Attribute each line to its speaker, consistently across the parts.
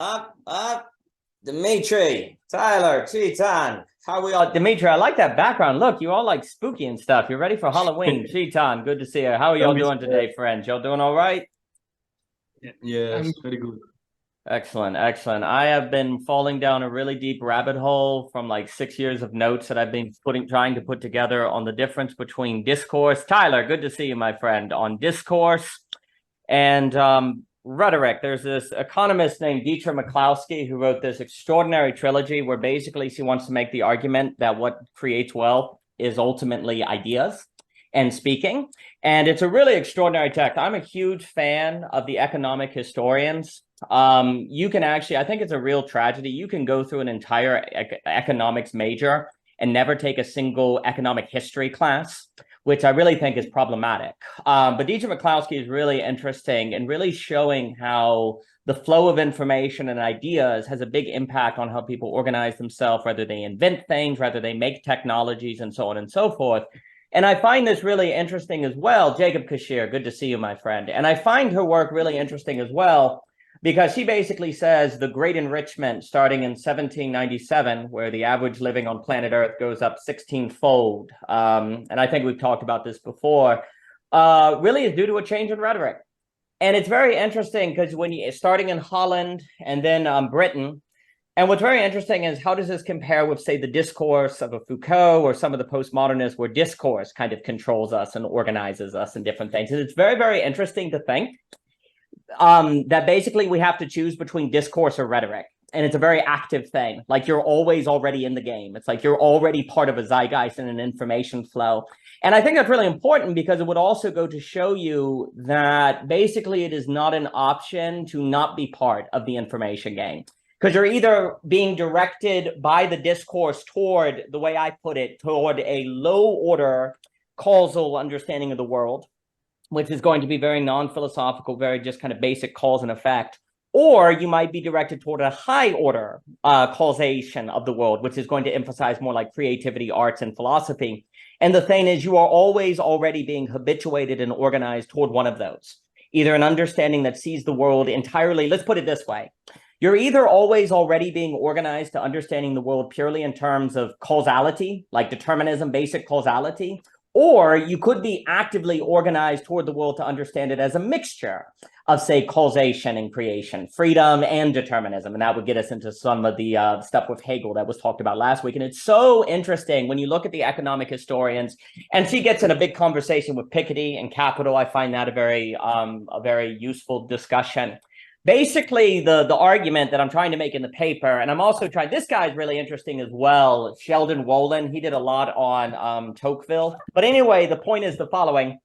Speaker 1: Up, Dimitri, Tyler, Chetan. How we all? Dimitri, I like that background. Look, you all like spooky and stuff. You're ready for Halloween. Chetan, good to see you. How are y'all doing today, friends? Y'all doing all right?
Speaker 2: Yes, very good.
Speaker 1: Excellent, excellent. I have been falling down a really deep rabbit hole from like 6 years of notes that I've been trying to put together on the difference between discourse. Tyler, good to see you, my friend, on discourse and rhetoric. There's this economist named Dietrich McCloskey who wrote this extraordinary trilogy where basically she wants to make the argument that what creates wealth is ultimately ideas and speaking. And it's a really extraordinary text. I'm a huge fan of the economic historians. You can actually, I think it's a real tragedy. You can go through an entire economics major and never take a single economic history class, which I really think is problematic. But Dietrich McCloskey is really interesting and really showing how the flow of information and ideas has a big impact on how people organize themselves, whether they invent things, whether they make technologies, and so on and so forth. And I find this really interesting as well. Jacob Kashir, good to see you, my friend. And I find her work really interesting as well, because she basically says the great enrichment starting in 1797, where the average living on planet Earth goes up 16-fold. And I think we've talked about this before, really is due to a change in rhetoric. And it's very interesting because when you starting in Holland and then Britain, and what's very interesting is how does this compare with, say, the discourse of a Foucault or some of the postmodernists where discourse kind of controls us and organizes us and different things. And it's very, very interesting to think that basically we have to choose between discourse or rhetoric. And it's a very active thing. Like you're always already in the game. It's like you're already part of a zeitgeist and an information flow. And I think that's really important because it would also go to show you that basically it is not an option to not be part of the information game. Because you're either being directed by the discourse toward, the way I put it, toward a low order causal understanding of the world, which is going to be very non-philosophical, very just kind of basic cause and effect. Or you might be directed toward a high order causation of the world, which is going to emphasize more like creativity, arts, and philosophy. And the thing is, you are always already being habituated and organized toward one of those. Either an understanding that sees the world entirely, let's put it this way. You're either always already being organized to understanding the world purely in terms of causality, like determinism, basic causality, or you could be actively organized toward the world to understand it as a mixture of, say, causation and creation, freedom and determinism. And that would get us into some of the stuff with Hegel that was talked about last week. And it's so interesting when you look at the economic historians, and she gets in a big conversation with Piketty and Capital. I find that a very useful discussion. Basically, the argument that I'm trying to make in the paper, and I'm also trying, this guy's really interesting as well, Sheldon Wolin. He did a lot on Tocqueville. But anyway, the point is the following.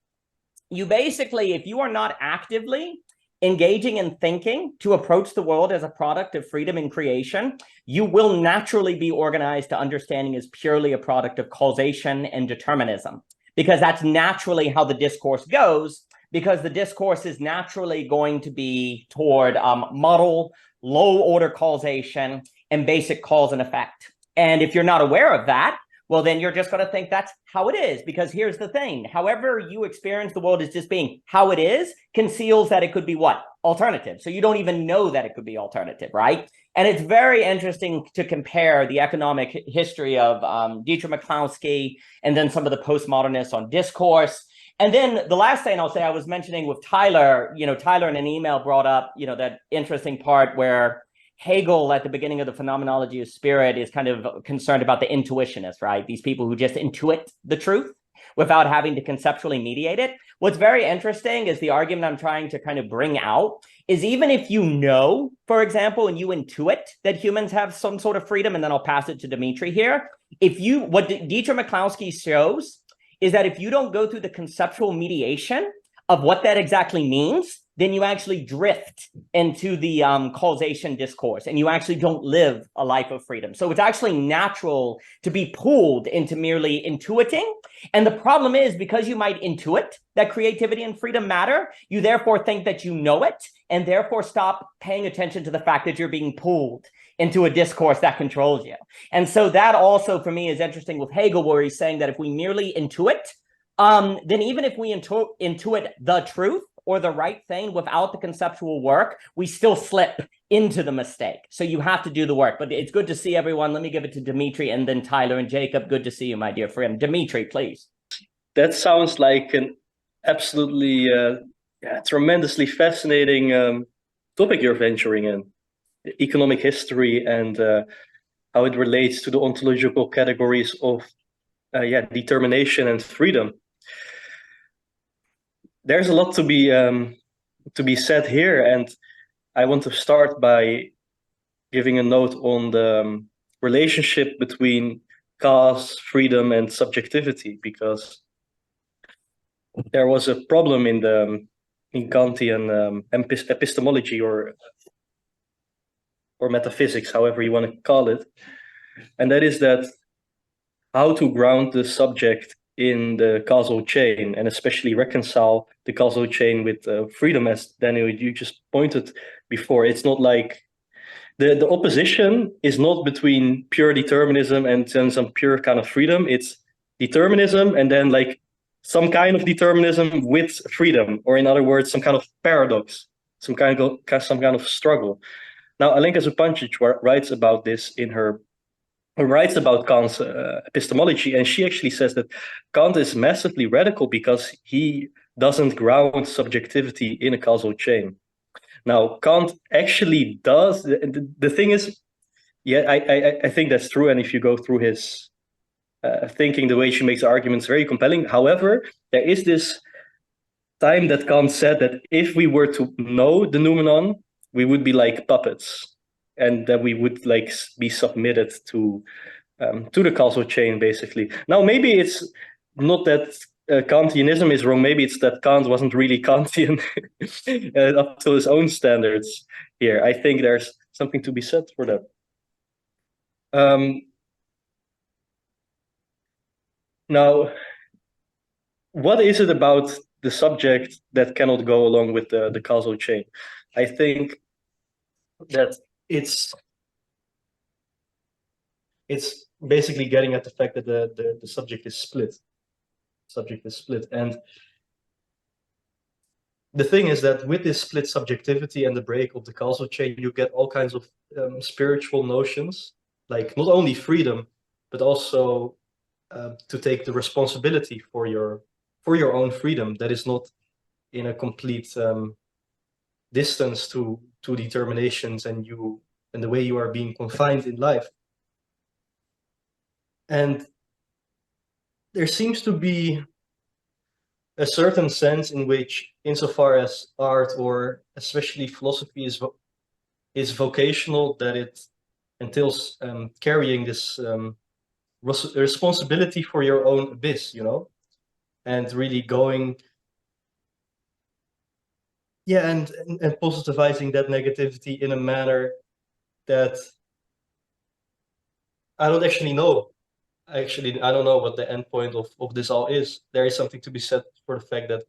Speaker 1: You basically, if you are not actively engaging in thinking to approach the world as a product of freedom and creation, you will naturally be organized to understanding as purely a product of causation and determinism, because that's naturally how the discourse goes. Because the discourse is naturally going to be toward model, low order causation, and basic cause and effect. And if you're not aware of that, well, then you're just going to think that's how it is. Because here's the thing. However you experience the world as just being how it is, conceals that it could be what? Alternative. So you don't even know that it could be alternative, right? And it's very interesting to compare the economic history of Dietrich McCloskey and then some of the postmodernists on discourse. And then the last thing I'll say, I was mentioning with Tyler, Tyler in an email brought up, that interesting part where Hegel at the beginning of the Phenomenology of Spirit is kind of concerned about the intuitionists, right? These people who just intuit the truth without having to conceptually mediate it. What's very interesting is the argument I'm trying to kind of bring out is even if you know, for example, and you intuit that humans have some sort of freedom, and then I'll pass it to Dimitri here. What Dietrich McCloskey shows is that if you don't go through the conceptual mediation of what that exactly means, then you actually drift into the causation discourse and you actually don't live a life of freedom. So it's actually natural to be pulled into merely intuiting. And the problem is because you might intuit that creativity and freedom matter, you therefore think that you know it and therefore stop paying attention to the fact that you're being pulled into a discourse that controls you. And so that also for me is interesting with Hegel, where he's saying that if we merely intuit, then even if we intuit the truth or the right thing without the conceptual work, we still slip into the mistake. So you have to do the work. But it's good to see everyone. Let me give it to Dimitri and then Tyler and Jacob. Good to see you, my dear friend. Dimitri, please.
Speaker 2: That sounds like an absolutely tremendously fascinating topic you're venturing in. Economic history and how it relates to the ontological categories of determination and freedom. There's a lot to be said here, and I want to start by giving a note on the relationship between cause, freedom, and subjectivity, because there was a problem in Kantian epistemology or metaphysics, however you want to call it, and that is that how to ground the subject in the causal chain, and especially reconcile the causal chain with freedom, as Daniel, you just pointed before. It's not like the opposition is not between pure determinism and then some pure kind of freedom. It's determinism and then like some kind of determinism with freedom, or in other words, some kind of paradox, some kind of struggle. Now, Alenka Zupancic writes about this in her writes about Kant's epistemology, and she actually says that Kant is massively radical because he doesn't ground subjectivity in a causal chain. Now, Kant actually does. The thing is, yeah, I think that's true, and if you go through his thinking, the way she makes arguments very compelling. However, there is this time that Kant said that if we were to know the noumenon, we would be like puppets, and that we would like be submitted to the causal chain, basically. Now, maybe it's not that Kantianism is wrong. Maybe it's that Kant wasn't really Kantian up to his own standards here. I think there's something to be said for that. Now, what is it about the subject that cannot go along with the causal chain? I think that it's basically getting at the fact that the subject is split. And the thing is that with this split subjectivity and the break of the causal chain, you get all kinds of spiritual notions, like not only freedom, but also to take the responsibility for your own freedom that is not in a complete distance to determinations and the way you are being confined in life. And there seems to be a certain sense in which, insofar as art or especially philosophy is vocational, that it entails carrying this responsibility for your own abyss, and really going, and positivizing that negativity in a manner that I don't actually know. I don't know what the end point of this all is. There is something to be said for the fact that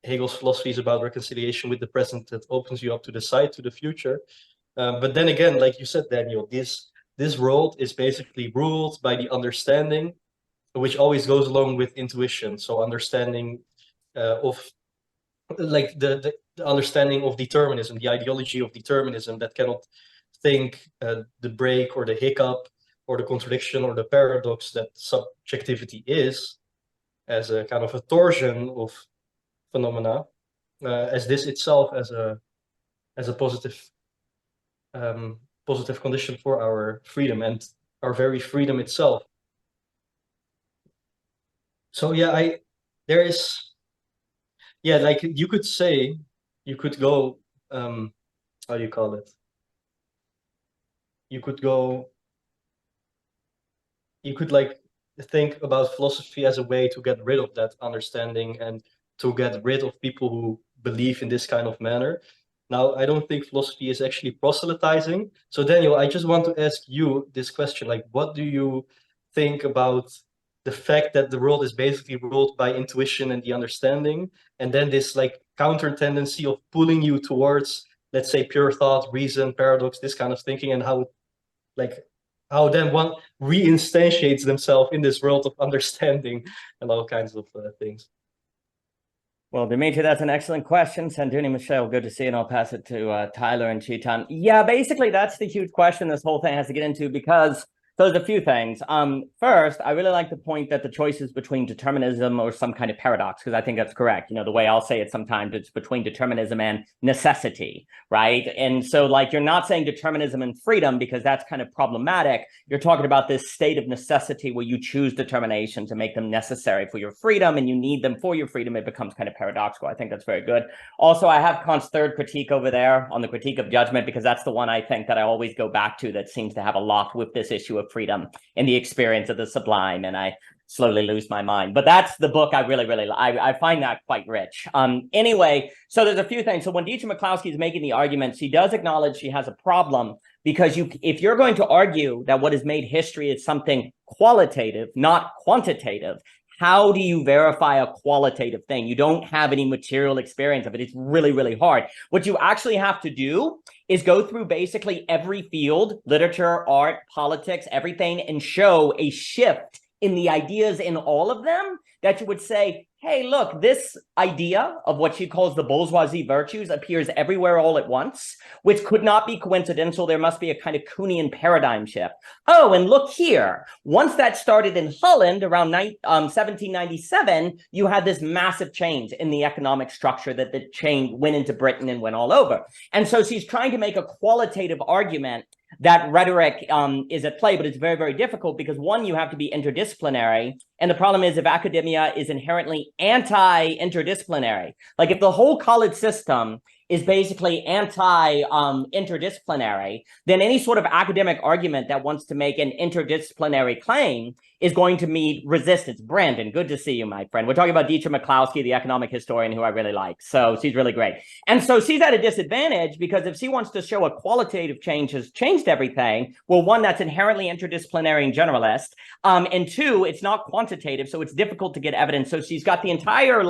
Speaker 2: Hegel's philosophy is about reconciliation with the present that opens you up to the side, to the future. But then again, like you said, Daniel, this world is basically ruled by the understanding, which always goes along with intuition. So understanding of like the understanding of determinism, the ideology of determinism that cannot think the break or the hiccup or the contradiction or the paradox that subjectivity is, as a kind of a torsion of phenomena, as this itself as a positive condition for our freedom and our very freedom itself. So like you could say, you could go, how do you call it? You could like think about philosophy as a way to get rid of that understanding and to get rid of people who believe in this kind of manner. Now, I don't think philosophy is actually proselytizing. So Daniel, I just want to ask you this question, like, what do you think about the fact that the world is basically ruled by intuition and the understanding, and then this like counter tendency of pulling you towards, let's say, pure thought, reason, paradox, this kind of thinking, and how then one reinstantiates themselves in this world of understanding and all kinds of things.
Speaker 1: Well, Dimitri, that's an excellent question. Sanduni, Michelle, good to see you. And I'll pass it to Tyler and Chetan. Yeah, basically, that's the huge question this whole thing has to get into, because there's a few things. First, I really like the point that the choice is between determinism or some kind of paradox, because I think that's correct. You know, the way I'll say it sometimes, it's between determinism and necessity, right? And so, like, you're not saying determinism and freedom, because that's kind of problematic. You're talking about this state of necessity where you choose determination to make them necessary for your freedom, and you need them for your freedom. It becomes kind of paradoxical. I think that's very good. Also, I have Kant's third critique over there on the critique of judgment, because that's the one I think that I always go back to that seems to have a lot with this issue of freedom and the experience of the sublime, and I slowly lose my mind. But that's the book I really, really I find that quite rich. Anyway, so there's a few things. So when Dietrich McCloskey is making the argument, she does acknowledge she has a problem, because if you're going to argue that what has made history is something qualitative, not quantitative, how do you verify a qualitative thing? You don't have any material experience of it. It's really, really hard. What you actually have to do is go through basically every field, literature, art, politics, everything, and show a shift in the ideas in all of them, that you would say, hey, look, this idea of what she calls the bourgeoisie virtues appears everywhere all at once, which could not be coincidental. There must be a kind of Kuhnian paradigm shift. Oh, and look here. Once that started in Holland around 1797, you had this massive change in the economic structure, that the change went into Britain and went all over. And so she's trying to make a qualitative argument that rhetoric is at play, but it's very, very difficult, because one, you have to be interdisciplinary. And the problem is, if academia is inherently anti-interdisciplinary, like if the whole college system is basically anti-interdisciplinary, then any sort of academic argument that wants to make an interdisciplinary claim is going to meet resistance. Brandon, good to see you, my friend. We're talking about Dietrich McCloskey, the economic historian, who I really like. So she's really great. And so she's at a disadvantage, because if she wants to show a qualitative change has changed everything, well, one, that's inherently interdisciplinary and generalist. And two, it's not quantitative, so it's difficult to get evidence. So she's got the entire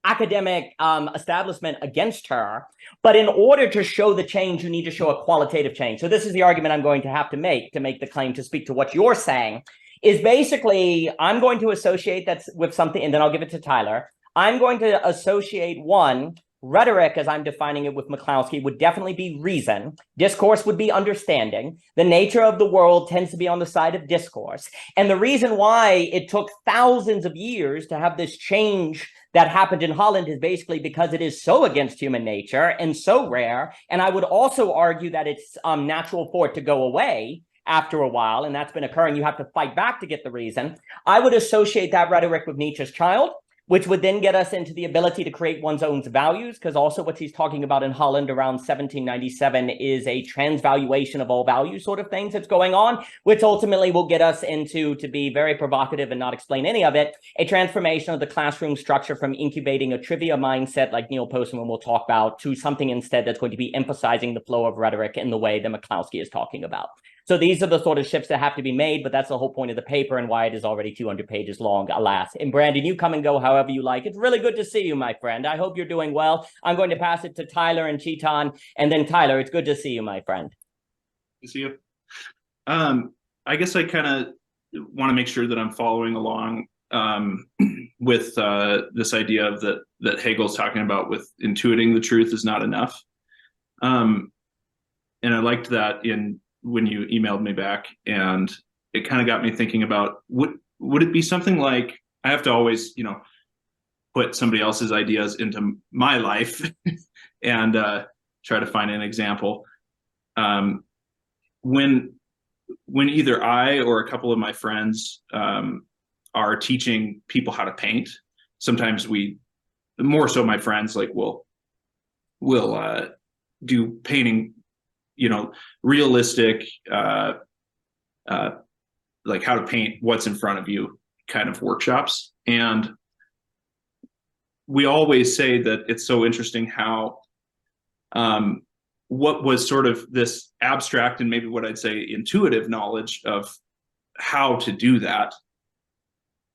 Speaker 1: academic establishment against her. But in order to show the change, you need to show a qualitative change. So this is the argument I'm going to have to make the claim to speak to what you're saying, is basically, I'm going to associate that with something, and then I'll give it to Tyler. I'm going to associate, one, rhetoric, as I'm defining it with McCloskey, would definitely be reason. Discourse would be understanding. The nature of the world tends to be on the side of discourse. And the reason why it took thousands of years to have this change that happened in Holland is basically because it is so against human nature and so rare. And I would also argue that it's natural for it to go away after a while, and that's been occurring. You have to fight back to get the reason. I would associate that rhetoric with Nietzsche's child, which would then get us into the ability to create one's own values, because also what he's talking about in Holland around 1797 is a transvaluation of all values sort of things that's going on, which ultimately will get us into, to be very provocative and not explain any of it, a transformation of the classroom structure from incubating a trivia mindset like Neil Postman will talk about, to something instead that's going to be emphasizing the flow of rhetoric in the way that McCloskey is talking about. So these are the sort of shifts that have to be made, but that's the whole point of the paper and why it is already 200 pages long, alas. And Brandon, you come and go however you like. It's really good to see you, my friend. I hope you're doing well. I'm going to pass it to Tyler and Chetan, and then Tyler, it's good to see you, my friend.
Speaker 3: Good to see you. I guess I kind of want to make sure that I'm following along with this idea of that Hegel's talking about, with intuiting the truth is not enough. And I liked that when you emailed me back, and it kind of got me thinking about, would it be something like, I have to always, put somebody else's ideas into my life and try to find an example. When either I or a couple of my friends are teaching people how to paint, sometimes more so my friends, like will do painting, realistic, like how to paint what's in front of you kind of workshops. And we always say that it's so interesting how what was sort of this abstract and maybe what I'd say intuitive knowledge of how to do that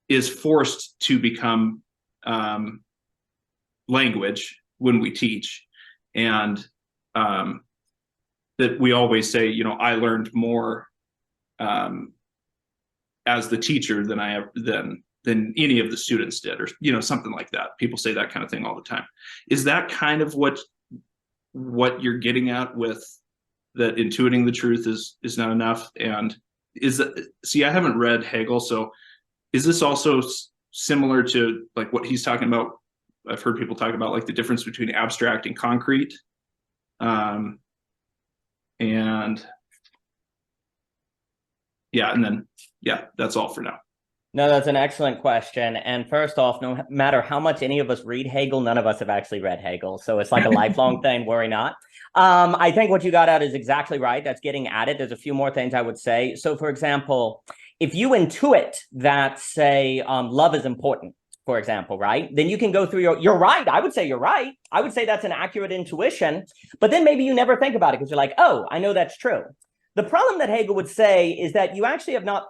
Speaker 3: is forced to become language when we teach. And that we always say, I learned more as the teacher than any of the students did, or something like that. People say that kind of thing all the time. Is that kind of what you're getting at with that intuiting the truth is not enough? And I haven't read Hegel, so is this also similar to like what he's talking about? I've heard people talk about like the difference between abstract and concrete. And that's all for now.
Speaker 1: No, that's an excellent question. And first off, no matter how much any of us read Hegel, none of us have actually read Hegel. So it's like a lifelong thing, worry not. I think what you got out is exactly right. That's getting at it. There's a few more things I would say. So for example, if you intuit that, say, love is important, for example, right? Then you can go through you're right. I would say you're right. I would say that's an accurate intuition, but then maybe you never think about it because you're like, oh, I know that's true. The problem that Hegel would say is that you actually have not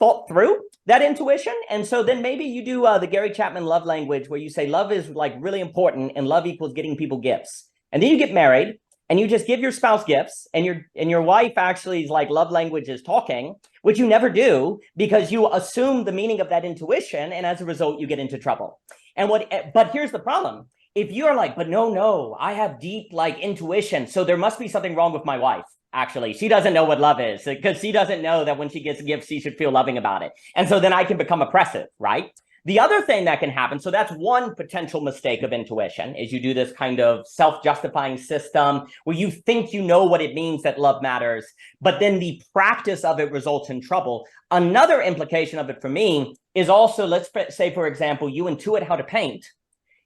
Speaker 1: thought through that intuition. And so then maybe you do the Gary Chapman love language where you say love is like really important and love equals getting people gifts. And then you get married and you just give your spouse gifts, and your wife actually is like love language is talking, which you never do because you assume the meaning of that intuition. And as a result, you get into trouble. But here's the problem. If you're like, but no, I have deep like intuition, so there must be something wrong with my wife. Actually, she doesn't know what love is because she doesn't know that when she gets gifts, she should feel loving about it. And so then I can become oppressive, right? The other thing that can happen, so that's one potential mistake of intuition, is you do this kind of self-justifying system where you think you know what it means that love matters, but then the practice of it results in trouble. Another implication of it for me is also, let's say, for example, you intuit how to paint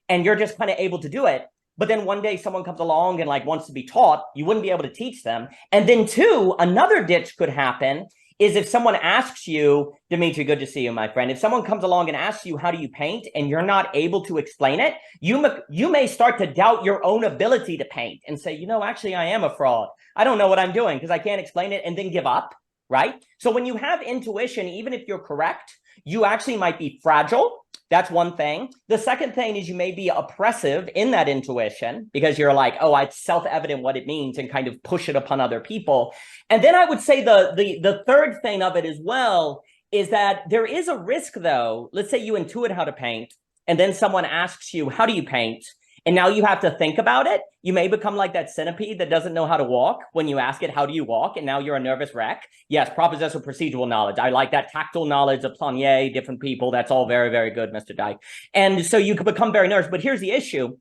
Speaker 1: and you're just kind of able to do it. But then one day someone comes along and like wants to be taught, you wouldn't be able to teach them. And then two, another ditch could happen is if someone asks you, Dimitri, good to see you, my friend. If someone comes along and asks you, how do you paint? And you're not able to explain it, you may start to doubt your own ability to paint and say, actually, I am a fraud. I don't know what I'm doing because I can't explain it, and then give up, right? So when you have intuition, even if you're correct, you actually might be fragile. That's one thing. The second thing is you may be oppressive in that intuition because you're like, oh, it's self-evident what it means, and kind of push it upon other people. And then I would say the third thing of it as well is that there is a risk, though. Let's say you intuit how to paint, and then someone asks you, how do you paint? And now you have to think about it. You may become like that centipede that doesn't know how to walk when you ask it, how do you walk? And now you're a nervous wreck. Yes, propositional procedural knowledge. I like that tactile knowledge of Planier, different people. That's all very, very good, Mr. Dyke. And so you could become very nervous. But here's the issue.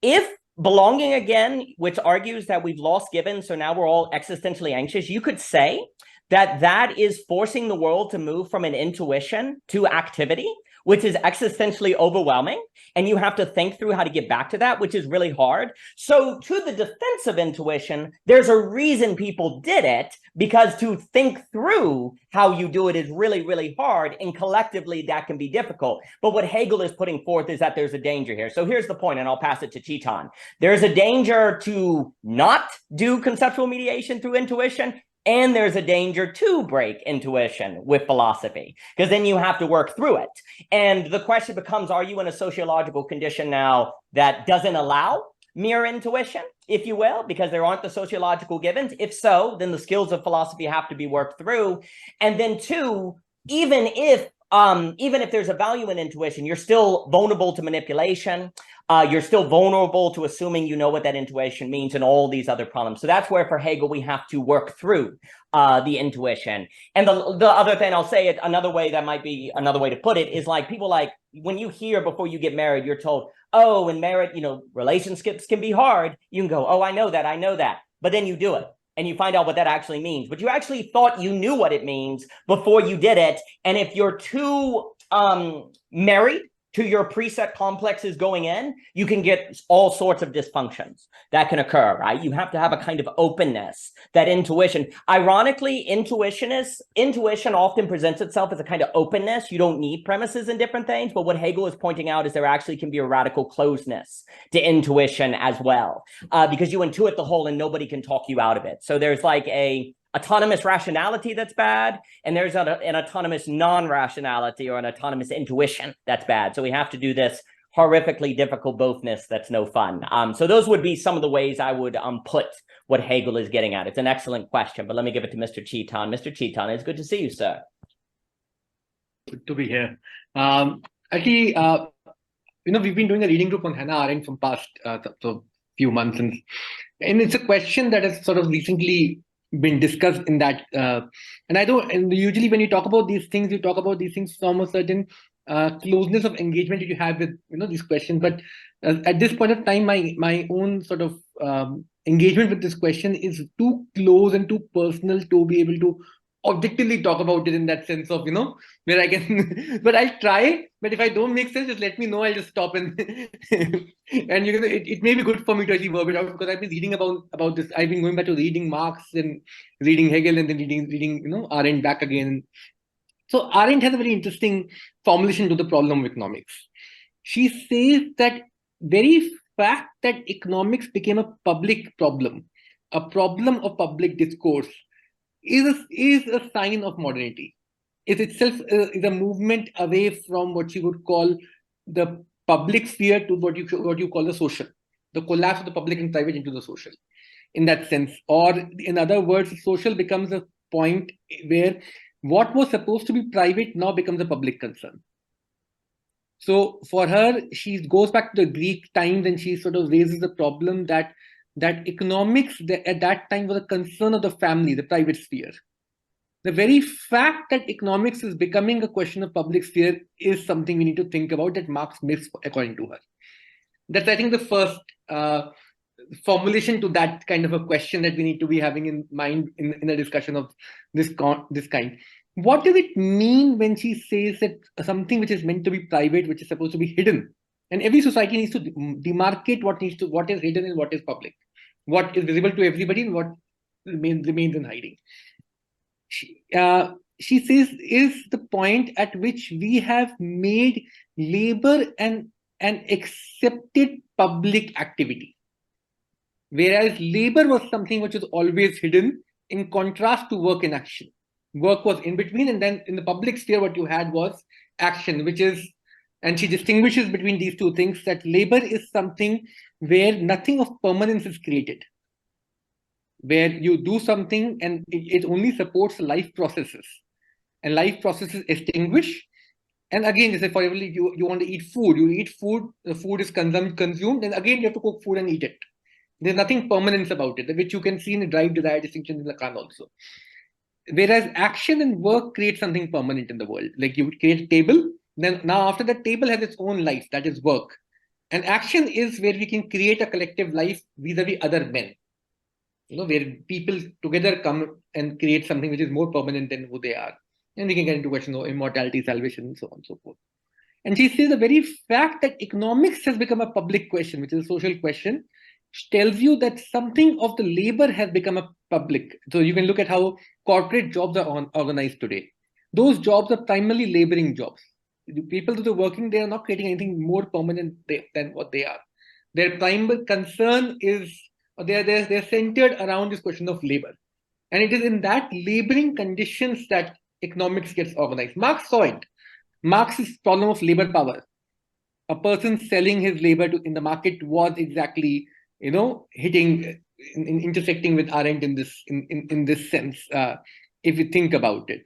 Speaker 1: If belonging again, which argues that we've lost given, so now we're all existentially anxious, you could say that is forcing the world to move from an intuition to activity, which is existentially overwhelming. And you have to think through how to get back to that, which is really hard. So to the defense of intuition, there's a reason people did it, because to think through how you do it is really, really hard. And collectively, that can be difficult. But what Hegel is putting forth is that there's a danger here. So here's the point, and I'll pass it to Chiton. There's a danger to not do conceptual mediation through intuition. And there's a danger to break intuition with philosophy, because then you have to work through it. And the question becomes, are you in a sociological condition now that doesn't allow mere intuition, if you will, because there aren't the sociological givens? If so, then the skills of philosophy have to be worked through. And then two, even if there's a value in intuition, you're still vulnerable to manipulation. You're still vulnerable to assuming you know what that intuition means, and all these other problems. So that's where for Hegel, we have to work through the intuition. And the other thing I'll say, it another way that might be another way to put it is like people like when you hear before you get married, you're told, oh, in marriage, relationships can be hard. You can go, oh, I know that. But then you do it. And you find out what that actually means. But you actually thought you knew what it means before you did it. And if you're too married to your preset complexes going in, you can get all sorts of dysfunctions that can occur, right? You have to have a kind of openness, that intuition. Ironically, intuition often presents itself as a kind of openness. You don't need premises and different things. But what Hegel is pointing out is there actually can be a radical closeness to intuition as well, because you intuit the whole and nobody can talk you out of it. So there's like a autonomous rationality that's bad, and there's an autonomous non-rationality or an autonomous intuition that's bad. So we have to do this horrifically difficult bothness that's no fun. So those would be some of the ways I would put what Hegel is getting at. It's an excellent question, but let me give it to Mr. Chiton. Mr. Chiton, it's good to see you, sir.
Speaker 4: Good to be here. Actually, we've been doing a reading group on Hannah Arendt from past few months, and it's a question that has sort of recently been discussed in that. And usually when you talk about these things, you talk about these things from a certain closeness of engagement that you have with these questions. But at this point of time, my own sort of engagement with this question is too close and too personal to be able to objectively talk about it in that sense of where I can but I'll try, but if I don't make sense, just let me know. I'll just stop and and it may be good for me to actually verb it out, because I've been reading about this. I've been going back to reading Marx and reading Hegel and then reading Arendt back again. So Arendt has a very interesting formulation to the problem of economics. She says that very fact that economics became a public problem, a problem of public discourse, is a sign of modernity. It itself is a movement away from what you would call the public sphere to what you call the social, the collapse of the public and private into the social, in that sense. Or in other words, social becomes a point where what was supposed to be private now becomes a public concern. So for her, she goes back to the Greek times and she sort of raises the problem that economics at that time was a concern of the family, the private sphere. The very fact that economics is becoming a question of public sphere is something we need to think about, that Marx missed, according to her. That's, I think, the first formulation to that kind of a question that we need to be having in mind in a discussion of this kind. What does it mean when she says that something which is meant to be private, which is supposed to be hidden, and every society needs to demarcate what is hidden and what is public, what is visible to everybody and what remains in hiding? She says is the point at which we have made labor an accepted public activity, whereas labor was something which was always hidden, in contrast to work and action. Work was in between, and then in the public sphere what you had was action, which is, and she distinguishes between these two things, that labor is something where nothing of permanence is created, where you do something and it only supports life processes, and life processes extinguish. And again, they say, for example, you want to eat food, the food is consumed, and again you have to cook food and eat it. There's nothing permanence about it, which you can see in the drive desire distinction in Lacan also. Whereas action and work create something permanent in the world. Like you create a table, then now after that table has its own life, that is work. And action is where we can create a collective life vis-a-vis other men. Where people together come and create something which is more permanent than who they are. And we can get into questions of immortality, salvation, and so on and so forth. And she says the very fact that economics has become a public question, which is a social question, tells you that something of the labor has become a public. So you can look at how corporate jobs are organized today. Those jobs are primarily laboring jobs. The people who are working, they are not creating anything more permanent than what they are. Their primary concern is, they're centered around this question of labor. And it is in that laboring conditions that economics gets organized. Marx saw it. Marx's problem of labor power. A person selling his labor in the market was exactly hitting, intersecting with Arendt in this sense, if you think about it.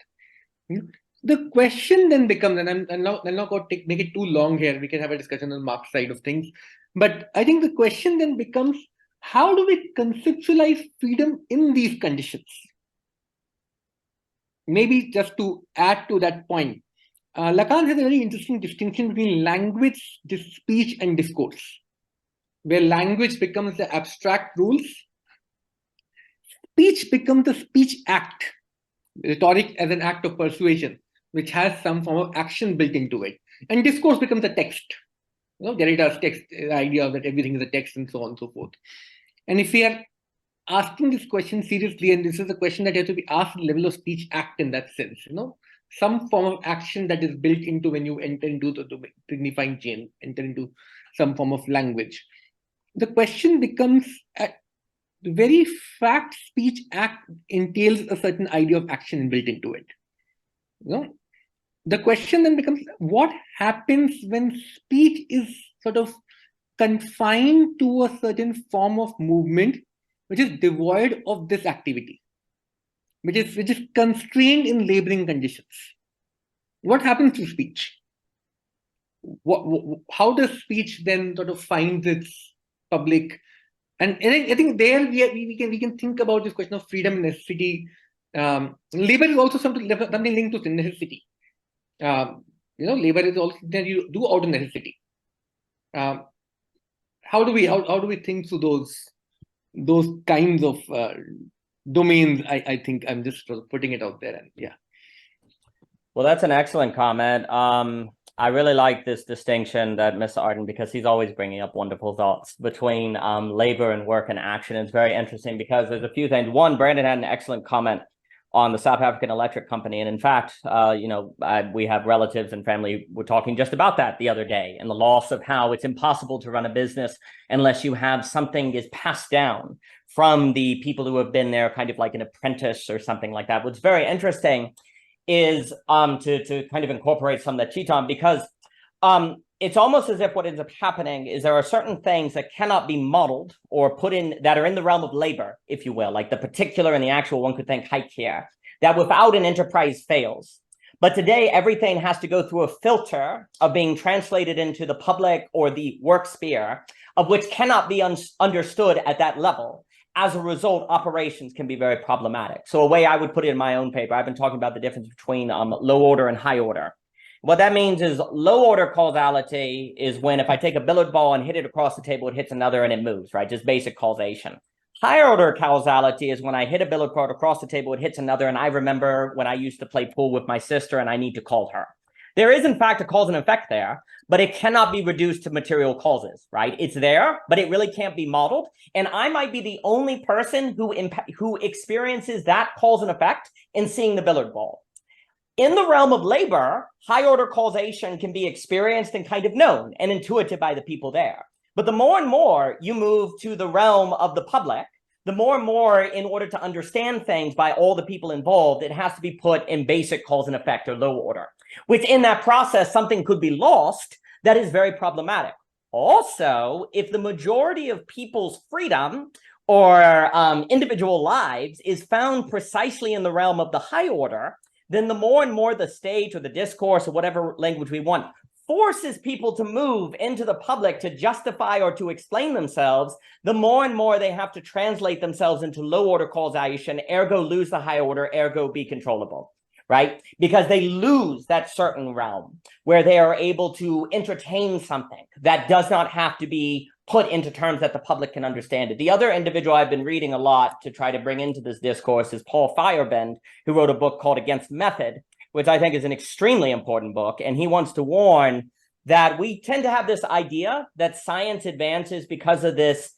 Speaker 4: The question then becomes, and I'm not going to make it too long here, we can have a discussion on Marx side of things, but I think the question then becomes, how do we conceptualize freedom in these conditions? Maybe just to add to that point, Lacan has a very interesting distinction between language, speech, and discourse, where language becomes the abstract rules, speech becomes the speech act, rhetoric as an act of persuasion, which has some form of action built into it, and discourse becomes a text. Derrida's text, the idea that everything is a text, and so on and so forth. And if we are asking this question seriously, and this is a question that has to be asked at the level of speech act in that sense, some form of action that is built into when you enter into the signifying chain, enter into some form of language. The question becomes, the very fact speech act entails a certain idea of action built into it. The question then becomes, what happens when speech is sort of confined to a certain form of movement which is devoid of this activity, which is constrained in laboring conditions? what happens to speech? How does speech then sort of find its public? And I think there we can think about this question of freedom and necessity. Labor is also something linked to necessity. Labor is also that you do out of necessity. How do we think through those kinds of domains? I think I'm just putting it out there, and yeah.
Speaker 1: Well, that's an excellent comment. I really like this distinction that Mr. Arden, because he's always bringing up wonderful thoughts between labor and work and action. It's very interesting because there's a few things. One, Brandon had an excellent comment on the South African Electric Company. And in fact, we have relatives and family were talking just about that the other day, and the loss of how it's impossible to run a business unless you have something is passed down from the people who have been there, kind of like an apprentice or something like that. What's very interesting is to kind of incorporate some of that Chetan, because it's almost as if what ends up happening is there are certain things that cannot be modeled or put in that are in the realm of labor, if you will, like the particular and the actual, one could think high care, that without an enterprise fails. But today, everything has to go through a filter of being translated into the public or the work sphere, of which cannot be understood at that level. As a result, operations can be very problematic. So a way I would put it in my own paper, I've been talking about the difference between low order and high order. What that means is low order causality is when if I take a billiard ball and hit it across the table, it hits another and it moves, right? Just basic causation. Higher order causality is when I hit a billiard ball across the table, it hits another. And I remember when I used to play pool with my sister and I need to call her. There is, in fact, a cause and effect there, but it cannot be reduced to material causes, right? It's there, but it really can't be modeled. And I might be the only person who experiences that cause and effect in seeing the billiard ball. In the realm of labor, high order causation can be experienced and kind of known and intuited by the people there. But the more and more you move to the realm of the public, the more and more, in order to understand things by all the people involved, it has to be put in basic cause and effect or low order. Within that process, something could be lost that is very problematic. Also, if the majority of people's freedom or individual lives is found precisely in the realm of the high order, then the more and more the stage or the discourse or whatever language we want forces people to move into the public to justify or to explain themselves, the more and more they have to translate themselves into low order causation, ergo lose the high order, ergo be controllable, right? Because they lose that certain realm where they are able to entertain something that does not have to be put into terms that the public can understand it. The other individual I've been reading a lot to try to bring into this discourse is Paul Feyerabend, who wrote a book called Against Method, which I think is an extremely important book. And he wants to warn that we tend to have this idea that science advances because of this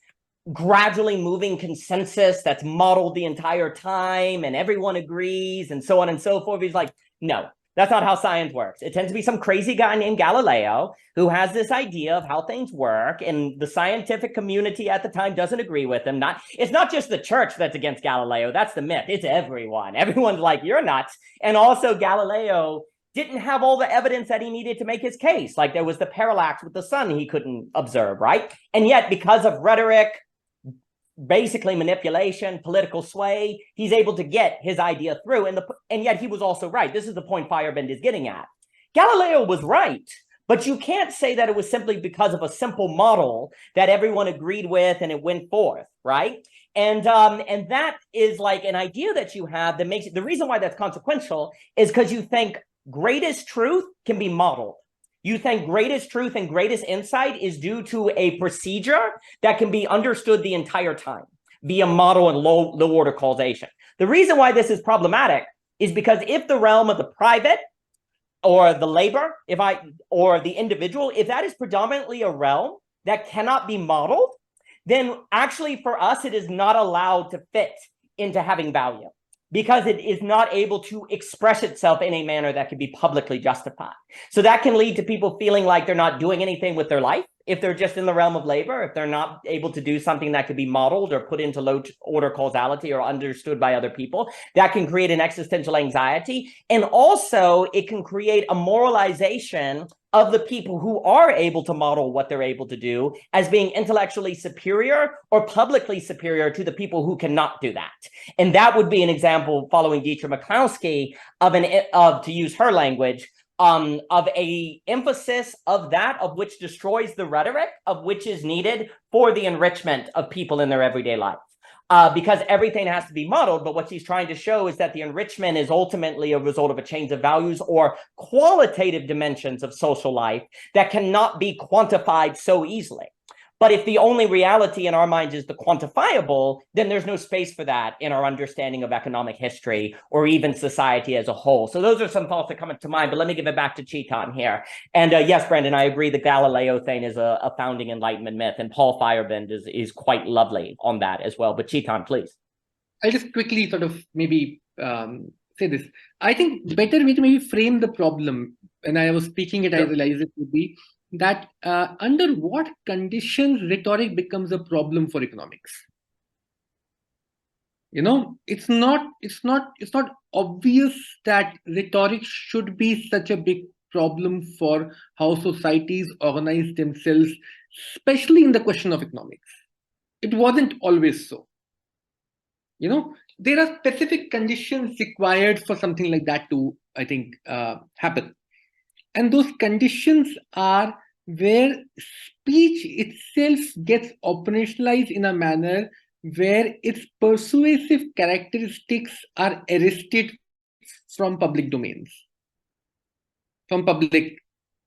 Speaker 1: gradually moving consensus that's modeled the entire time and everyone agrees and so on and so forth. He's like, no, that's not how science works. It tends to be some crazy guy named Galileo who has this idea of how things work, and the scientific community at the time doesn't agree with him. It's not just the church that's against Galileo. That's the myth. It's everyone. Everyone's like, you're nuts. And also Galileo didn't have all the evidence that he needed to make his case. Like there was the parallax with the sun he couldn't observe, right? And yet because of rhetoric, basically manipulation, political sway, he's able to get his idea through. And yet he was also right. This is the point Feyerabend is getting at. Galileo was right, but you can't say that it was simply because of a simple model that everyone agreed with and it went forth, right? And that is like an idea that you have that makes it, the reason why that's consequential is because you think greatest truth can be modeled. You think greatest truth and greatest insight is due to a procedure that can be understood the entire time via model and low order causation. The reason why this is problematic is because if the realm of the private or the labor, or the individual, if that is predominantly a realm that cannot be modeled, then actually for us, it is not allowed to fit into having value, because it is not able to express itself in a manner that can be publicly justified. So that can lead to people feeling like they're not doing anything with their life if they're just in the realm of labor, if they're not able to do something that could be modeled or put into low order causality or understood by other people. That can create an existential anxiety. And also it can create a moralization of the people who are able to model what they're able to do as being intellectually superior or publicly superior to the people who cannot do that. And that would be an example, following Dietrich McCloskey, of to use her language, of a emphasis of that, of which destroys the rhetoric, of which is needed for the enrichment of people in their everyday life. Because everything has to be modeled, but what he's trying to show is that the enrichment is ultimately a result of a change of values or qualitative dimensions of social life that cannot be quantified so easily. But if the only reality in our minds is the quantifiable, then there's no space for that in our understanding of economic history or even society as a whole. So those are some thoughts that come to mind, but let me give it back to Chetan here. And yes, Brendan, I agree the Galileo thing is a founding Enlightenment myth, and Paul Feyerabend is quite lovely on that as well. But Chetan, please.
Speaker 4: I'll just quickly sort of maybe say this. I think the better way to maybe frame the problem, and I was speaking it, I realized it would be that under what conditions rhetoric becomes a problem for economics. You know, it's not obvious that rhetoric should be such a big problem for how societies organize themselves, especially in the question of economics. It wasn't always so. You know, there are specific conditions required for something like that to, I think, happen. And those conditions are where speech itself gets operationalized in a manner where its persuasive characteristics are arrested from public domains, from public,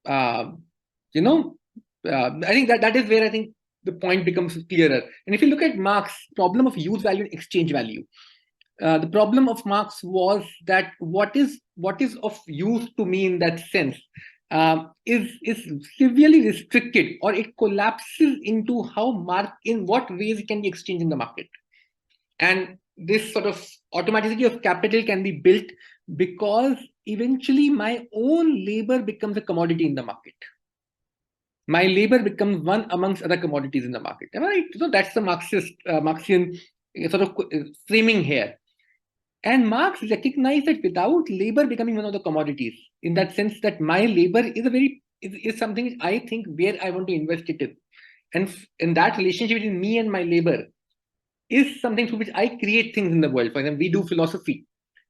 Speaker 4: I think that is where I think the point becomes clearer. And if you look at Marx' problem of use value and exchange value, the problem of Marx was that what is of use to me in that sense is severely restricted, or it collapses into in what ways it can be exchanged in the market. And this sort of automaticity of capital can be built because eventually my own labor becomes a commodity in the market. My labor becomes one amongst other commodities in the market. Am I right? So that's the Marxian sort of framing here. And Marx recognized that without labor becoming one of the commodities, in that sense that my labor is something I think where I want to invest it in. And in that relationship between me and my labor is something through which I create things in the world. For example, we do philosophy.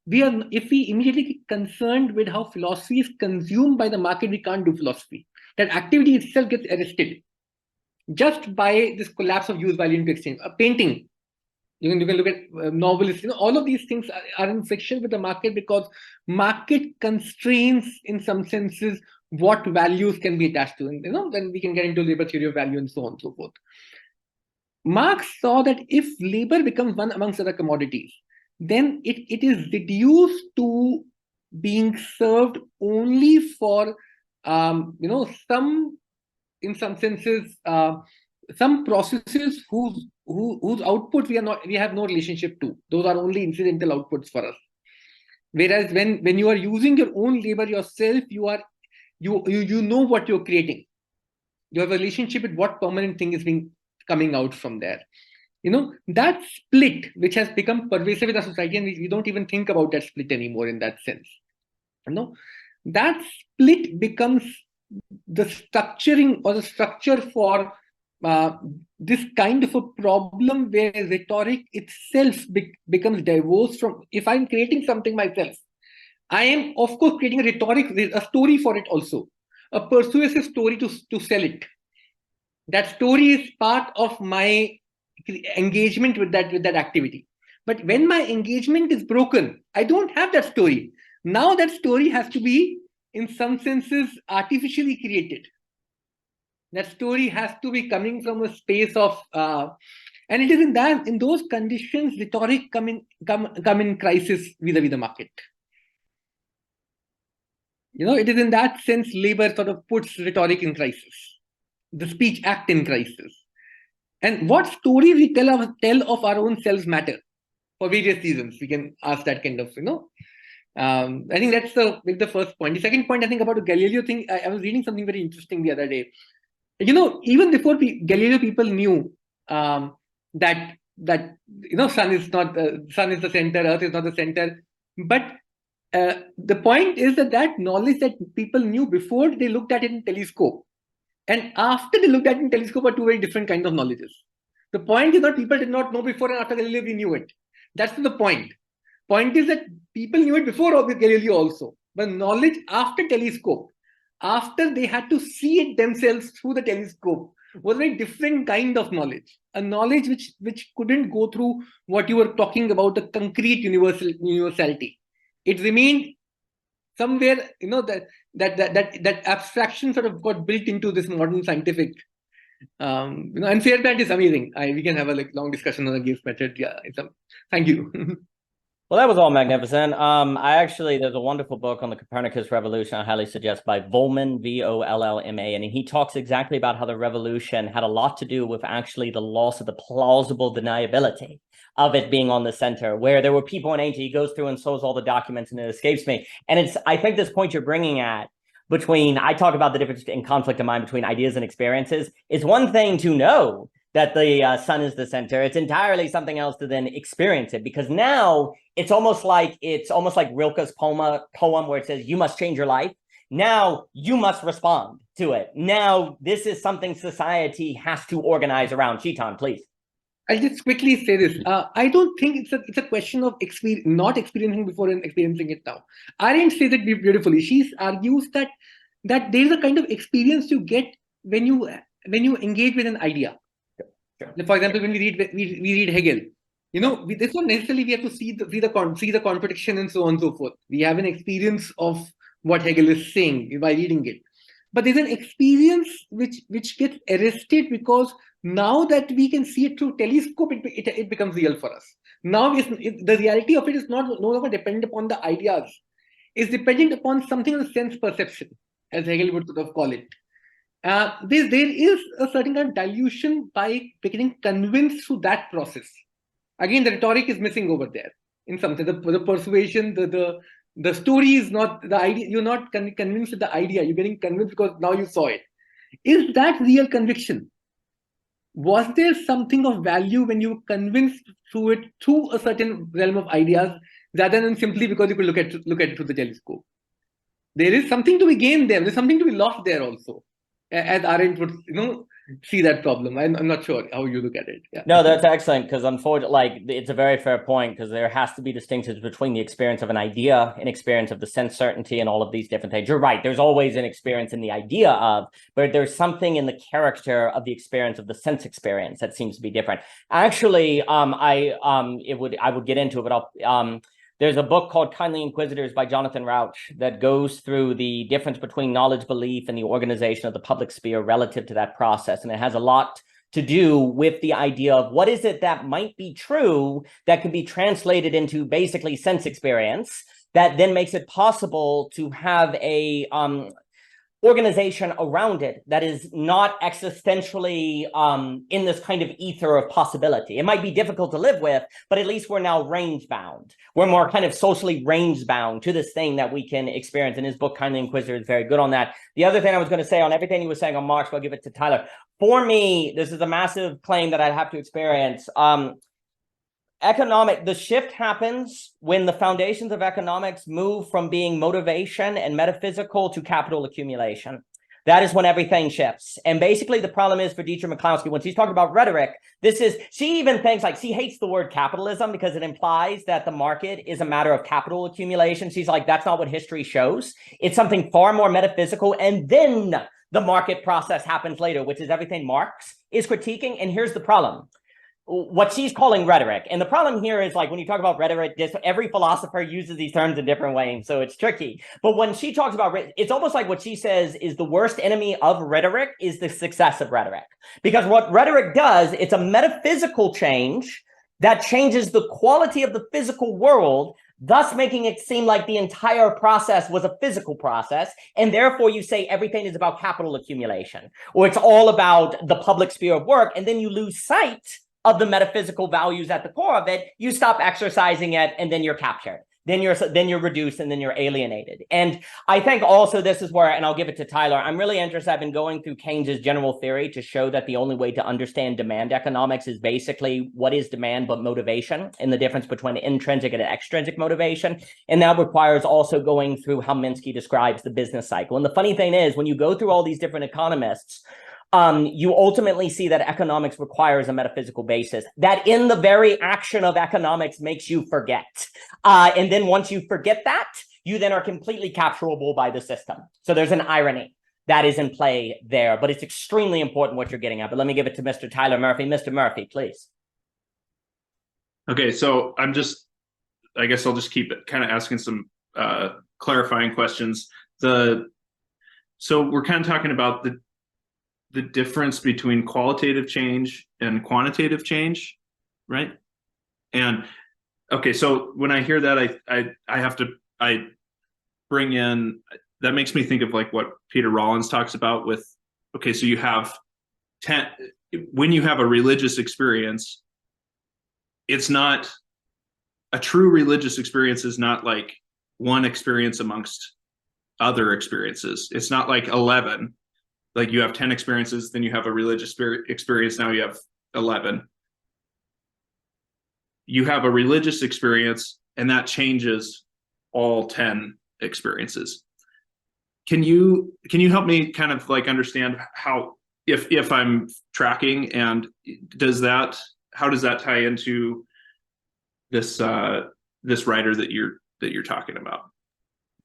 Speaker 4: If we immediately get concerned with how philosophy is consumed by the market, we can't do philosophy. That activity itself gets arrested just by this collapse of use value into exchange. A painting, you can look at novelists. You know, all of these things are in friction with the market because market constrains, in some senses, what values can be attached to. And then we can get into labor theory of value and so on and so forth. Marx saw that if labor becomes one amongst other commodities, then it is reduced to being served only for in some senses some processes whose output we have no relationship to. Those are only incidental outputs for us. Whereas when you are using your own labor yourself, you know what you're creating. You have a relationship with what permanent thing is coming out from there. You know, that split, which has become pervasive in our society, and we don't even think about that split anymore in that sense. You know, that split becomes the structuring or the structure for this kind of a problem where rhetoric itself becomes divorced from. If I'm creating something myself, I am of course creating a rhetoric, a story for it also, a persuasive story to sell it. That story is part of my engagement with that activity. But when my engagement is broken, I don't have that story. Now that story has to be, in some senses, artificially created. That story has to be coming from a space of, and it is in those conditions, rhetoric come in crisis vis-a-vis the market. You know, it is in that sense labor sort of puts rhetoric in crisis, the speech act in crisis. And what stories we tell of our own selves matter for various reasons. We can ask that kind of, I think that's the first point. The second point, I think, about the Galileo thing, I was reading something very interesting the other day. You know, even before Galileo, people knew that sun is the center, Earth is not the center. But the point is that knowledge that people knew before, they looked at it in telescope. And after they looked at it in telescope are two very different kinds of knowledges. The point is not people did not know before, and after Galileo we knew it. That's the point. Point is that people knew it before Galileo also. but knowledge after telescope, after they had to see it themselves through the telescope, was a very different kind of knowledge. A knowledge which couldn't go through what you were talking about, a concrete universality. It remained somewhere, that abstraction sort of got built into this modern scientific. And Fairbairn is amazing. We can have a long discussion on the Gibbs method. Yeah, thank you.
Speaker 1: Well, that was all magnificent. There's a wonderful book on the Copernicus revolution I highly suggest by Vollmann, Vollma, and he talks exactly about how the revolution had a lot to do with actually the loss of the plausible deniability of it being on the center, where there were people in ancient, he goes through and shows all the documents and it escapes me. And I think this point you're bringing at, I talk about the difference in conflict of mind between ideas and experiences. It's one thing to know that the sun is the center. It's entirely something else to then experience it, because now it's almost like Rilke's poem where it says, you must change your life. Now you must respond to it. Now this is something society has to organize around. Chetan, please.
Speaker 4: I'll just quickly say this. I don't think it's a question of not experiencing before and experiencing it now. Arendt says it beautifully. She argues that there is a kind of experience you get when you engage with an idea. Sure. For example, when we read Hegel, this not necessarily we have to see the contradiction and so on and so forth. We have an experience of what Hegel is saying by reading it, but there's an experience which gets arrested because now that we can see it through telescope, it becomes real for us. Now the reality of it is no longer dependent upon the ideas; it's dependent upon something of sense perception, as Hegel would sort of call it. There is a certain kind of dilution by getting convinced through that process. Again, the rhetoric is missing over there. In something, the persuasion, the story is not the idea. You're not convinced with the idea. You're getting convinced because now you saw it. Is that real conviction? Was there something of value when you were convinced through a certain realm of ideas, rather than simply because you could look at it through the telescope? There is something to be gained there. There's something to be lost there also. As Arendt would, see that problem. I'm not sure how you look at it. Yeah.
Speaker 1: No, that's excellent, because unfortunately, it's a very fair point, because there has to be distinctions between the experience of an idea and experience of the sense certainty and all of these different things. You're right. There's always an experience in the idea of, but there's something in the character of the experience of the sense experience that seems to be different. Actually, I would get into it, but there's a book called Kindly Inquisitors by Jonathan Rauch that goes through the difference between knowledge belief and the organization of the public sphere relative to that process. And it has a lot to do with the idea of what is it that might be true that can be translated into basically sense experience that then makes it possible to have a organization around it that is not existentially in this kind of ether of possibility. It might be difficult to live with, but at least we're now range bound. We're more kind of socially range bound to this thing that we can experience. And his book, Kindly Inquisitor, is very good on that. The other thing I was going to say on everything he was saying on Marx, but I'll give it to Tyler. For me, this is a massive claim that I'd have to experience. The shift happens when the foundations of economics move from being motivation and metaphysical to capital accumulation. That is when everything shifts. And basically the problem is for Dietrich McCloskey, when she's talking about rhetoric, she even thinks she hates the word capitalism because it implies that the market is a matter of capital accumulation. She's like, that's not what history shows. It's something far more metaphysical. And then the market process happens later, which is everything Marx is critiquing. And here's the problem. What she's calling rhetoric. And the problem here is when you talk about rhetoric, every philosopher uses these terms in different ways, so it's tricky. But when she talks about it's almost like what she says is the worst enemy of rhetoric is the success of rhetoric. Because what rhetoric does, it's a metaphysical change that changes the quality of the physical world, thus making it seem like the entire process was a physical process. And therefore you say everything is about capital accumulation, or it's all about the public sphere of work. And then you lose sight of the metaphysical values at the core of it. You stop exercising it, and then you're captured. Then you're reduced, and then you're alienated. And I think also this is where, and I'll give it to Tyler, I'm really interested. I've been going through Keynes's general theory to show that the only way to understand demand economics is basically what is demand but motivation, and the difference between intrinsic and extrinsic motivation. And that requires also going through how Minsky describes the business cycle. And the funny thing is, when you go through all these different economists, you ultimately see that economics requires a metaphysical basis, that in the very action of economics makes you forget. And then once you forget that, you then are completely capturable by the system. So there's an irony that is in play there, but it's extremely important what you're getting at. But let me give it to Mr. Tyler Murphy. Mr. Murphy, please.
Speaker 3: Okay, so I guess I'll just keep it kind of asking some clarifying questions. So we're kind of talking about the difference between qualitative change and quantitative change, right? And okay, so when I hear that, I bring in, that makes me think of like what Peter Rollins talks about with, okay, so you have when you have a religious experience, it's not, a true religious experience is not like one experience amongst other experiences. It's not like 11, like you have 10 experiences, then you have a religious experience, now you have 11. You have a religious experience and that changes all 10 experiences. Can you help me kind of like understand how, if I'm tracking, and how does that tie into this writer that you're talking about?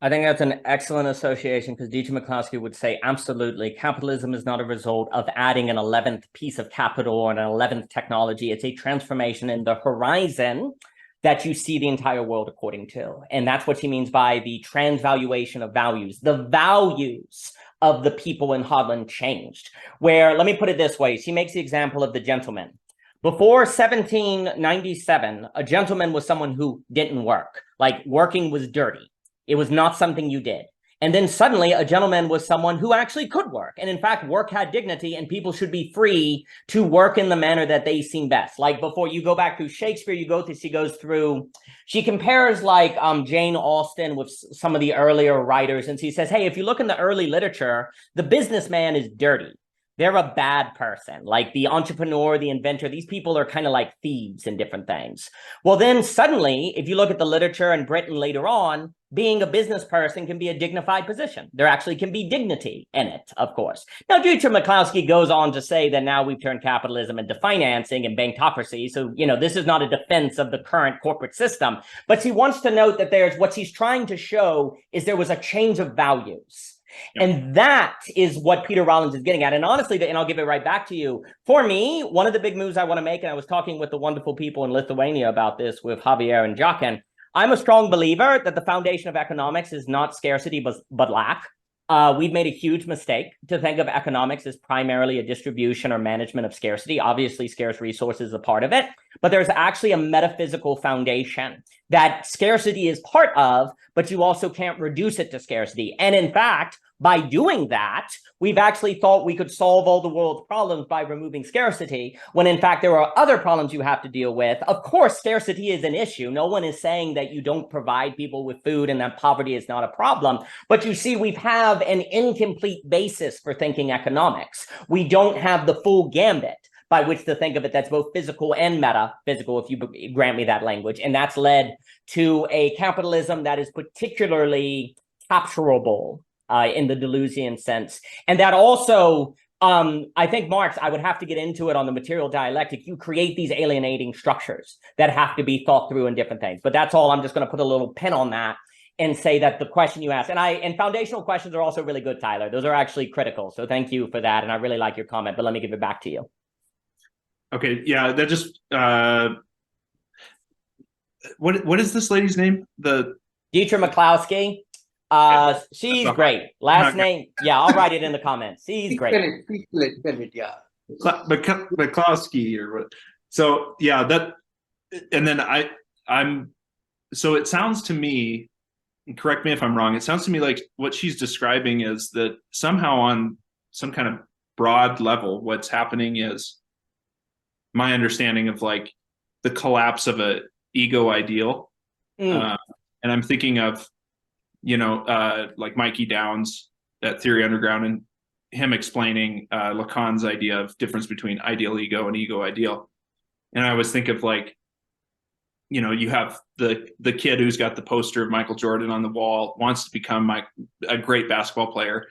Speaker 1: I think that's an excellent association, because Dietrich McCloskey would say, absolutely, capitalism is not a result of adding an 11th piece of capital or an 11th technology. It's a transformation in the horizon that you see the entire world according to. And that's what she means by the transvaluation of values. The values of the people in Holland changed. Where, let me put it this way, she makes the example of the gentleman. Before 1797, a gentleman was someone who didn't work. Like, working was dirty. It was not something you did. And then suddenly a gentleman was someone who actually could work. And in fact, work had dignity, and people should be free to work in the manner that they seem best. Like, before you go back through Shakespeare, she compares like Jane Austen with some of the earlier writers. And she says, hey, if you look in the early literature, the businessman is dirty. They're a bad person. Like the entrepreneur, the inventor, these people are kind of like thieves and different things. Well, then suddenly, if you look at the literature in Britain later on, being a business person can be a dignified position. There actually can be dignity in it, of course. Now, Dietrich McCloskey goes on to say that now we've turned capitalism into financing and bankocracy. So, this is not a defense of the current corporate system. But she wants to note that what she's trying to show is there was a change of values. Yep. And that is what Peter Rollins is getting at. And honestly, and I'll give it right back to you. For me, one of the big moves I want to make, and I was talking with the wonderful people in Lithuania about this with Javier and Jacques, I'm a strong believer that the foundation of economics is not scarcity, but lack. We've made a huge mistake to think of economics as primarily a distribution or management of scarcity. Obviously, scarce resources is a part of it, but there's actually a metaphysical foundation that scarcity is part of, but you also can't reduce it to scarcity. And in fact, by doing that, we've actually thought we could solve all the world's problems by removing scarcity, when in fact there are other problems you have to deal with. Of course, scarcity is an issue. No one is saying that you don't provide people with food and that poverty is not a problem. But you see, we have an incomplete basis for thinking economics. We don't have the full gambit by which to think of it that's both physical and metaphysical, if you grant me that language. And that's led to a capitalism that is particularly capturable in the Deleuzian sense. And that also, I think, Marx, I would have to get into it on the material dialectic. You create these alienating structures that have to be thought through in different things. But that's all. I'm just going to put a little pin on that and say that the question you asked, and foundational questions are also really good, Tyler. Those are actually critical. So thank you for that. And I really like your comment, but let me give it back to you. Okay.
Speaker 3: Yeah. That just, what is this lady's name?
Speaker 1: Dietrich McCloskey. She's great. Last name. Yeah, I'll write it in the comments. She's great.
Speaker 4: Spell it, yeah.
Speaker 3: McCloskey or what? So yeah, and then so it sounds to me, correct me if I'm wrong, it sounds to me like what she's describing is that somehow on some kind of broad level, what's happening is my understanding of like the collapse of a ego ideal. And I'm thinking of, like Mikey Downs at Theory Underground, and him explaining Lacan's idea of difference between ideal ego and ego ideal. And I always think of like, you have the kid who's got the poster of Michael Jordan on the wall, wants to become a great basketball player,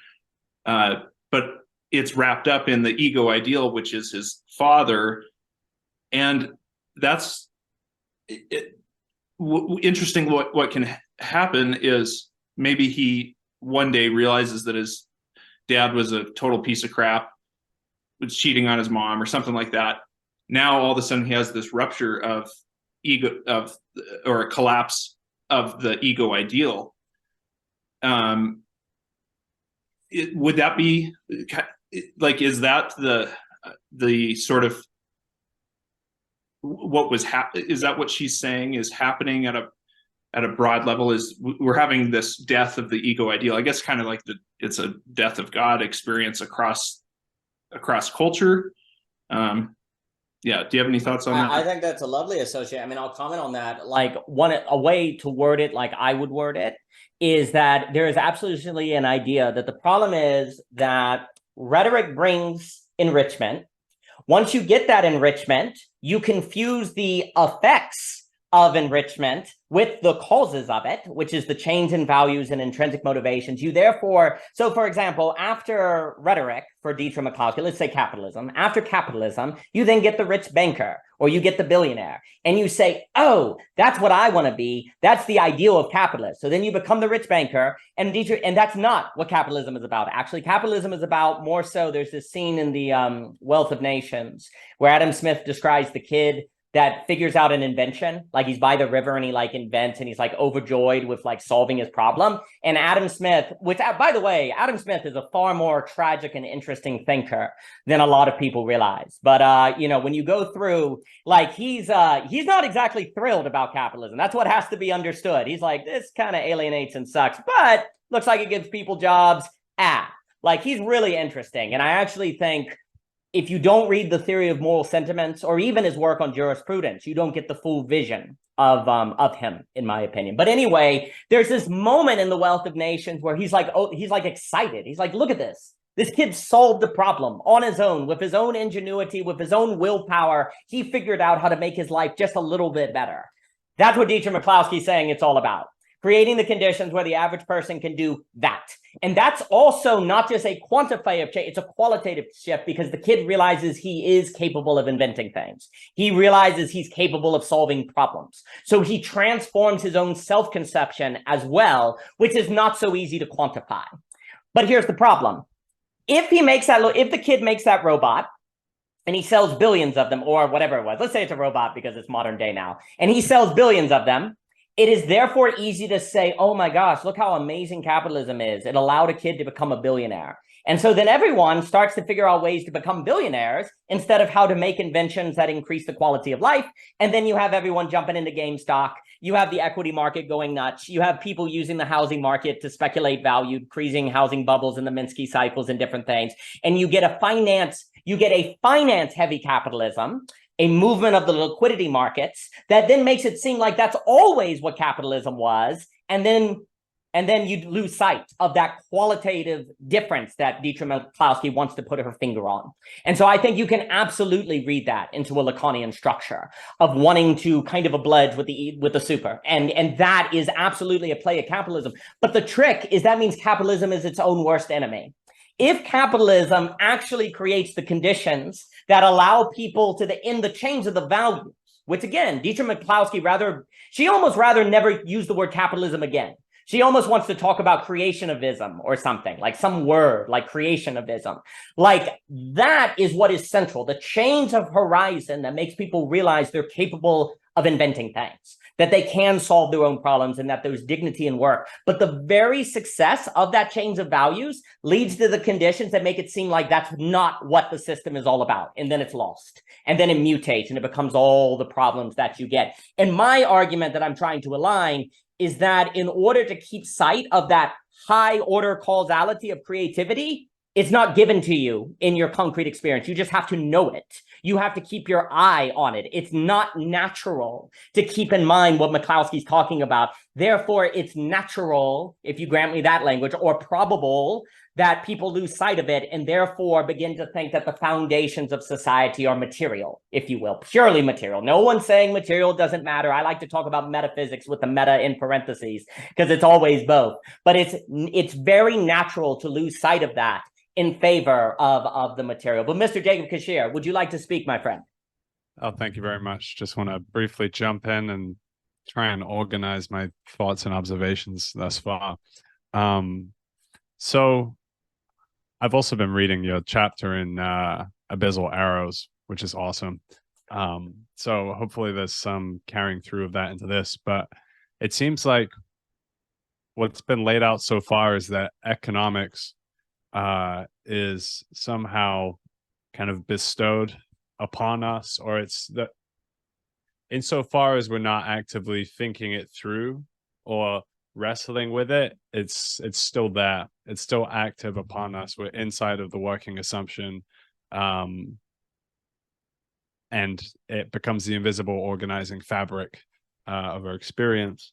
Speaker 3: but it's wrapped up in the ego ideal, which is his father. And that's interesting. What can happen is maybe he one day realizes that his dad was a total piece of crap, was cheating on his mom or something like that. Now all of a sudden he has this rupture of ego or a collapse of the ego ideal. Would that be like, is that the sort of what was is that what she's saying is happening at a broad level? Is we're having this death of the ego ideal, I guess, kind of like it's a death of God experience across culture. Yeah, do you have any thoughts on that?
Speaker 1: I think that's a lovely association. I mean, I'll comment on that. Like a way to word it, like I would word it, is that there is absolutely an idea that the problem is that rhetoric brings enrichment. Once you get that enrichment, you confuse the effects of enrichment with the causes of it, which is the change in values and intrinsic motivations. You therefore, so for example, after rhetoric for Dietrich McCloskey, let's say capitalism, after capitalism, you then get the rich banker or you get the billionaire and you say, oh, that's what I want to be. That's the ideal of capitalists. So then you become the rich banker and that's not what capitalism is about. Actually, capitalism is about more so, there's this scene in the Wealth of Nations where Adam Smith describes the kid that figures out an invention, like he's by the river and he like invents and he's like overjoyed with like solving his problem. And Adam Smith, which by the way, Adam Smith is a far more tragic and interesting thinker than a lot of people realize. But you know, when you go through, like he's not exactly thrilled about capitalism. That's what has to be understood. He's like, this kind of alienates and sucks, but looks like it gives people jobs. Like he's really interesting. And I actually think if you don't read the Theory of Moral Sentiments or even his work on jurisprudence, you don't get the full vision of him, in my opinion. But anyway, there's this moment in the Wealth of Nations where he's like, oh, he's like excited. He's like, look at this. This kid solved the problem on his own, with his own ingenuity, with his own willpower. He figured out how to make his life just a little bit better. That's what Dietrich McCloskey's saying it's all about. Creating the conditions where the average person can do that. And that's also not just a quantitative shift, it's a qualitative shift because the kid realizes he is capable of inventing things. He realizes he's capable of solving problems. So he transforms his own self-conception as well, which is not so easy to quantify. But here's the problem. If the kid makes that robot and he sells billions of them or whatever it was, let's say it's a robot because it's modern day now, and he sells billions of them, it is therefore easy to say, oh my gosh, look how amazing capitalism is. It allowed a kid to become a billionaire. And so then everyone starts to figure out ways to become billionaires instead of how to make inventions that increase the quality of life. And then you have everyone jumping into GameStop. You have the equity market going nuts. You have people using the housing market to speculate value, creating housing bubbles in the Minsky cycles and different things. And you get a finance heavy capitalism, a movement of the liquidity markets that then makes it seem like that's always what capitalism was. And then you lose sight of that qualitative difference that Dietrich McCloskey wants to put her finger on. And so I think you can absolutely read that into a Lacanian structure of wanting to kind of oblige with the super. And that is absolutely a play of capitalism. But the trick is that means capitalism is its own worst enemy. If capitalism actually creates the conditions that allow people to end the change of the values, which again, Dietrich McCloskey she almost rather never use the word capitalism again. She almost wants to talk about creationism or something, like some word like creationism. Like that is what is central, the change of horizon that makes people realize they're capable of inventing things, that they can solve their own problems and that there's dignity in work. But the very success of that change of values leads to the conditions that make it seem like that's not what the system is all about. And then it's lost and then it mutates and it becomes all the problems that you get. And my argument that I'm trying to align is that in order to keep sight of that high order causality of creativity, it's not given to you in your concrete experience. You just have to know it. You have to keep your eye on it. It's not natural to keep in mind what McCloskey's talking about. Therefore, it's natural, if you grant me that language, or probable that people lose sight of it and therefore begin to think that the foundations of society are material, if you will, purely material. No one's saying material doesn't matter. I like to talk about metaphysics with the meta in parentheses because it's always both. But it's very natural to lose sight of that in favor of the material. But Mr. Jacob Kashir, would you like to speak, my friend?
Speaker 5: Oh, thank you very much. Just want to briefly jump in and try and organize my thoughts and observations thus far. So I've also been reading your chapter in Abyssal Arrows, which is awesome. So hopefully there's some carrying through of that into this, but it seems like what's been laid out so far is that economics is somehow kind of bestowed upon us, or it's that insofar as we're not actively thinking it through or wrestling with it, it's still there. It's still active upon us. We're inside of the working assumption, and it becomes the invisible organizing fabric of our experience.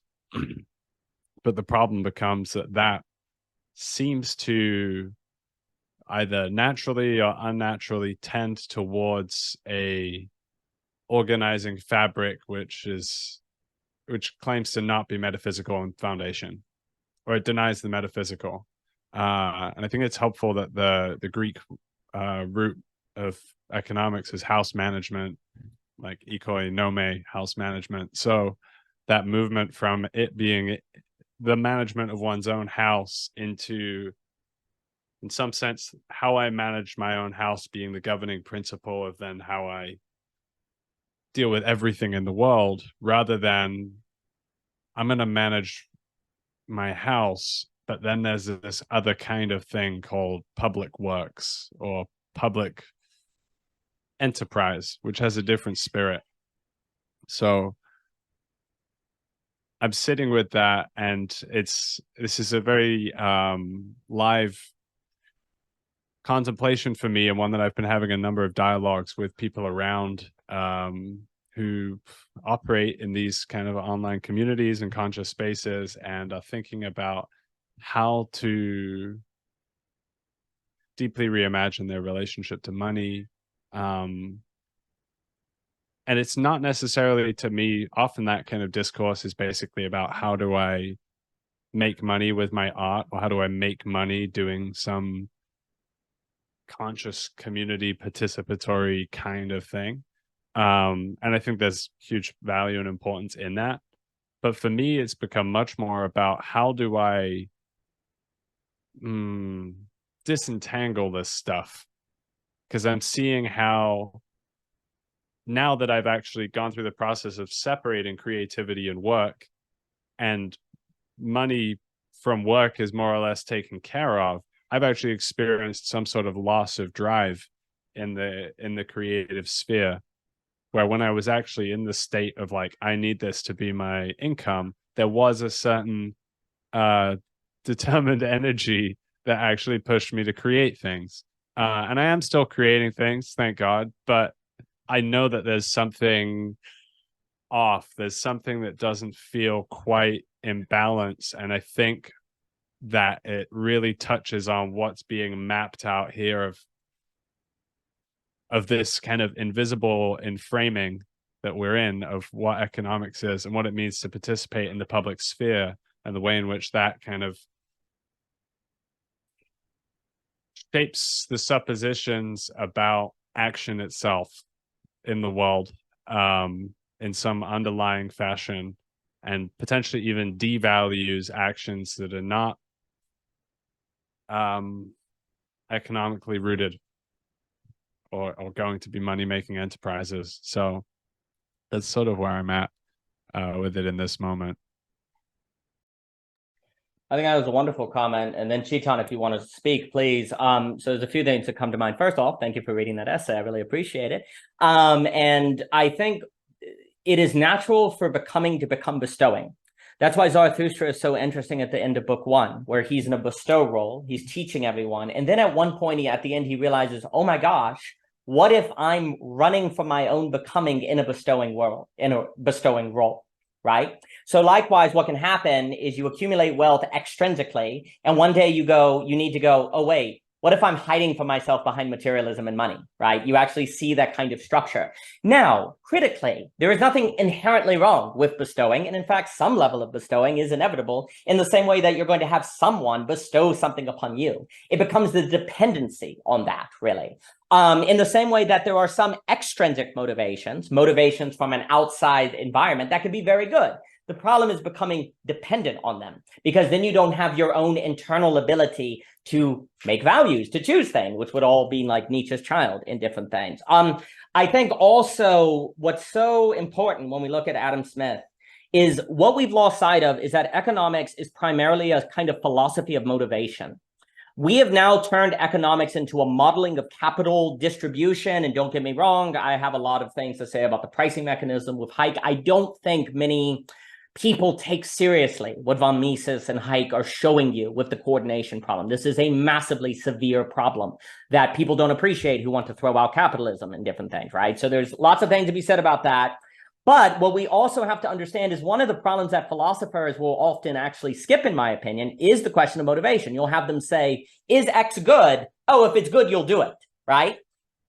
Speaker 5: But the problem becomes that seems to either naturally or unnaturally tend towards a organizing fabric which claims to not be metaphysical in foundation, or it denies the metaphysical. And I think it's helpful that the Greek root of economics is house management, like ikoi nome, house management. So that movement from it being the management of one's own house into, in some sense, how I manage my own house being the governing principle of then how I deal with everything in the world, rather than I'm going to manage my house, but then there's this other kind of thing called public works or public enterprise, which has a different spirit. So I'm sitting with that, and this is a very live contemplation for me, and one that I've been having a number of dialogues with people around who operate in these kind of online communities and conscious spaces, and are thinking about how to deeply reimagine their relationship to money. And it's not necessarily, to me, often that kind of discourse is basically about how do I make money with my art, or how do I make money doing some conscious community participatory kind of thing. And I think there's huge value and importance in that. But for me, it's become much more about how do I disentangle this stuff? Because I'm seeing how, now that I've actually gone through the process of separating creativity and work, and money from work is more or less taken care of, I've actually experienced some sort of loss of drive in the creative sphere, where when I was actually in the state of like, I need this to be my income, there was a certain determined energy that actually pushed me to create things. And I am still creating things, thank God, but I know that there's something off. There's something that doesn't feel quite in balance. And I think that it really touches on what's being mapped out here of this kind of invisible framing that we're in of what economics is and what it means to participate in the public sphere, and the way in which that kind of shapes the suppositions about action itself in the world in some underlying fashion, and potentially even devalues actions that are not economically rooted or going to be money-making enterprises. So that's sort of where I'm at with it in this moment.
Speaker 1: I think that was a wonderful comment. And then Chetan, if you want to speak, please. So there's a few things that come to mind. First off, thank you for reading that essay. I really appreciate it. And I think it is natural for becoming to become bestowing. That's why Zarathustra is so interesting at the end of book 1, where he's in a bestow role. He's teaching everyone. And then at one point, at the end, he realizes, oh my gosh, what if I'm running from my own becoming in a bestowing world, in a bestowing role? Right? So likewise, what can happen is you accumulate wealth extrinsically, and one day you need to go, oh, wait, what if I'm hiding from myself behind materialism and money, right? You actually see that kind of structure. Now, critically, there is nothing inherently wrong with bestowing. And in fact, some level of bestowing is inevitable, in the same way that you're going to have someone bestow something upon you. It becomes the dependency on that, really. In the same way that there are some extrinsic motivations from an outside environment that could be very good. The problem is becoming dependent on them, because then you don't have your own internal ability to make values, to choose things, which would all be like Nietzsche's child in different things. I think also what's so important when we look at Adam Smith is what we've lost sight of is that economics is primarily a kind of philosophy of motivation. We have now turned economics into a modeling of capital distribution. And don't get me wrong, I have a lot of things to say about the pricing mechanism with Hayek. I don't think many people take seriously what von Mises and Hayek are showing you with the coordination problem. This is a massively severe problem that people don't appreciate who want to throw out capitalism and different things, right? So there's lots of things to be said about that. But what we also have to understand is one of the problems that philosophers will often actually skip, in my opinion, is the question of motivation. You'll have them say, is X good? Oh, if it's good, you'll do it, right?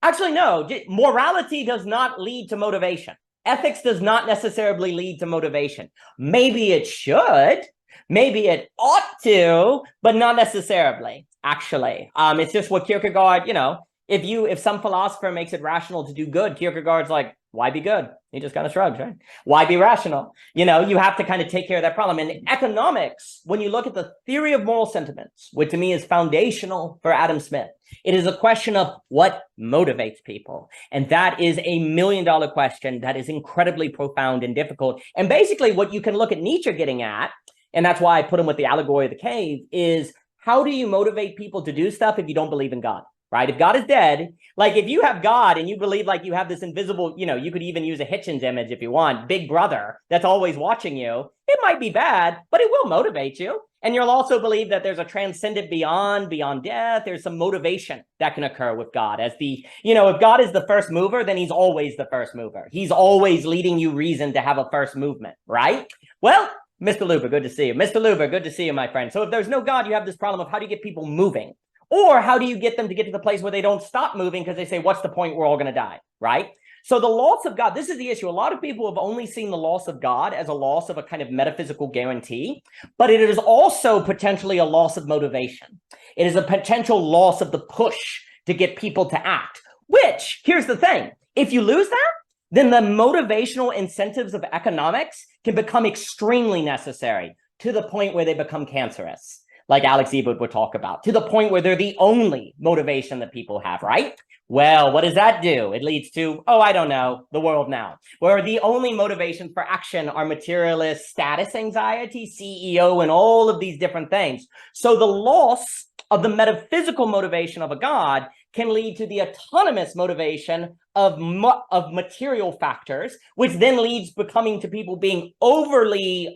Speaker 1: Actually, no, morality does not lead to motivation. Ethics does not necessarily lead to motivation. Maybe it should, maybe it ought to, but not necessarily, actually. It's just what Kierkegaard, you know, if some philosopher makes it rational to do good, Kierkegaard's like, why be good? He just kind of shrugs, right? Why be rational? You know, you have to kind of take care of that problem. And economics, when you look at the theory of moral sentiments, which to me is foundational for Adam Smith, it is a question of what motivates people. And that is a $1 million question that is incredibly profound and difficult. And basically what you can look at Nietzsche getting at, and that's why I put him with the allegory of the cave, is how do you motivate people to do stuff if you don't believe in God? Right? If God is dead, like if you have God and you believe like you have this invisible, you know, you could even use a Hitchens image if you want, big brother that's always watching you, it might be bad, but it will motivate you. And you'll also believe that there's a transcendent beyond death. There's some motivation that can occur with God as the, you know, if God is the first mover, then he's always the first mover. He's always leading you reason to have a first movement, right? Well, Mr. Luber, good to see you. Mr. Luber, good to see you, my friend. So if there's no God, you have this problem of how do you get people moving? Or how do you get them to get to the place where they don't stop moving because they say, what's the point? We're all going to die, right? So the loss of God, this is the issue. A lot of people have only seen the loss of God as a loss of a kind of metaphysical guarantee, but it is also potentially a loss of motivation. It is a potential loss of the push to get people to act, which, here's the thing, if you lose that, then the motivational incentives of economics can become extremely necessary to the point where they become cancerous, like Alex Ebert would talk about, to the point where they're the only motivation that people have, right? Well, what does that do? It leads to, oh, I don't know, the world now, where the only motivation for action are materialist status anxiety, CEO, and all of these different things. So the loss of the metaphysical motivation of a God can lead to the autonomous motivation of material factors, which then leads becoming to people being overly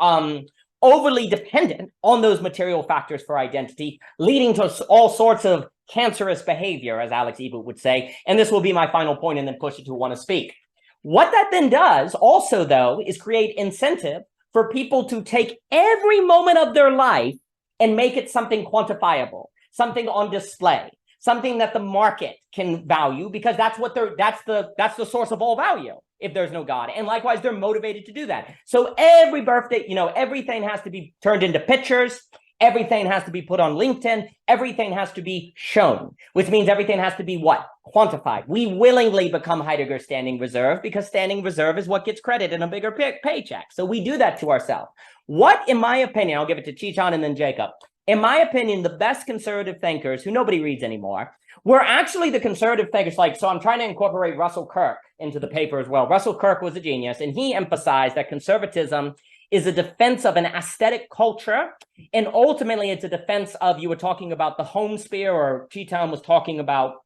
Speaker 1: dependent on those material factors for identity, leading to all sorts of cancerous behavior, as Alex Ebert would say. And this will be my final point and then push it to want to speak. What that then does also, though, is create incentive for people to take every moment of their life and make it something quantifiable, something on display, something that the market can value, because that's the source of all value if there's no God. And likewise, they're motivated to do that. So every birthday, you know, everything has to be turned into pictures. Everything has to be put on LinkedIn. Everything has to be shown, which means everything has to be what? Quantified. We willingly become Heidegger's standing reserve because standing reserve is what gets credit in a bigger paycheck. So we do that to ourselves. What, in my opinion, I'll give it to Chichan and then Jacob. In my opinion, the best conservative thinkers, who nobody reads anymore, were actually the conservative thinkers. Like, so I'm trying to incorporate Russell Kirk into the paper as well. Russell Kirk was a genius, and he emphasized that conservatism is a defense of an aesthetic culture. And ultimately, it's a defense of, you were talking about the home sphere, or Chetan was talking about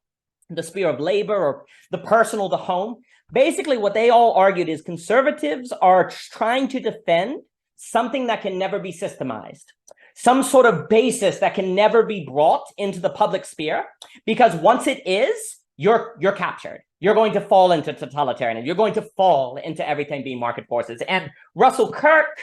Speaker 1: the sphere of labor, or the personal, the home. Basically, what they all argued is conservatives are trying to defend something that can never be systemized, some sort of basis that can never be brought into the public sphere, because once it is, you're captured. You're going to fall into totalitarianism. You're going to fall into everything being market forces. And Russell Kirk,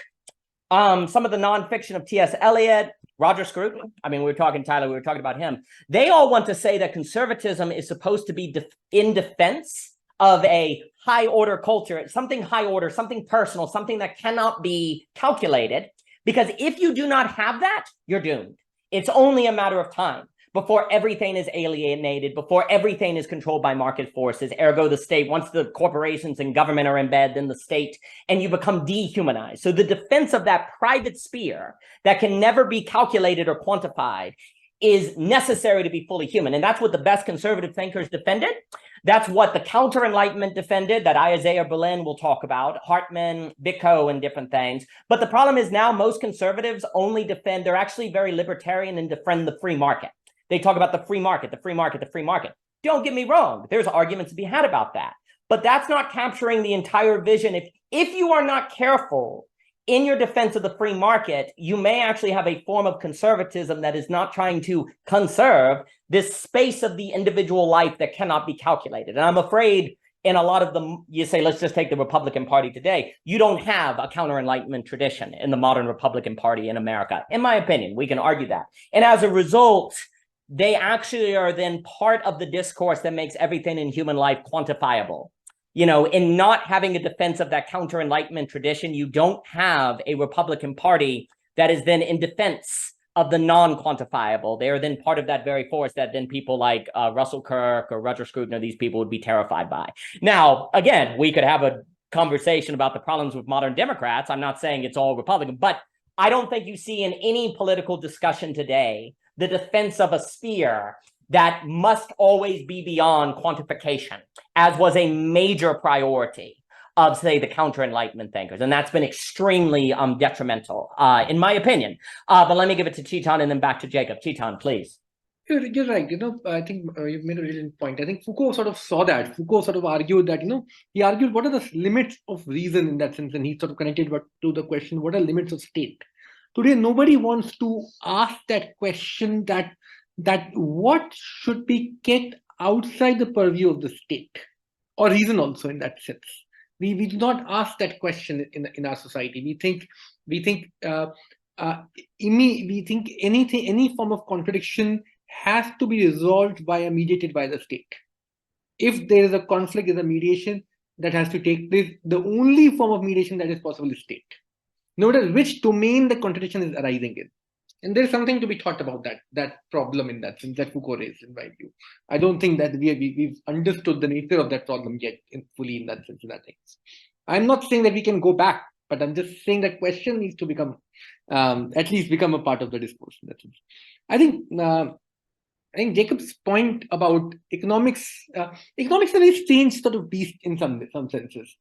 Speaker 1: some of the nonfiction of T.S. Eliot, Roger Scruton, I mean, we were talking about him. They all want to say that conservatism is supposed to be in defense of a high order culture, something high order, something personal, something that cannot be calculated. Because if you do not have that, you're doomed. It's only a matter of time before everything is alienated, before everything is controlled by market forces, ergo the state, once the corporations and government are in bed, then the state, and you become dehumanized. So the defense of that private sphere that can never be calculated or quantified is necessary to be fully human. And that's what the best conservative thinkers defended. That's what the counter-enlightenment defended, that Isaiah Berlin will talk about, Hartman, Bicko, and different things. But the problem is now most conservatives only defend, they're actually very libertarian and defend the free market. They talk about the free market, the free market, the free market. Don't get me wrong, there's arguments to be had about that. But that's not capturing the entire vision. If you are not careful in your defense of the free market, you may actually have a form of conservatism that is not trying to conserve this space of the individual life that cannot be calculated. And I'm afraid in a lot of them, you say, let's just take the Republican Party today. You don't have a counter-enlightenment tradition in the modern Republican Party in America. In my opinion, we can argue that. And as a result, they actually are then part of the discourse that makes everything in human life quantifiable. You know, in not having a defense of that counter-enlightenment tradition, you don't have a Republican Party that is then in defense of the non-quantifiable. They are then part of that very force that then people like Russell Kirk or Roger Scruton or these people would be terrified by. Now, again, we could have a conversation about the problems with modern Democrats. I'm not saying it's all Republican, but I don't think you see in any political discussion today the defense of a sphere that must always be beyond quantification, as was a major priority of, say, the counter-enlightenment thinkers. And that's been extremely detrimental, in my opinion. But let me give it to Chetan and then back to Jacob. Chetan, please.
Speaker 4: You're right. You know, I think you've made a really point. I think Foucault sort of saw that. Foucault sort of argued that, you know, he argued what are the limits of reason in that sense, and he sort of connected to the question, what are limits of state? Today, nobody wants to ask that question, that what should be kept outside the purview of the state, or reason also in that sense. We do not ask that question in our society. We think any form of contradiction has to be resolved mediated by the state. If there is a conflict, there's a mediation that has to take place. The only form of mediation that is possible is state, no matter which domain the contradiction is arising in. And there's something to be thought about that problem in that sense that Foucault raised, in my view. I don't think that we've understood the nature of that problem yet fully in that sense. In that sense, I'm not saying that we can go back, but I'm just saying that question needs to become at least become a part of the discourse in that sense. I think Jacob's point about economics is a very strange sort of beast in some senses,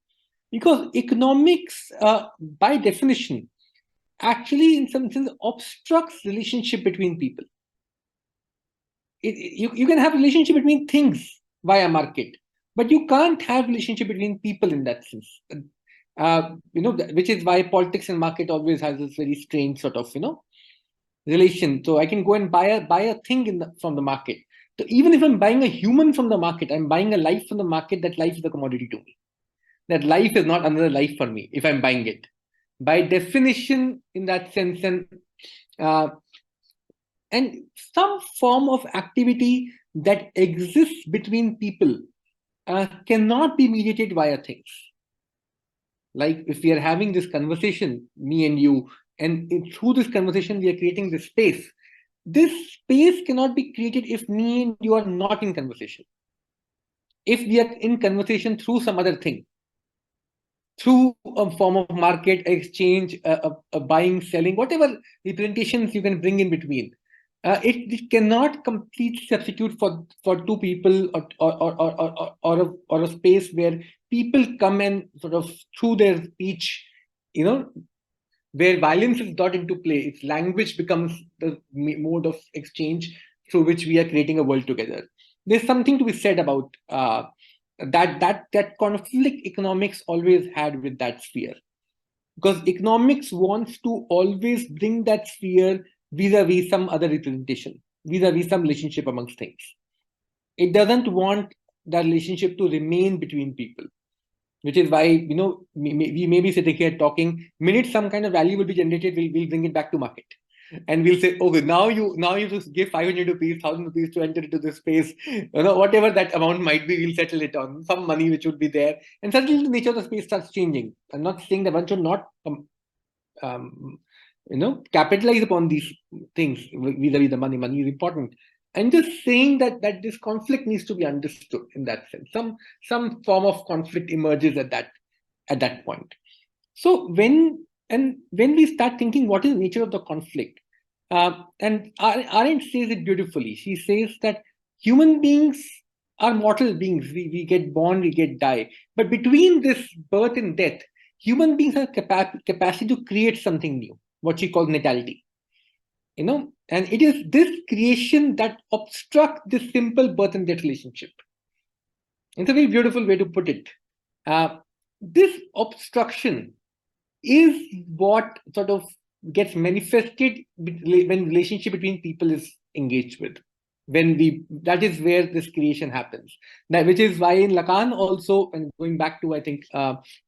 Speaker 4: because economics by definition actually in some sense obstructs relationship between people. You can have relationship between things via market, but you can't have relationship between people in that sense. You know, which is why politics and market always has this very strange sort of, you know, relation. So I can go and buy a thing from the market. So even if I'm buying a human from the market, I'm buying a life from the market. That life is a commodity to me. That life is not another life for me if I'm buying it. By definition, in that sense, and some form of activity that exists between people cannot be mediated via things. Like if we are having this conversation, me and you, and through this conversation we are creating this space. This space cannot be created if me and you are not in conversation. If we are in conversation through some other thing, through a form of market exchange, a buying, selling, whatever representations you can bring in between, it cannot completely substitute for two people or a space where people come and sort of through their speech, you know, where violence is not into play. Its language becomes the mode of exchange through which we are creating a world together. There's something to be said about that conflict economics always had with that sphere, because economics wants to always bring that sphere vis-a-vis some other representation, vis-a-vis some relationship amongst things. It doesn't want that relationship to remain between people, which is why, you know, we may be sitting here talking. Minute some kind of value will be generated, we'll bring it back to market. And we'll say, okay, now you just give 500 rupees, 1,000 rupees to enter into this space, you know, whatever that amount might be, we'll settle it on some money which would be there. And suddenly the nature of the space starts changing. I'm not saying that one should not, you know, capitalize upon these things vis-a-vis the money. Money is important, and just saying that this conflict needs to be understood in that sense. Some form of conflict emerges at that point. So when we start thinking what is the nature of the conflict, and Arendt says it beautifully. She says that human beings are mortal beings. We get born, we get die. But between this birth and death, human beings have capacity to create something new, what she calls natality. And it is this creation that obstructs this simple birth and death relationship. It's a very beautiful way to put it. This obstruction is what sort of gets manifested when relationship between people is engaged with. That is where this creation happens. Now, which is why in Lacan also, and going back to, I think,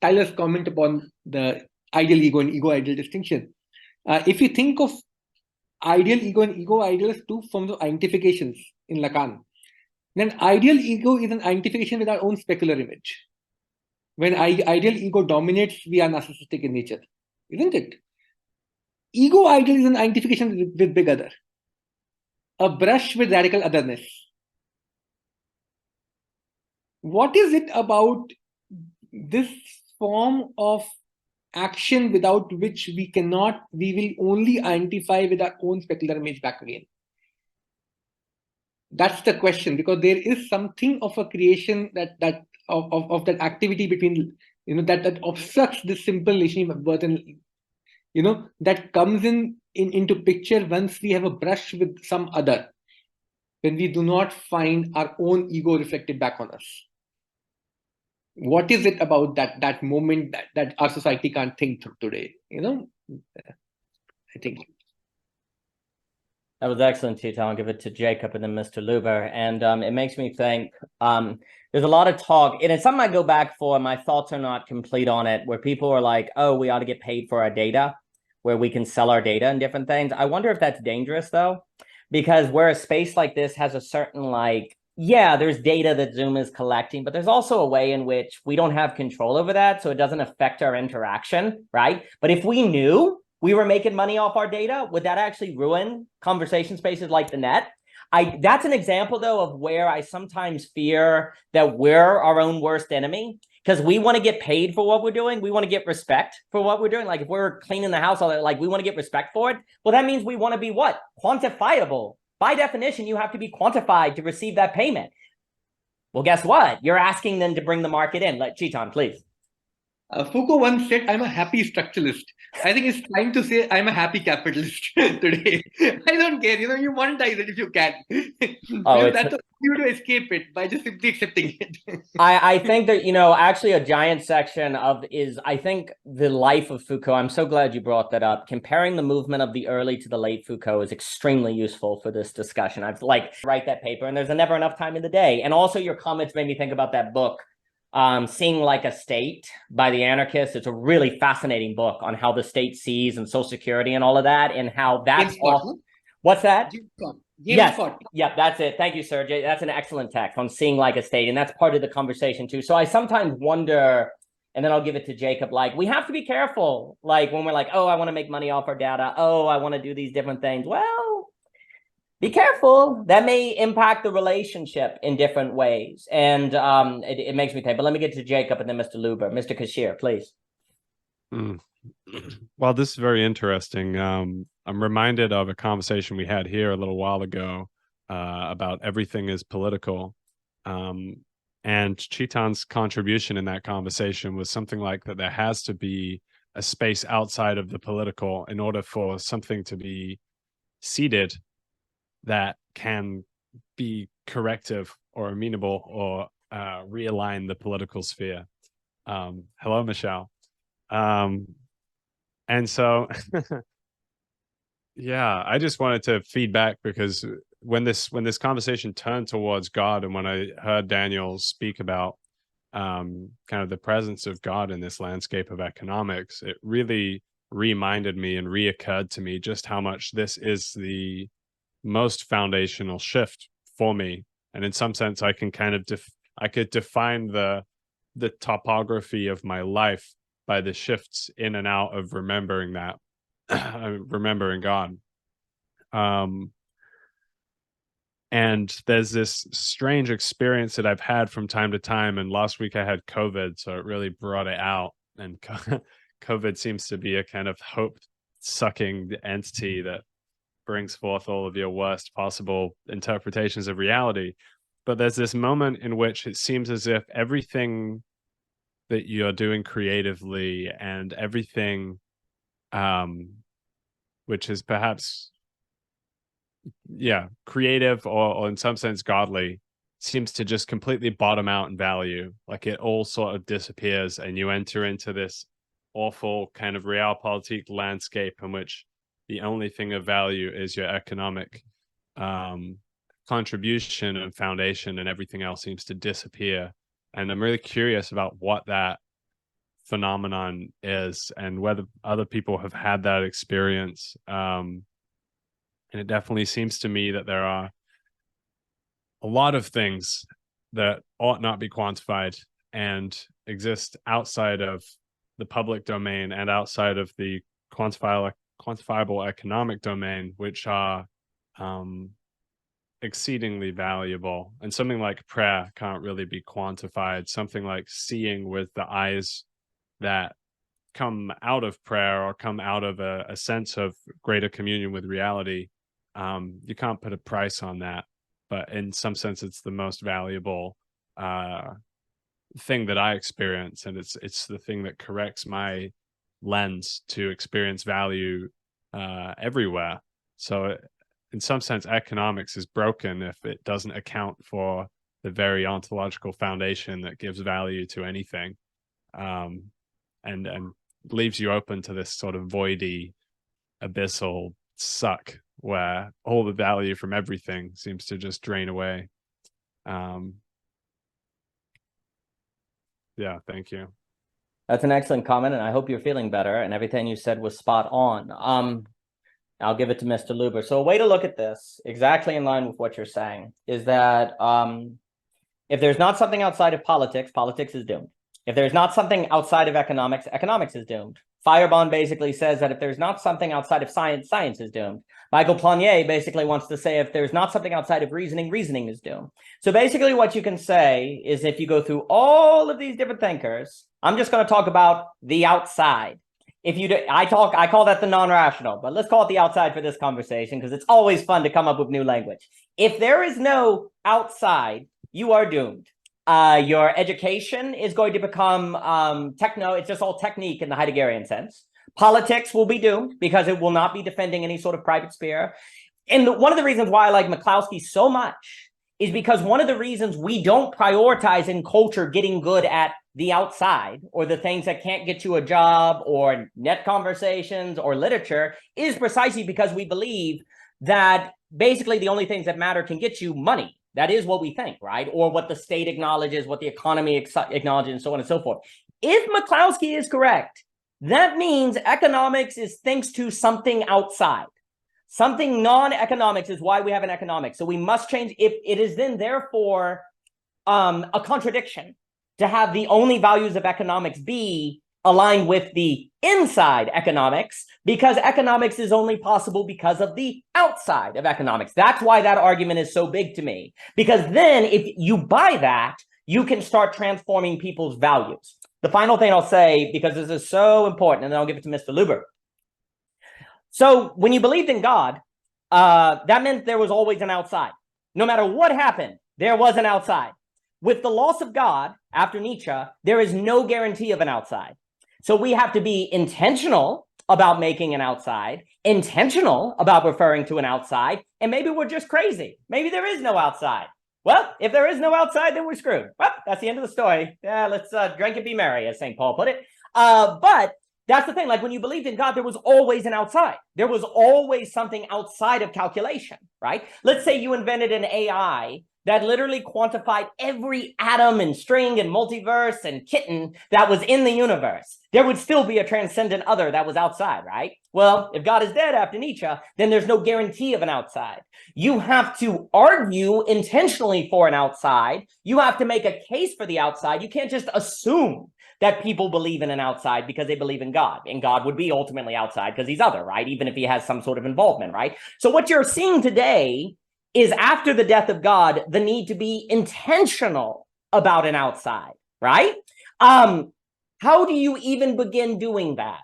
Speaker 4: Tyler's comment upon the ideal ego and ego ideal distinction, if you think of ideal ego and ego ideal as two forms of identifications in Lacan, then ideal ego is an identification with our own specular image. When ideal ego dominates, we are narcissistic in nature, isn't it? Ego ideal is an identification with big other, a brush with radical otherness. What is it about this form of action without which we will only identify with our own specular image back again? That's the question, because there is something of a creation that that activity between, that obstructs this simple relationship of birth and, that comes into picture once we have a brush with some other, when we do not find our own ego reflected back on us. What is it about that moment that our society can't think through today? I think.
Speaker 1: That was excellent, Tito. I'll give it to Jacob and then Mr. Luber. And it makes me think, there's a lot of talk, and it's something I go back for, my thoughts are not complete on it, where people are like, oh, we ought to get paid for our data, where we can sell our data and different things. I wonder if that's dangerous, though, because where a space like this has a certain, there's data that Zoom is collecting, but there's also a way in which we don't have control over that, so it doesn't affect our interaction, right? But if we knew we were making money off our data, would that actually ruin conversation spaces like the net? That's an example, though, of where I sometimes fear that we're our own worst enemy, because we want to get paid for what we're doing. We want to get respect for what we're doing. Like if we're cleaning the house, we want to get respect for it. Well, that means we want to be what? Quantifiable. By definition, you have to be quantified to receive that payment. Well, guess what? You're asking them to bring the market in. Chetan, please.
Speaker 4: Foucault once said, I'm a happy structuralist. I think it's time to say I'm a happy capitalist today. I don't care. You monetize it if you can. That's you to escape it by just simply accepting it.
Speaker 1: I think that, actually a giant section I think the life of Foucault. I'm so glad you brought that up. Comparing the movement of the early to the late Foucault is extremely useful for this discussion. I've write that paper, and there's never enough time in the day. And also your comments made me think about that book, Seeing Like a State by the anarchists. It's a really fascinating book on how the state sees and Social Security and all of that, and how that's all. What's that? Yes. Yeah, that's it. Thank you, Sergey. That's an excellent text on Seeing Like a State, and that's part of the conversation too. So I sometimes wonder, and then I'll give it to Jacob, we have to be careful, when we're oh, I want to make money off our data. Oh, I want to do these different things. Well, be careful. That may impact the relationship in different ways. And it makes me think, but let me get to Jacob and then Mr. Luber. Mr. Kashir, please.
Speaker 5: Well, this is very interesting. I'm reminded of a conversation we had here a little while ago about everything is political. And Chetan's contribution in that conversation was something like that there has to be a space outside of the political in order for something to be seeded that can be corrective or amenable or realign the political sphere. Hello, Michelle. And so, yeah, I just wanted to feed back, because when this conversation turned towards God, and when I heard Daniel speak about kind of the presence of God in this landscape of economics, it really reminded me and reoccurred to me just how much this is the most foundational shift for me. And in some sense, I can kind of I could define the topography of my life by the shifts in and out of remembering that, remembering God. And there's this strange experience that I've had from time to time. And last week I had COVID, so it really brought it out. And COVID seems to be a kind of hope-sucking entity that brings forth all of your worst possible interpretations of reality. But there's this moment in which it seems as if everything that you're doing creatively and everything which is perhaps creative or in some sense godly, seems to just completely bottom out in value. Like it all sort of disappears and you enter into this awful kind of realpolitik landscape in which the only thing of value is your economic contribution and foundation, and everything else seems to disappear. And I'm really curious about what that phenomenon is and whether other people have had that experience. And it definitely seems to me that there are a lot of things that ought not be quantified and exist outside of the public domain and outside of the quantifiable economic domain, which are exceedingly valuable. And something like prayer can't really be quantified. Something like seeing with the eyes that come out of prayer or come out of a sense of greater communion with reality, you can't put a price on that. But in some sense, it's the most valuable thing that I experience, and it's the thing that corrects my lens to experience value everywhere. So in some sense, economics is broken if it doesn't account for the very ontological foundation that gives value to anything, and leaves you open to this sort of voidy, abyssal suck where all the value from everything seems to just drain away. Yeah, thank you.
Speaker 1: That's an excellent comment, and I hope you're feeling better, and everything you said was spot on. I'll give it to Mr. Luber. So a way to look at this, exactly in line with what you're saying, is that if there's not something outside of politics, politics is doomed. If there's not something outside of economics, economics is doomed. Firebond basically says that if there's not something outside of science, science is doomed. Michael Planier basically wants to say if there's not something outside of reasoning, reasoning is doomed. So basically what you can say is if you go through all of these different thinkers, I'm just going to talk about the outside. If you do, I call that the non-rational, but let's call it the outside for this conversation because it's always fun to come up with new language. If there is no outside, you are doomed. Your education is going to become it's just all technique in the Heideggerian sense. Politics will be doomed because it will not be defending any sort of private sphere. And one of the reasons why I like McCloskey so much is because one of the reasons we don't prioritize in culture getting good at the outside or the things that can't get you a job or net conversations or literature is precisely because we believe that basically the only things that matter can get you money. That is what we think, right? Or what the state acknowledges, what the economy acknowledges, and so on and so forth. If McCloskey is correct, that means economics is thanks to something outside. Something non-economics is why we have an economics. So we must change. If it is then therefore a contradiction to have the only values of economics be aligned with the inside economics, because economics is only possible because of the outside of economics. That's why that argument is so big to me, because then if you buy that, you can start transforming people's values. The final thing I'll say, because this is so important, and then I'll give it to Mr. Luber. So when you believed in God, that meant there was always an outside. No matter what happened, there was an outside. With the loss of God, after Nietzsche, there is no guarantee of an outside. So we have to be intentional about making an outside, intentional about referring to an outside, and maybe we're just crazy. Maybe there is no outside. Well, if there is no outside, then we're screwed. Well, that's the end of the story. Yeah, let's drink and be merry, as St. Paul put it. But that's the thing. Like when you believed in God, there was always an outside. There was always something outside of calculation, right? Let's say you invented an AI that literally quantified every atom and string and multiverse and kitten that was in the universe. There would still be a transcendent other that was outside, right? Well, if God is dead after Nietzsche, then there's no guarantee of an outside. You have to argue intentionally for an outside. You have to make a case for the outside. You can't just assume that people believe in an outside because they believe in God. And God would be ultimately outside because he's other, right? Even if he has some sort of involvement, right? So what you're seeing today is after the death of God, the need to be intentional about an outside, right? How do you even begin doing that?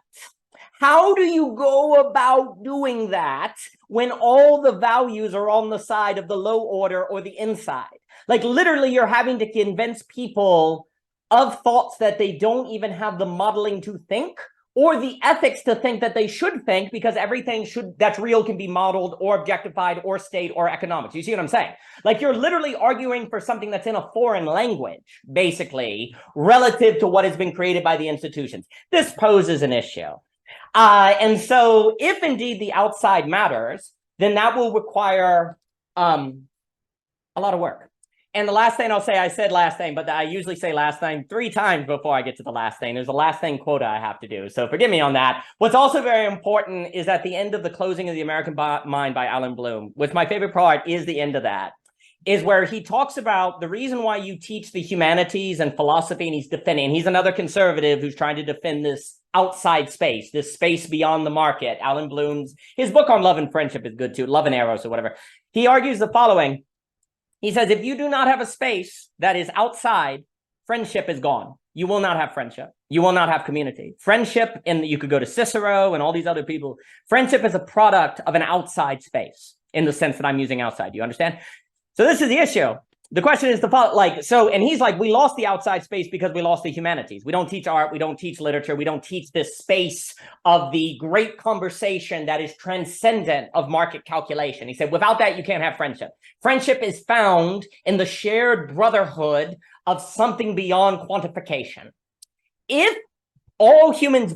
Speaker 1: How do you go about doing that when all the values are on the side of the low order or the inside? Like literally you're having to convince people of thoughts that they don't even have the modeling to think or the ethics to think that they should think, because everything that's real can be modeled or objectified or state or economics. You see what I'm saying? Like you're literally arguing for something that's in a foreign language, basically, relative to what has been created by the institutions. This poses an issue. And so if indeed the outside matters, then that will require a lot of work. And the last thing I'll say, I said last thing, but I usually say last thing 3 times before I get to the last thing. There's a last thing quota I have to do, so forgive me on that. What's also very important is at the end of The Closing of the American Mind by Alan Bloom, which my favorite part is the end of that, is where he talks about the reason why you teach the humanities and philosophy, and he's another conservative who's trying to defend this outside space, this space beyond the market. Alan Bloom's, his book on love and friendship is good too, Love and Eros or whatever. He argues the following. He says, if you do not have a space that is outside, friendship is gone. You will not have friendship. You will not have community. Friendship, and you could go to Cicero and all these other people. Friendship is a product of an outside space in the sense that I'm using outside. You understand? So this is the issue. The question is and he's like, we lost the outside space because we lost the humanities. We don't teach art. We don't teach literature. We don't teach this space of the great conversation that is transcendent of market calculation. He said, without that, you can't have friendship. Friendship is found in the shared brotherhood of something beyond quantification. If all humans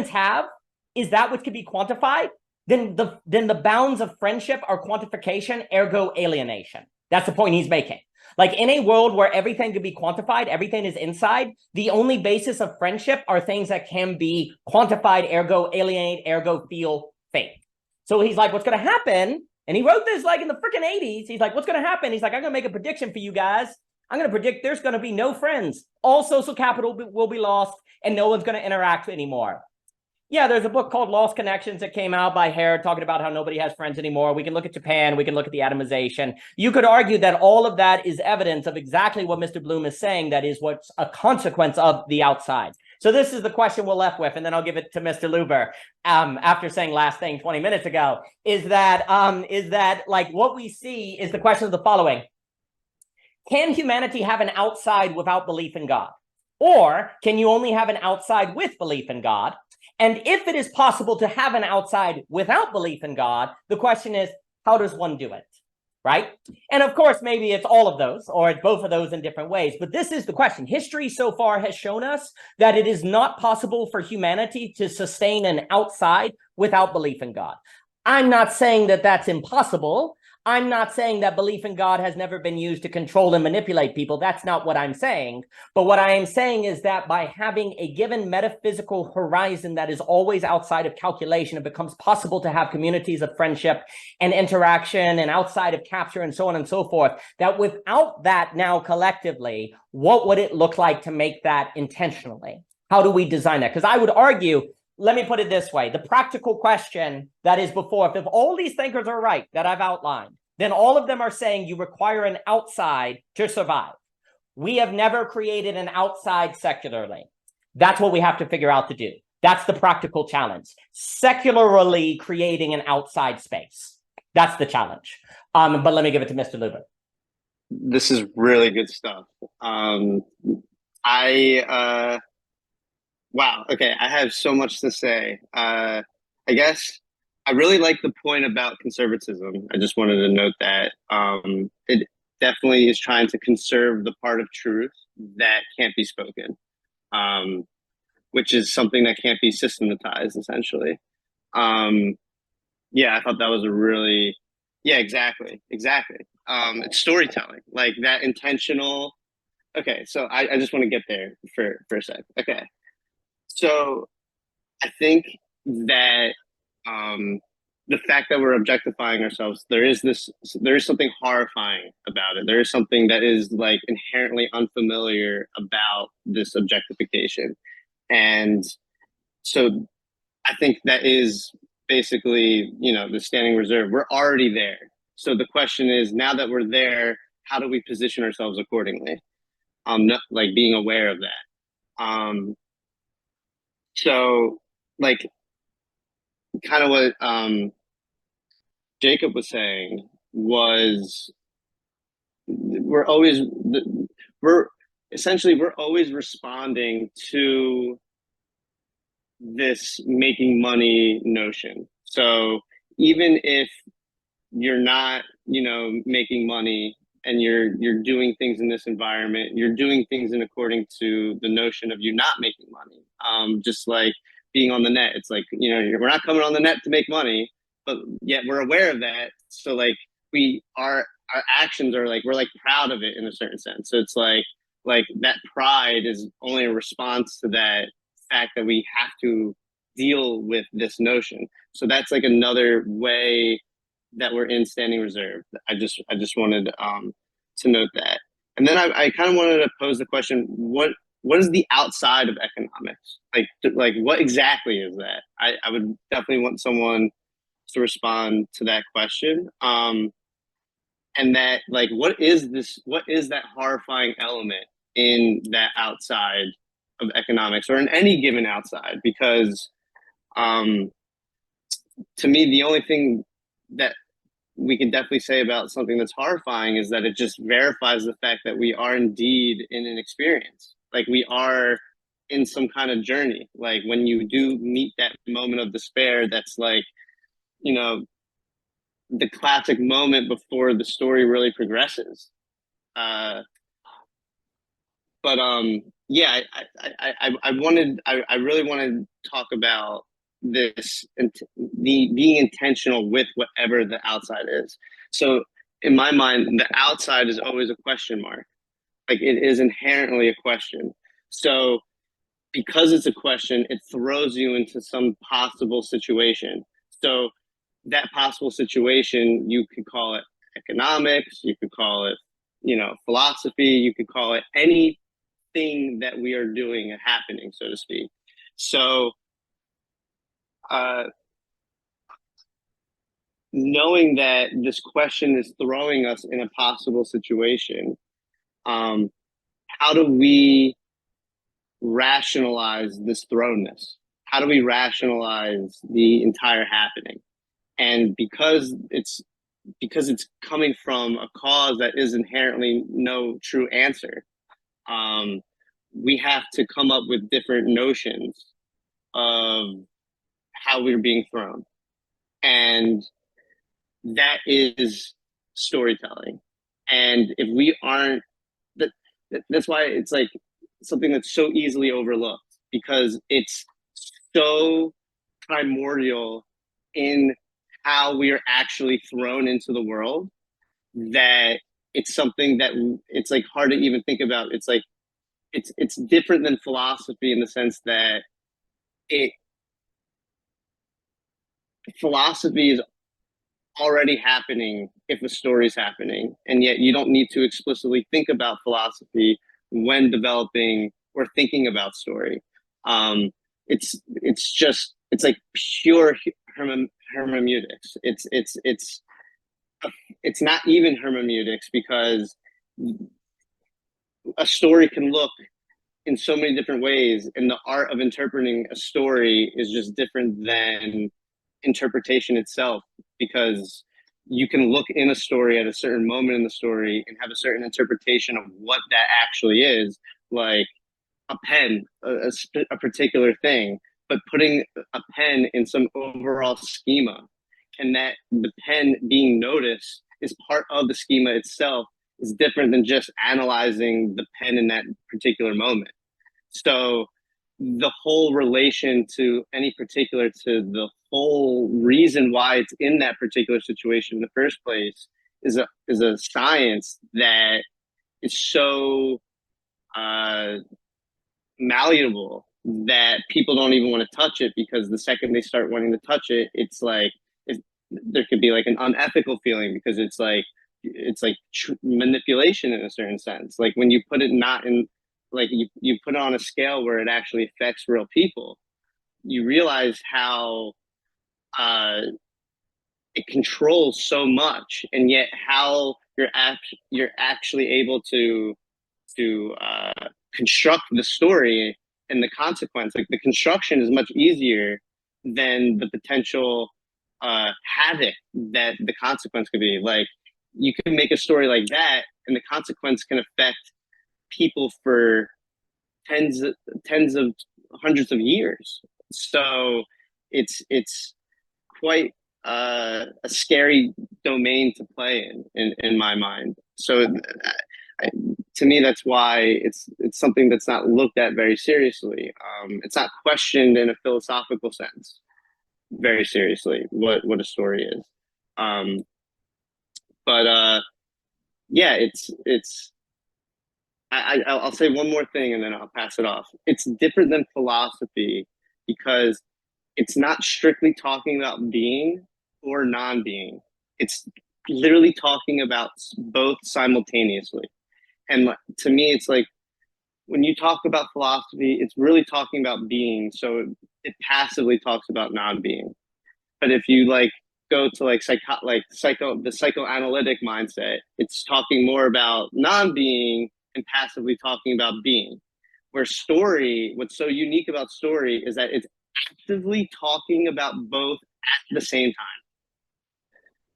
Speaker 1: have is that which can be quantified, then the bounds of friendship are quantification, ergo alienation. That's the point he's making. Like in a world where everything can be quantified, everything is inside, the only basis of friendship are things that can be quantified, ergo alienate, ergo feel fake. So he's like, what's going to happen? And he wrote this like in the freaking 80s. He's like, what's going to happen? He's like, I'm going to make a prediction for you guys. I'm going to predict there's going to be no friends. All social capital will be lost and no one's going to interact anymore. Yeah, there's a book called Lost Connections that came out by Hare talking about how nobody has friends anymore. We can look at Japan. We can look at the atomization. You could argue that all of that is evidence of exactly what Mr. Bloom is saying. That is what's a consequence of the outside. So this is the question we're left with, and then I'll give it to Mr. Luber after saying last thing 20 minutes ago, is that like what we see is the question of the following. Can humanity have an outside without belief in God? Or can you only have an outside with belief in God? And if it is possible to have an outside without belief in God, the question is, how does one do it, right? And of course, maybe it's all of those, or it's both of those in different ways. But this is the question. History so far has shown us that it is not possible for humanity to sustain an outside without belief in God. I'm not saying that that's impossible. I'm not saying that belief in God has never been used to control and manipulate people. That's not what I'm saying. But what I am saying is that by having a given metaphysical horizon that is always outside of calculation, it becomes possible to have communities of friendship and interaction and outside of capture and so on and so forth. That without that now collectively, what would it look like to make that intentionally? How do we design that? Because I would argue, let me put it this way. The practical question that is before, if all these thinkers are right that I've outlined, then all of them are saying you require an outside to survive. We have never created an outside secularly. That's what we have to figure out to do. That's the practical challenge. Secularly creating an outside space. That's the challenge. But let me give it to Mr. Luber.
Speaker 6: This is really good stuff. Wow. Okay. I have so much to say. I guess I really like the point about conservatism. I just wanted to note that it definitely is trying to conserve the part of truth that can't be spoken, which is something that can't be systematized, essentially. Yeah, I thought that was a really, yeah, exactly. It's storytelling, like that intentional. Okay, so I just want to get there for a sec. Okay. So I think that the fact that we're objectifying ourselves, there is something horrifying about it. There is something that is like inherently unfamiliar about this objectification. And so I think that is basically, the standing reserve. We're already there. So the question is, now that we're there, how do we position ourselves accordingly? Not, like, being aware of that. So, like, kind of what Jacob was saying was, we're always responding to this making money notion. So even if you're not, making money, and you're doing things in this environment, you're doing things in according to the notion of you not making money. Just like being on the net, it's like, we're not coming on the net to make money, but yet we're aware of that. So like our actions are like, we're like proud of it in a certain sense. So it's like that pride is only a response to that fact that we have to deal with this notion. So that's like another way that we're in standing reserve. I just wanted to note that. And then I kind of wanted to pose the question, what is the outside of economics? Like what exactly is that? I would definitely want someone to respond to that question. And that, like, what is that horrifying element in that outside of economics, or in any given outside? Because to me, the only thing that we can definitely say about something that's horrifying is that it just verifies the fact that we are indeed in an experience. Like, we are in some kind of journey. Like, when you do meet that moment of despair, that's like, the classic moment before the story really progresses. Yeah, I really wanted to talk about this, being intentional with whatever the outside is. So in my mind, the outside is always a question mark. Like, it is inherently a question. So because it's a question, it throws you into some possible situation. So that possible situation, you could call it economics, you could call it, philosophy, you could call it anything that we are doing and happening, so to speak. So knowing that this question is throwing us in a possible situation, how do we rationalize this thrownness? How do we rationalize the entire happening? And because it's coming from a cause that is inherently no true answer, we have to come up with different notions of how we're being thrown. And that is storytelling. And if we aren't, that's why it's like something that's so easily overlooked, because it's so primordial in how we are actually thrown into the world, that it's something that it's like hard to even think about. It's like, it's different than philosophy in the sense that philosophy is already happening if a story is happening, and yet you don't need to explicitly think about philosophy when developing or thinking about story. It's like pure hermeneutics. It's not even hermeneutics, because a story can look in so many different ways, and the art of interpreting a story is just different than interpretation itself, because you can look in a story at a certain moment in the story and have a certain interpretation of what that actually is, like a pen, a particular thing, but putting a pen in some overall schema, and that the pen being noticed is part of the schema itself, is different than just analyzing the pen in that particular moment. So the whole relation to any particular, to the whole reason why it's in that particular situation in the first place, is a science that is so malleable that people don't even want to touch it, because the second they start wanting to touch it, it's like there could be like an unethical feeling, because it's like manipulation in a certain sense. Like, when you put it not in, like, you put it on a scale where it actually affects real people, you realize how it controls so much, and yet how you're actually able to construct the story and the consequence. Like the construction is much easier than the potential havoc that the consequence could be. Like you can make a story like that, and the consequence can affect people for tens of hundreds of years. So it's quite a scary domain to play in my mind. So to me, that's why it's something that's not looked at very seriously. It's not questioned in a philosophical sense very seriously what a story is. Yeah, I'll say one more thing and then I'll pass it off. It's different than philosophy because it's not strictly talking about being or non-being. It's literally talking about both simultaneously. And to me, it's like when you talk about philosophy, it's really talking about being. So it passively talks about non-being. But if you like go to like the psychoanalytic mindset, it's talking more about non-being and passively talking about being. Where story, what's so unique about story is that it's actively talking about both at the same time.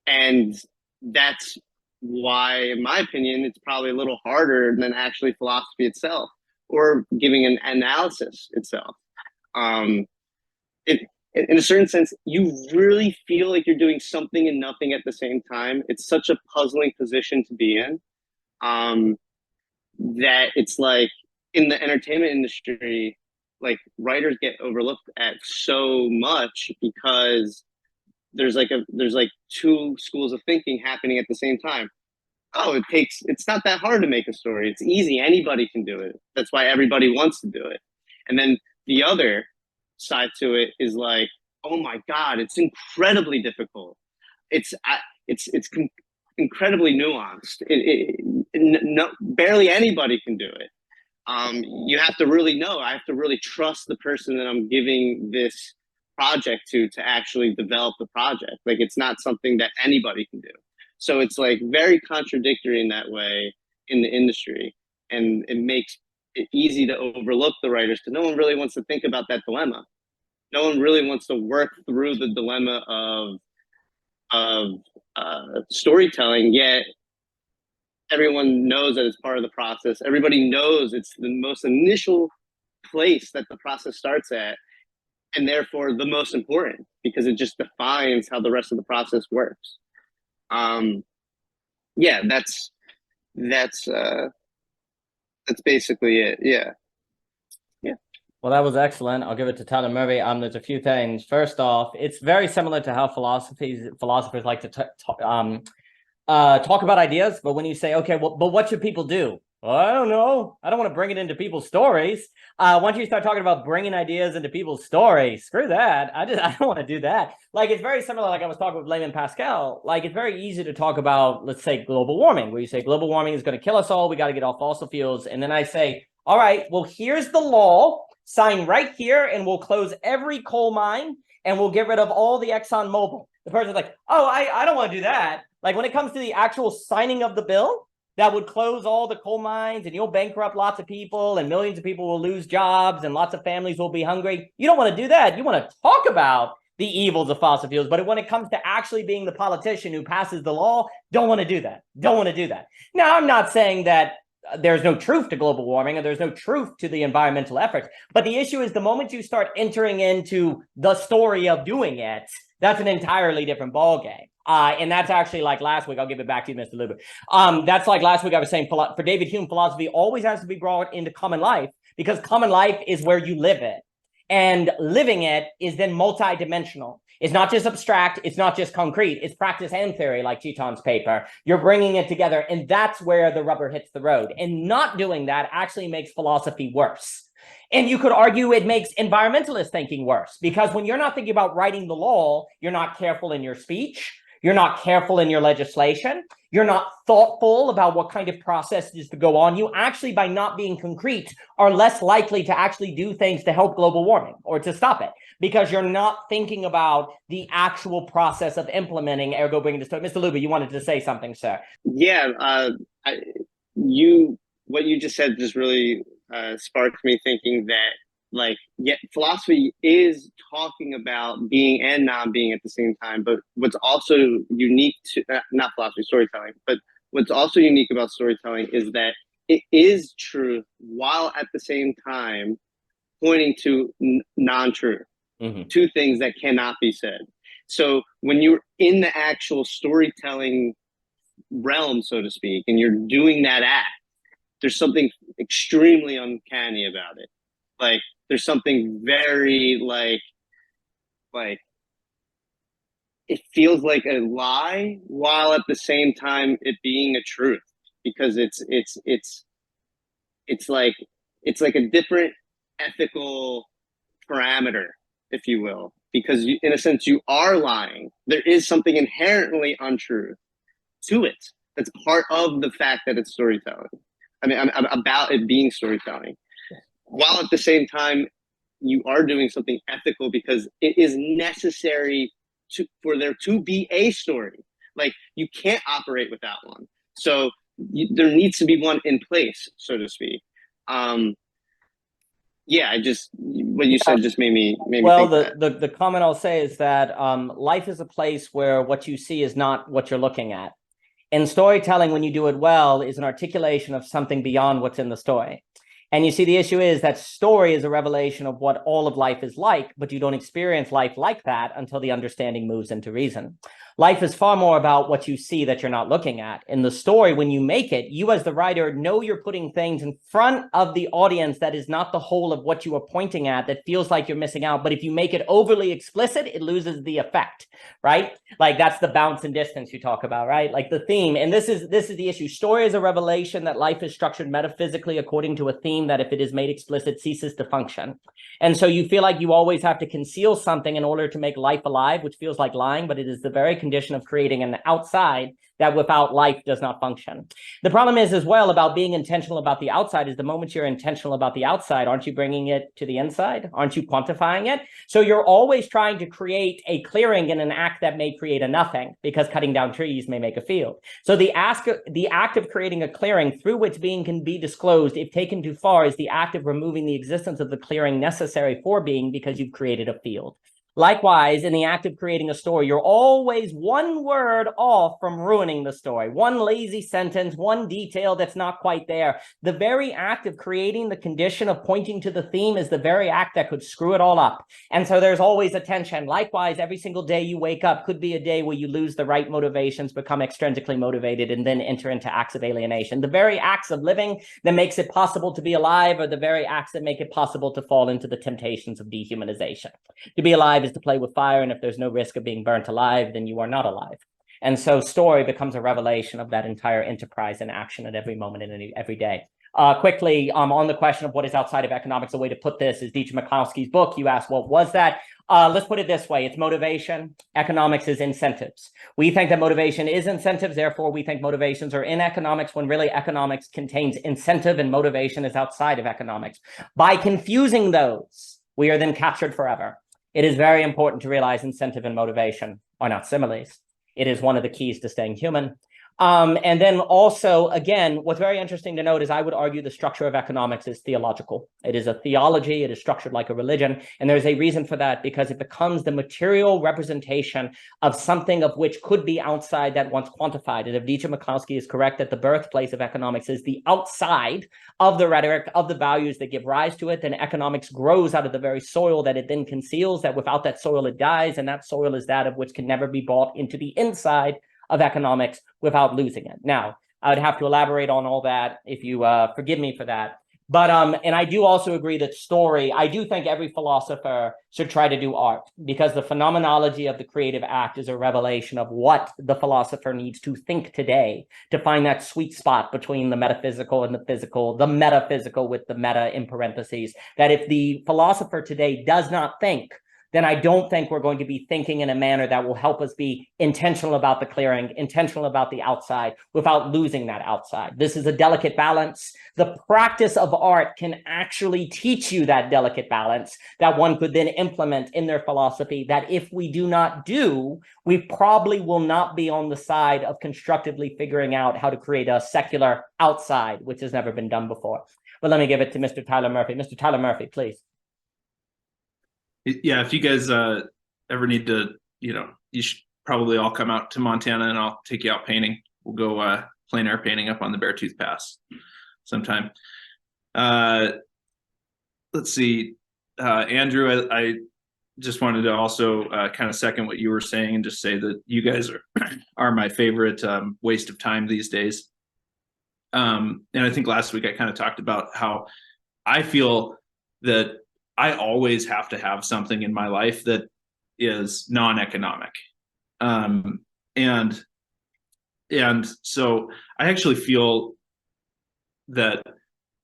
Speaker 6: And that's why, in my opinion, it's probably a little harder than actually philosophy itself or giving an analysis itself. In a certain sense, you really feel like you're doing something and nothing at the same time. It's such a puzzling position to be in that it's like in the entertainment industry, like writers get overlooked at so much because there's like two schools of thinking happening at the same time. Oh, it's not that hard to make a story. It's easy. Anybody can do it. That's why everybody wants to do it. And then the other side to it is like, oh my God, it's incredibly difficult. It's incredibly nuanced. Barely anybody can do it. You have to really know. I have to really trust the person that I'm giving this project to actually develop the project. Like it's not something that anybody can do. So it's like very contradictory in that way in the industry, and it makes it easy to overlook the writers because no one really wants to think about that dilemma. No one really wants to work through the dilemma of storytelling, yet everyone knows that it's part of the process. Everybody knows it's the most initial place that the process starts at, and therefore the most important because it just defines how the rest of the process works. Yeah, that's basically it. Yeah.
Speaker 1: Well, that was excellent. I'll give it to Tyler Murray. There's a few things. First off, it's very similar to how philosophers like to talk about ideas. But when you say, okay, well, but what should people do? Well, I don't know. I don't want to bring it into people's stories. Once you start talking about bringing ideas into people's stories, screw that. I don't want to do that. Like, it's very similar. Like I was talking with Layman Pascal. Like, it's very easy to talk about, let's say, global warming, where you say global warming is going to kill us all. We got to get off fossil fuels. And then I say, all right, well, here's the law. Sign right here, and we'll close every coal mine, and we'll get rid of all the Exxon Mobil. The person's like, oh, I don't want to do that. Like, when it comes to the actual signing of the bill, that would close all the coal mines, and you'll bankrupt lots of people, and millions of people will lose jobs, and lots of families will be hungry. You don't want to do that. You want to talk about the evils of fossil fuels, but when it comes to actually being the politician who passes the law, don't want to do that. Don't want to do that. Now, I'm not saying that there's no truth to global warming and there's no truth to the environmental efforts. But the issue is the moment you start entering into the story of doing it, that's an entirely different ballgame. And that's actually like last week. I'll give it back to you, Mr. Luber. That's like last week I was saying for David Hume, philosophy always has to be brought into common life because common life is where you live it. And living it is then multidimensional. It's not just abstract. It's not just concrete. It's practice and theory, like Cheaton's paper. You're bringing it together, and that's where the rubber hits the road. And not doing that actually makes philosophy worse. And you could argue it makes environmentalist thinking worse, because when you're not thinking about writing the law, you're not careful in your speech. You're not careful in your legislation. You're not thoughtful about what kind of process is to go on. You actually, by not being concrete, are less likely to actually do things to help global warming or to stop it, because you're not thinking about the actual process of implementing, ergo bringing this to it. Mr. Luber, you wanted to say something, sir.
Speaker 6: Yeah, what you just said just really sparked me thinking that, like, yeah, philosophy is talking about being and non-being at the same time. But what's also unique to not philosophy, storytelling, but what's also unique about storytelling is that it is truth while at the same time pointing to non-truth, two things that cannot be said. So when you're in the actual storytelling realm, so to speak, and you're doing that act, there's something extremely uncanny about it. Like, there's something very like it feels like a lie while at the same time it being a truth, because it's like a different ethical parameter, if you will, because you, in a sense, you are lying. There is something inherently untrue to it. That's part of the fact that it's storytelling. I mean, I'm about it being storytelling, while at the same time you are doing something ethical, because it is necessary for there to be a story. Like, you can't operate without one. So there needs to be one in place, so to speak. Yeah, what you said just made me
Speaker 1: well,
Speaker 6: think
Speaker 1: the comment I'll say is that life is a place where what you see is not what you're looking at. And storytelling, when you do it well, is an articulation of something beyond what's in the story. And you see, the issue is that story is a revelation of what all of life is like, but you don't experience life like that until the understanding moves into reason. Life is far more about what you see that you're not looking at. In the story, when you make it, you as the writer know you're putting things in front of the audience that is not the whole of what you are pointing at, that feels like you're missing out. But if you make it overly explicit, it loses the effect, right? Like, that's the bounce and distance you talk about, right? Like the theme. And this is the issue. Story is a revelation that life is structured metaphysically according to a theme that, if it is made explicit, ceases to function. And so you feel like you always have to conceal something in order to make life alive, which feels like lying, but it is the very condition of creating an outside that without life does not function. The problem is as well about being intentional about the outside is the moment you're intentional about the outside, aren't you bringing it to the inside? Aren't you quantifying it? So you're always trying to create a clearing in an act that may create a nothing, because cutting down trees may make a field. So the act of creating a clearing through which being can be disclosed, if taken too far, is the act of removing the existence of the clearing necessary for being, because you've created a field. Likewise, in the act of creating a story, you're always one word off from ruining the story. One lazy sentence, one detail that's not quite there. The very act of creating the condition of pointing to the theme is the very act that could screw it all up. And so there's always a tension. Likewise, every single day you wake up could be a day where you lose the right motivations, become extrinsically motivated, and then enter into acts of alienation. The very acts of living that makes it possible to be alive are the very acts that make it possible to fall into the temptations of dehumanization. To be alive is to play with fire, and if there's no risk of being burnt alive, then you are not alive. And so story becomes a revelation of that entire enterprise in action at every moment and every day. Quickly, on the question of what is outside of economics, a way to put this is Dietrich Mikowski's book. You asked, what was that? Let's put it this way. It's motivation. Economics is incentives. We think that motivation is incentives. Therefore, we think motivations are in economics, when really economics contains incentive and motivation is outside of economics. By confusing those, we are then captured forever. It is very important to realize incentive and motivation are not similes. It is one of the keys to staying human. And then also, again, what's very interesting to note is I would argue the structure of economics is theological. It is a theology. It is structured like a religion. And there's a reason for that, because it becomes the material representation of something of which could be outside that once quantified. And if Dietrich Mikowski is correct that the birthplace of economics is the outside of the rhetoric, of the values that give rise to it, then economics grows out of the very soil that it then conceals, that without that soil it dies, and that soil is that of which can never be brought into the inside of economics without losing it. Now, I would have to elaborate on all that if you forgive me for that. But and I do also agree that story, I do think every philosopher should try to do art, because the phenomenology of the creative act is a revelation of what the philosopher needs to think today to find that sweet spot between the metaphysical and the physical, the metaphysical with the meta in parentheses, that if the philosopher today does not think then I don't think we're going to be thinking in a manner that will help us be intentional about the clearing, intentional about the outside, without losing that outside. This is a delicate balance. The practice of art can actually teach you that delicate balance that one could then implement in their philosophy, that if we do not do, we probably will not be on the side of constructively figuring out how to create a secular outside, which has never been done before. But let me give it to Mr. Tyler Murphy. Mr. Tyler Murphy, please.
Speaker 3: Yeah, if you guys ever need to, you should probably all come out to Montana and I'll take you out painting. We'll go plein air painting up on the Beartooth Pass sometime. Let's see, Andrew, I just wanted to also kind of second what you were saying and just say that you guys are my favorite waste of time these days. And I think last week I kind of talked about how I feel that I always have to have something in my life that is non-economic. And so I actually feel that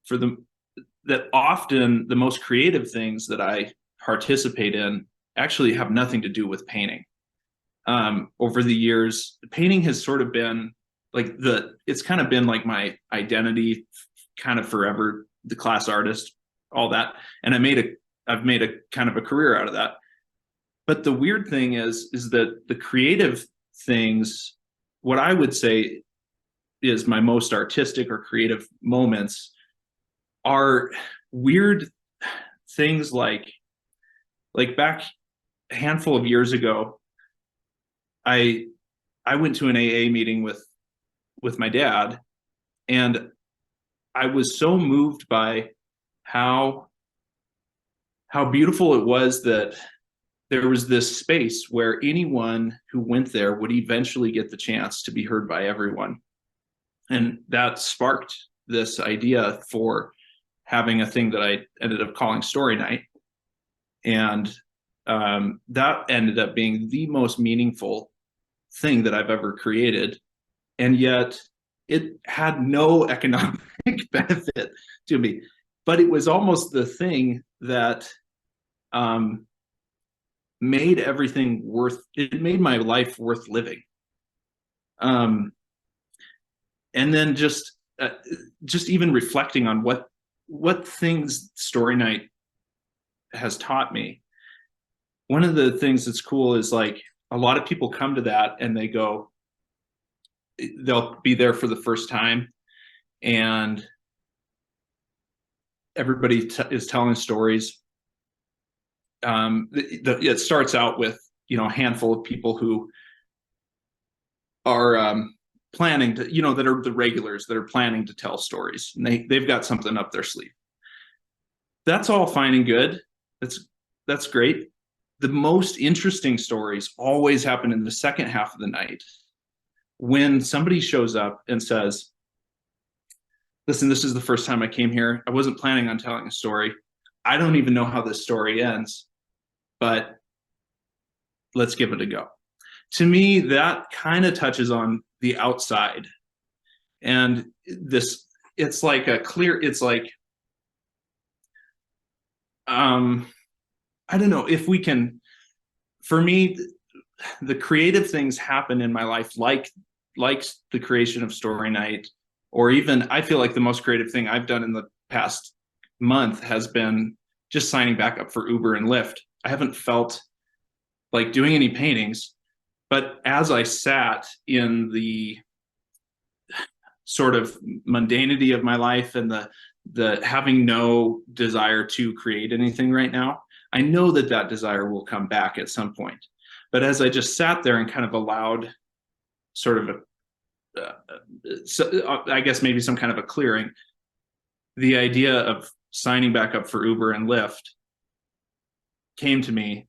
Speaker 3: that often the most creative things that I participate in actually have nothing to do with painting. Over the years, painting has sort of been like it's kind of been like my identity kind of forever, the class artist, all that. And I've made a kind of a career out of that. But the weird thing is that the creative things, what I would say is my most artistic or creative moments, are weird things like back a handful of years ago, I went to an AA meeting with my dad, and I was so moved by how beautiful it was that there was this space where anyone who went there would eventually get the chance to be heard by everyone. And that sparked this idea for having a thing that I ended up calling Story Night. And that ended up being the most meaningful thing that I've ever created. And yet it had no economic benefit to me. But it was almost the thing that made everything it made my life worth living. And then just even reflecting on what things Story Night has taught me. One of the things that's cool is like a lot of people come to that and they'll be there for the first time, and everybody is telling stories. It starts out with a handful of people who are planning to, that are the regulars that are planning to tell stories, and they've got something up their sleeve. That's all fine and good. That's great. The most interesting stories always happen in the second half of the night, when somebody shows up and says, listen, this is the first time I came here. I wasn't planning on telling a story. I don't even know how this story ends, but let's give it a go. To me, that kind of touches on the outside. And it's like I don't know if we can, for me, the creative things happen in my life, like the creation of Story Night, or even I feel like the most creative thing I've done in the past month has been just signing back up for Uber and Lyft. I haven't felt like doing any paintings, but as I sat in the sort of mundanity of my life and the having no desire to create anything right now, I know that desire will come back at some point. But as I just sat there and kind of allowed sort of I guess maybe some kind of a clearing, the idea of signing back up for Uber and Lyft came to me.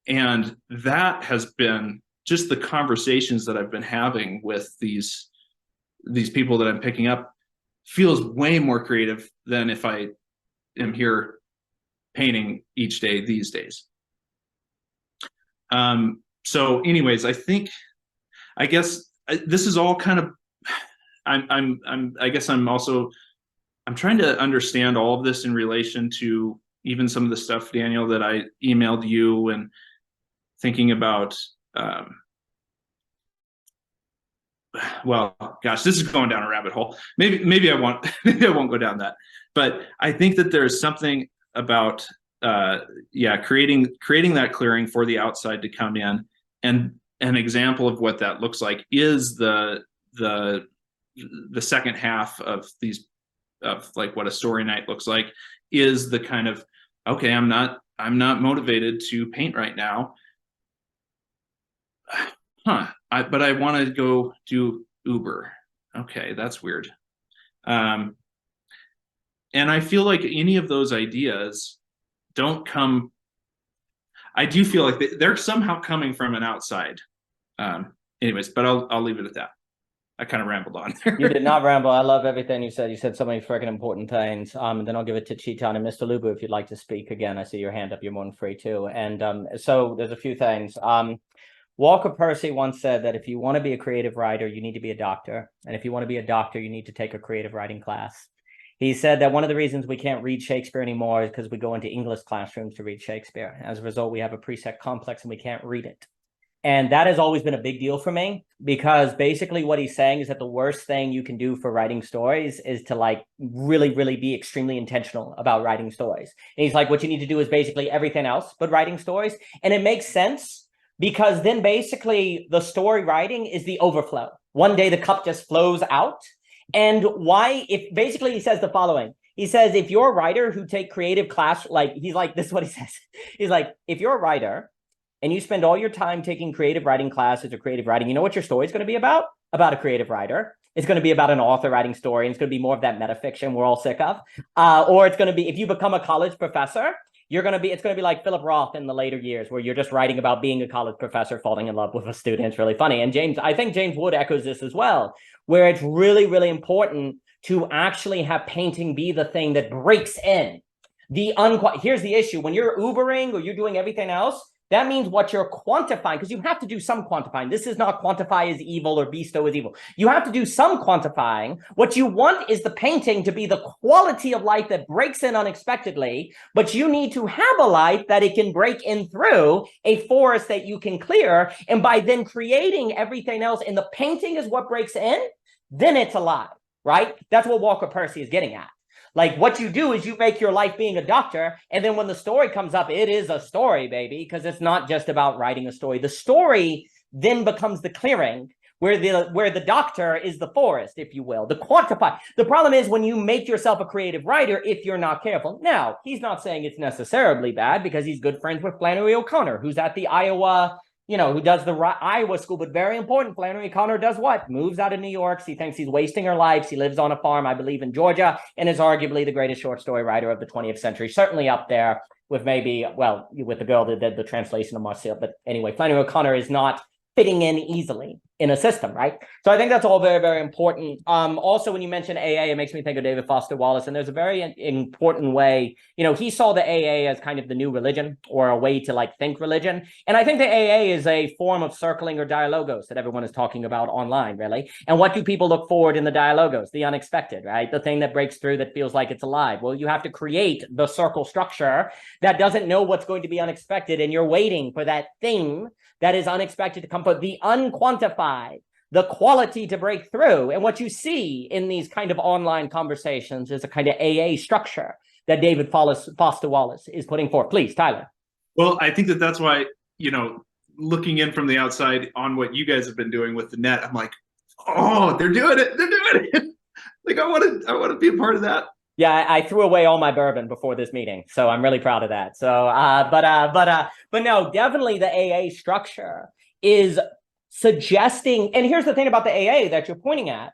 Speaker 3: And that has been just the conversations that I've been having with these people that I'm picking up feels way more creative than if I am here painting each day these days. So anyways, I guess this is all kind of, I'm trying to understand all of this in relation to even some of the stuff, Daniel, that I emailed you, and thinking about, well, gosh, this is going down a rabbit hole. Maybe I won't go down that. But I think that there's something about, creating that clearing for the outside to come in, and an example of what that looks like is the second half of these, of like what a story night looks like, is the kind of, okay, I'm not motivated to paint right now. But I want to go do Uber. Okay, that's weird. And I feel like any of those ideas don't come, I do feel like they're somehow coming from an outside. Anyways, but I'll leave it at that. I kind of rambled on there.
Speaker 1: You did not ramble. I love everything you said. You said so many freaking important things. And then I'll give it to Chetan and Mr. Luber if you'd like to speak again. I see your hand up. You're more than free too. And so there's a few things. Walker Percy once said that if you want to be a creative writer, you need to be a doctor. And if you want to be a doctor, you need to take a creative writing class. He said that one of the reasons we can't read Shakespeare anymore is because we go into English classrooms to read Shakespeare. As a result, we have a precept complex and we can't read it. And that has always been a big deal for me, because basically what he's saying is that the worst thing you can do for writing stories is to like really, really be extremely intentional about writing stories. And he's like, what you need to do is basically everything else but writing stories. And it makes sense, because then basically the story writing is the overflow. One day the cup just flows out. And why, if basically he says the following, he says, if you're a writer who take creative class, like he's like, this is what he says. He's like, if you're a writer and you spend all your time taking creative writing classes or creative writing, you know what your story is going to be about? About a creative writer. It's going to be about an author writing story, and it's going to be more of that metafiction we're all sick of. Or it's going to be, if you become a college professor, it's going to be like Philip Roth in the later years, where you're just writing about being a college professor, falling in love with a student. It's really funny. And I think James Wood echoes this as well, where it's really, really important to actually have painting be the thing that breaks in. Here's the issue. When you're Ubering or you're doing everything else, that means what you're quantifying, because you have to do some quantifying. This is not quantify as evil or bestow as evil. You have to do some quantifying. What you want is the painting to be the quality of life that breaks in unexpectedly, but you need to have a life that it can break in through, a forest that you can clear. And by then creating everything else, and the painting is what breaks in, then it's alive, right? That's what Walker Percy is getting at. Like, what you do is you make your life being a doctor, and then when the story comes up, it is a story, baby, because it's not just about writing a story. The story then becomes the clearing, where the doctor is the forest, if you will, the quantify. The problem is when you make yourself a creative writer, if you're not careful. Now, he's not saying it's necessarily bad, because he's good friends with Flannery O'Connor, who's at the Iowa, who does the Iowa school, but very important. Flannery O'Connor does what? Moves out of New York. He thinks he's wasting her life. He lives on a farm, I believe, in Georgia, and is arguably the greatest short story writer of the 20th century. Certainly up there with with the girl that did the translation of Marcel. But anyway, Flannery O'Connor is not fitting in easily in a system, right? So I think that's all very, very important. Also, when you mention AA, it makes me think of David Foster Wallace, and there's a very important way, he saw the AA as kind of the new religion, or a way to like think religion. And I think the AA is a form of circling or dialogos that everyone is talking about online, really. And what do people look forward in the dialogos? The unexpected, right? The thing that breaks through, that feels like it's alive. Well, you have to create the circle structure that doesn't know what's going to be unexpected, and you're waiting for that thing that is unexpected to come, but the unquantified, the quality to break through. And what you see in these kind of online conversations is a kind of AA structure that David Foster Wallace is putting forth. Please, Tyler.
Speaker 3: Well, I think that's why, looking in from the outside on what you guys have been doing with the net, I'm like, oh, they're doing it. They're doing it. Like, I want to be a part of that.
Speaker 1: Yeah, I threw away all my bourbon before this meeting, so I'm really proud of that. So, but no, definitely the AA structure is suggesting, and here's the thing about the AA that you're pointing at.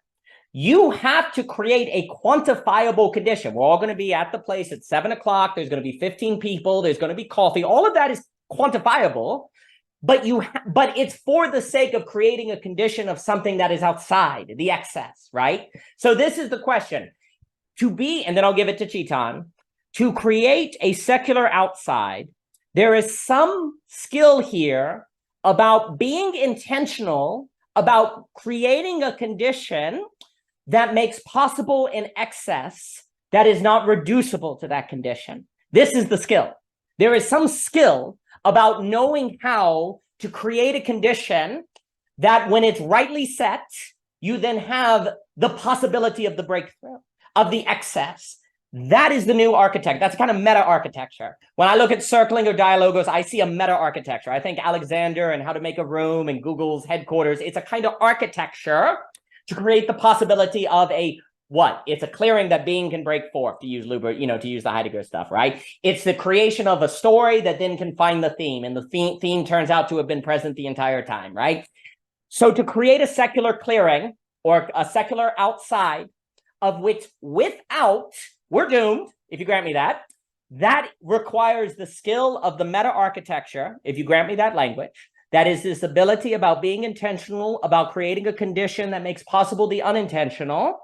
Speaker 1: You have to create a quantifiable condition. We're all going to be at the place at 7 o'clock. There's going to be 15 people. There's going to be coffee. All of that is quantifiable, but it's for the sake of creating a condition of something that is outside the excess, right? So this is the question. And then I'll give it to Chetan, to create a secular outside, there is some skill here about being intentional, about creating a condition that makes possible an excess that is not reducible to that condition. This is the skill. There is some skill about knowing how to create a condition that when it's rightly set, you then have the possibility of the breakthrough, of the excess. That is the new architect. That's kind of meta architecture. When I look at circling or dialogos, I see a meta architecture. I think Alexander and How to Make a Room and Google's headquarters, it's a kind of architecture to create the possibility of a what? It's a clearing that being can break forth, to use Luber, to use the Heidegger stuff, right? It's the creation of a story that then can find the theme, and the theme turns out to have been present the entire time, right? So to create a secular clearing or a secular outside of which without, we're doomed, if you grant me that, that requires the skill of the meta architecture, if you grant me that language, that is this ability about being intentional, about creating a condition that makes possible the unintentional,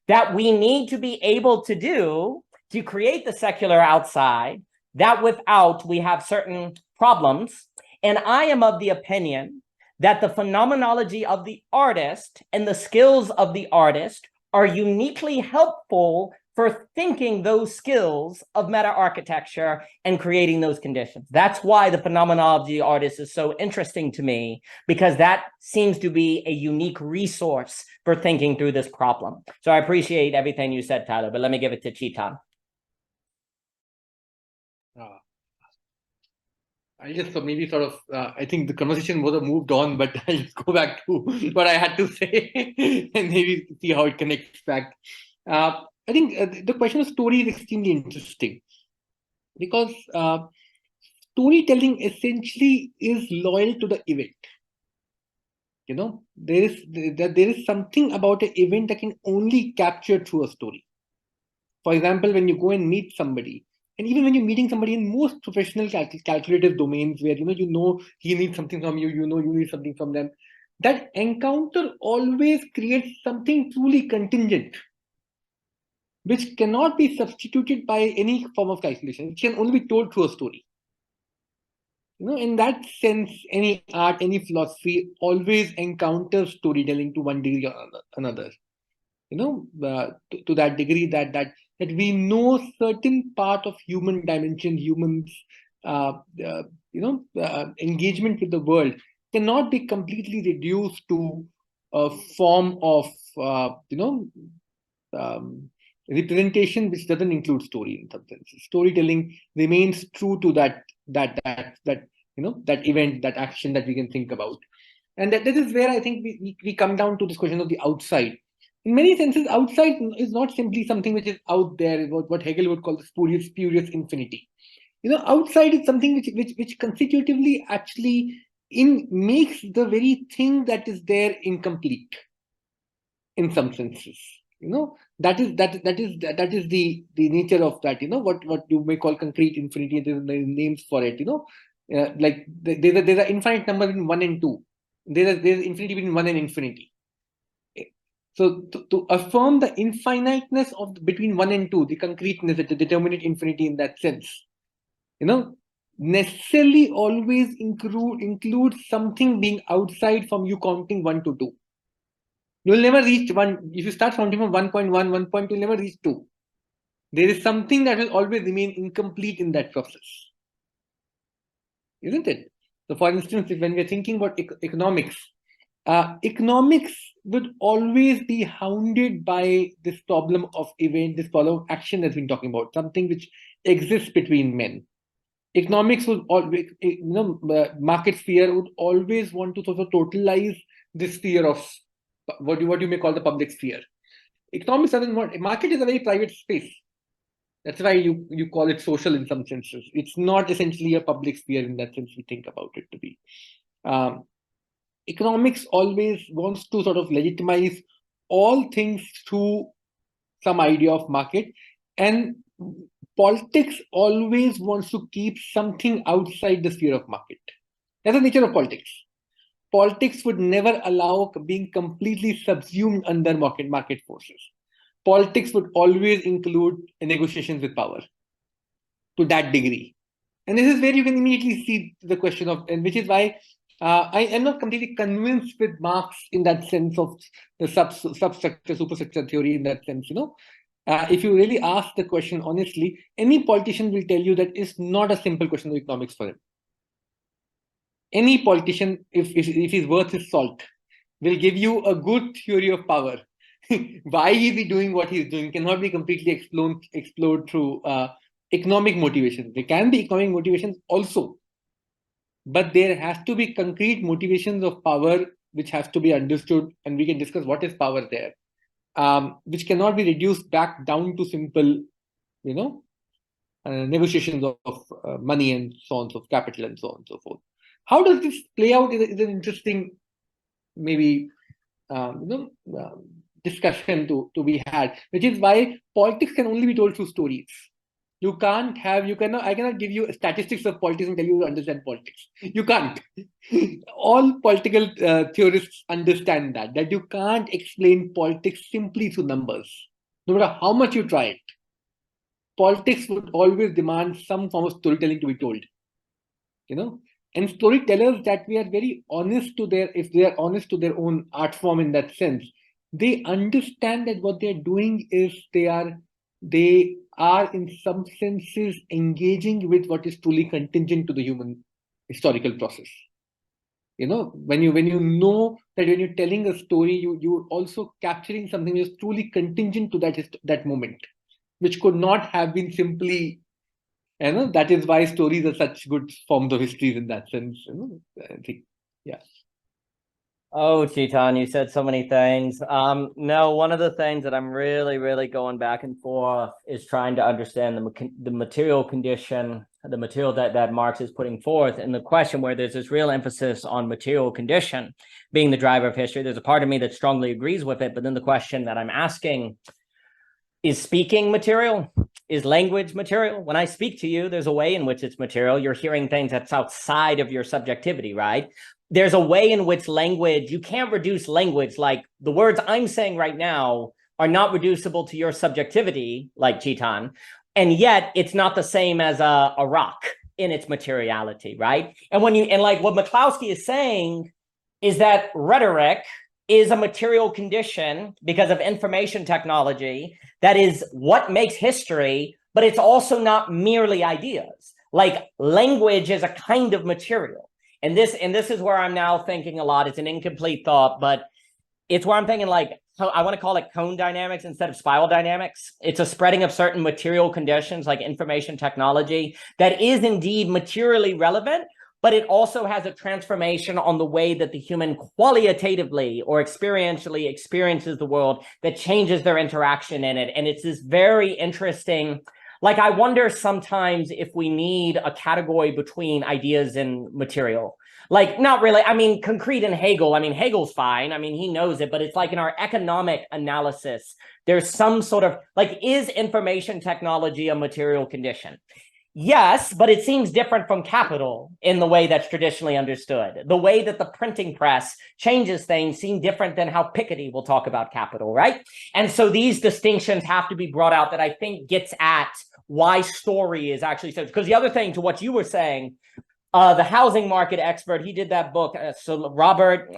Speaker 1: that we need to be able to do to create the secular outside, that without we have certain problems. And I am of the opinion that the phenomenology of the artist and the skills of the artist are uniquely helpful for thinking those skills of meta architecture and creating those conditions. That's why the phenomenology of the artist is so interesting to me, because that seems to be a unique resource for thinking through this problem. So I appreciate everything you said, Tyler, but let me give it to Chetan.
Speaker 4: I just maybe sort of, I think the conversation would have moved on, but I'll just go back to what I had to say and maybe see how it connects back. I think the question of story is extremely interesting because storytelling essentially is loyal to the event. There is something about an event that can only capture through a story. For example, when you go and meet somebody, and even when you're meeting somebody in most professional calculative domains where you know he needs something from you, you need something from them, that encounter always creates something truly contingent, which cannot be substituted by any form of calculation. It can only be told through a story. In that sense, any art, any philosophy always encounters storytelling to one degree or another. To that degree that we know certain part of human dimension, humans, engagement with the world cannot be completely reduced to a form of, representation which doesn't include story in some sense. Storytelling remains true to that event, that action that we can think about. And that is where I think we come down to this question of the outside. In many senses, outside is not simply something which is out there, what Hegel would call the spurious infinity. Outside is something which constitutively actually makes the very thing that is there incomplete in some senses. That is the nature of that. What you may call concrete infinity. There's names for it. Like there's an infinite number between 1 and 2. There's infinity between 1 and infinity. So to affirm the infiniteness of between 1 and 2, the concreteness, the determinate infinity in that sense, necessarily always include something being outside from you counting 1 to 2. You'll never reach 1. If you start counting from 1.1, 1.2, you'll never reach 2. There is something that will always remain incomplete in that process. Isn't it? So for instance, when we're thinking about economics, economics would always be hounded by this problem of event, this problem of action that's been talking about, something which exists between men. Economics would always, market sphere would always want to sort of totalize this sphere of what you may call the public sphere. Economics doesn't want, market is a very private space. That's why you call it social in some senses. It's not essentially a public sphere in that sense we think about it to be. Economics always wants to sort of legitimize all things through some idea of market, and politics always wants to keep something outside the sphere of market. That's the nature of politics. Politics would never allow being completely subsumed under market forces. Politics would always include negotiations with power to that degree. And this is where you can immediately see the question of, and which is why I am not completely convinced with Marx in that sense of the substructure, superstructure theory in that sense. If you really ask the question honestly, any politician will tell you that it's not a simple question of economics for him. Any politician, if he's worth his salt, will give you a good theory of power. Why is he doing what he's doing cannot be completely explored through economic motivations. There can be economic motivations also, but there has to be concrete motivations of power which has to be understood, and we can discuss what is power there, which cannot be reduced back down to simple, negotiations of money and so on, of capital and so on and so forth. How does this play out is an interesting, maybe, discussion to be had, which is why politics can only be told through stories. I cannot give you statistics of politics and tell you to understand politics. You can't. All political theorists understand that you can't explain politics simply through numbers. No matter how much you try it, politics would always demand some form of storytelling to be told. And storytellers that we are very honest to if they are honest to their own art form in that sense, they understand that what they're doing is they are in some senses engaging with what is truly contingent to the human historical process. When you know that when you're telling a story, you're also capturing something that is truly contingent to that moment, which could not have been simply. That is why stories are such good forms of histories in that sense. I think, yeah.
Speaker 1: Oh, Chetan, you said so many things. No, one of the things that I'm really, really going back and forth is trying to understand the material condition, the material that Marx is putting forth, and the question where there's this real emphasis on material condition being the driver of history. There's a part of me that strongly agrees with it, but then the question that I'm asking, is speaking material? Is language material? When I speak to you, there's a way in which it's material. You're hearing things that's outside of your subjectivity, right? There's a way in which language, you can't reduce language. Like the words I'm saying right now are not reducible to your subjectivity, like Chetan, and yet it's not the same as a rock in its materiality, right? And like what McCloskey is saying is that rhetoric is a material condition because of information technology that is what makes history, but it's also not merely ideas. Like language is a kind of material. And this is where I'm now thinking a lot. It's an incomplete thought, but it's where I'm thinking like, I want to call it cone dynamics instead of spiral dynamics. It's a spreading of certain material conditions like information technology that is indeed materially relevant, but it also has a transformation on the way that the human qualitatively or experientially experiences the world that changes their interaction in it. And it's this very interesting, like I wonder sometimes if we need a category between ideas and material. Like, not really, I mean, concrete and Hegel, I mean, Hegel's fine. I mean, he knows it, but it's like in our economic analysis, there's some sort of, like, is information technology a material condition? Yes, but it seems different from capital in the way that's traditionally understood. The way that the printing press changes things seem different than how Piketty will talk about capital, right? And so these distinctions have to be brought out that I think gets at why story is actually so. Because the other thing to what you were saying, the housing market expert, he did that book. So Robert,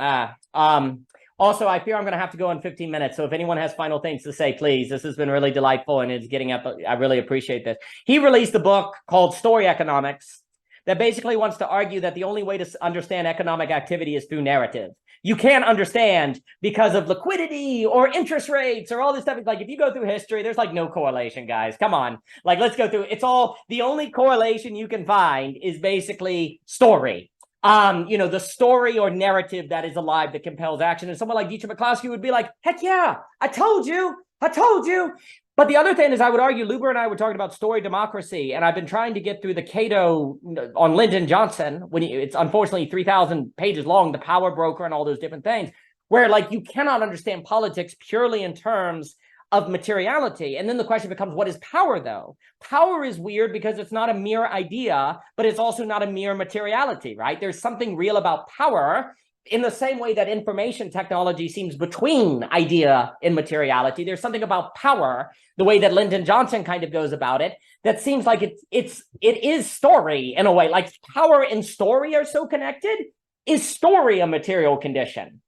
Speaker 1: also, I fear I'm going to have to go in 15 minutes. So if anyone has final things to say, please. This has been really delightful and it's getting up. I really appreciate this. He released a book called Story Economics that basically wants to argue that the only way to understand economic activity is through narrative. You can't understand because of liquidity or interest rates or all this stuff. Like if you go through history, there's like no correlation, guys. Come on. Like, let's go through. It's all, the only correlation you can find is basically story. The story or narrative that is alive that compels action. And someone like Dietrich McCloskey would be like, heck yeah, I told you. But the other thing is, I would argue, Luber and I were talking about story democracy, and I've been trying to get through the Cato on Lyndon Johnson, it's unfortunately 3,000 pages long, the power broker and all those different things, where like you cannot understand politics purely in terms of materiality. And then the question becomes, what is power though? Power is weird because it's not a mere idea, but it's also not a mere materiality, right? There's something real about power in the same way that information technology seems between idea and materiality. There's something about power, the way that Lyndon Johnson kind of goes about it, that seems like it is story in a way. Like power and story are so connected. Is story a material condition?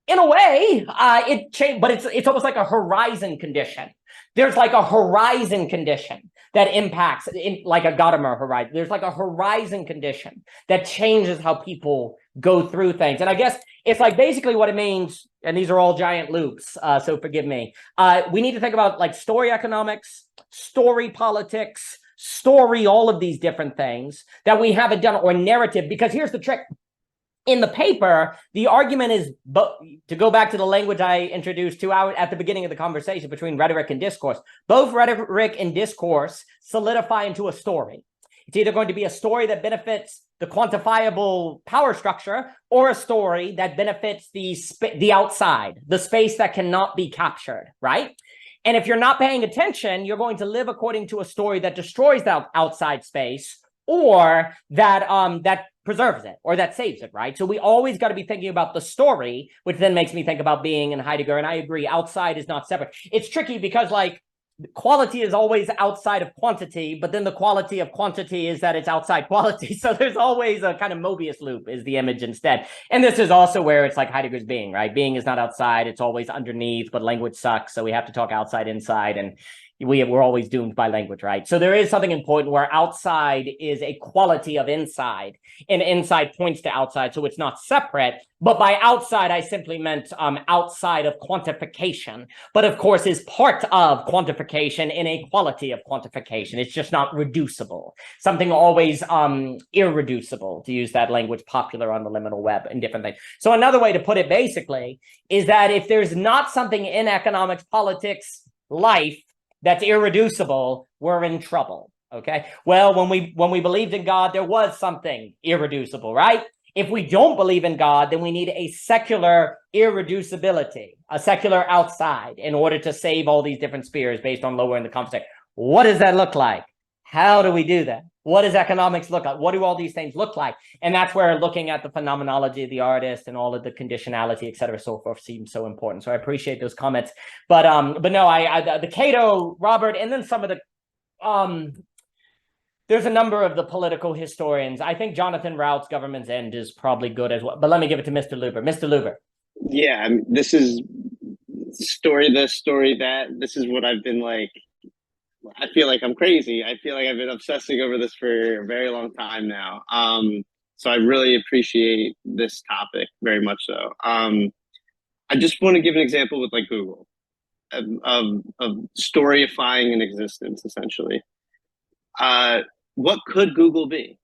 Speaker 1: in a way, it changed, but it's almost like a horizon condition. There's like a horizon condition that impacts, like a Gadamer horizon. There's like a horizon condition that changes how people go through things. And I guess it's like basically what it means, and these are all giant loops, so forgive me. We need to think about like story economics, story politics, story, all of these different things that we haven't done, or narrative, because here's the trick. In the paper, the argument is, to go back to the language I introduced at the beginning of the conversation between rhetoric and discourse, both rhetoric and discourse solidify into a story. It's either going to be a story that benefits the quantifiable power structure, or a story that benefits the outside, the space that cannot be captured, right? And if you're not paying attention, you're going to live according to a story that destroys that outside space, or that preserves it, or that saves it, right? So we always got to be thinking about the story, which then makes me think about being in Heidegger. And I agree, outside is not separate. It's tricky because like quality is always outside of quantity, but then the quality of quantity is that it's outside quality. So there's always a kind of Mobius loop is the image instead. And this is also where it's like Heidegger's being, right? Being is not outside, it's always underneath, but language sucks. So we have to talk outside, inside, and we're always doomed by language, right? So there is something important where outside is a quality of inside, and inside points to outside, so it's not separate. But by outside, I simply meant outside of quantification, but of course is part of quantification in a quality of quantification. It's just not reducible. Something always irreducible, to use that language popular on the liminal web and different things. So another way to put it basically is that if there's not something in economics, politics, life, that's irreducible, we're in trouble, okay? Well, when we believed in God, there was something irreducible, right? If we don't believe in God, then we need a secular irreducibility, a secular outside, in order to save all these different spheres based on lowering the compensation. What does that look like? How do we do that? What does economics look like? What do all these things look like? And that's where looking at the phenomenology of the artist and all of the conditionality, et cetera, so forth, seems so important. So I appreciate those comments. But no, the Cato, Robert, and then some of the there's a number of the political historians. I think Jonathan Rout's Government's End is probably good as well. But let me give it to Mr. Luber. Mr. Luber.
Speaker 6: Yeah, I mean, this is story this, story that. This is what I've been like. I feel like I'm crazy. I feel like I've been obsessing over this for a very long time now. So I really appreciate this topic very much so. I just want to give an example with like Google of storyifying an existence, essentially. What could Google be?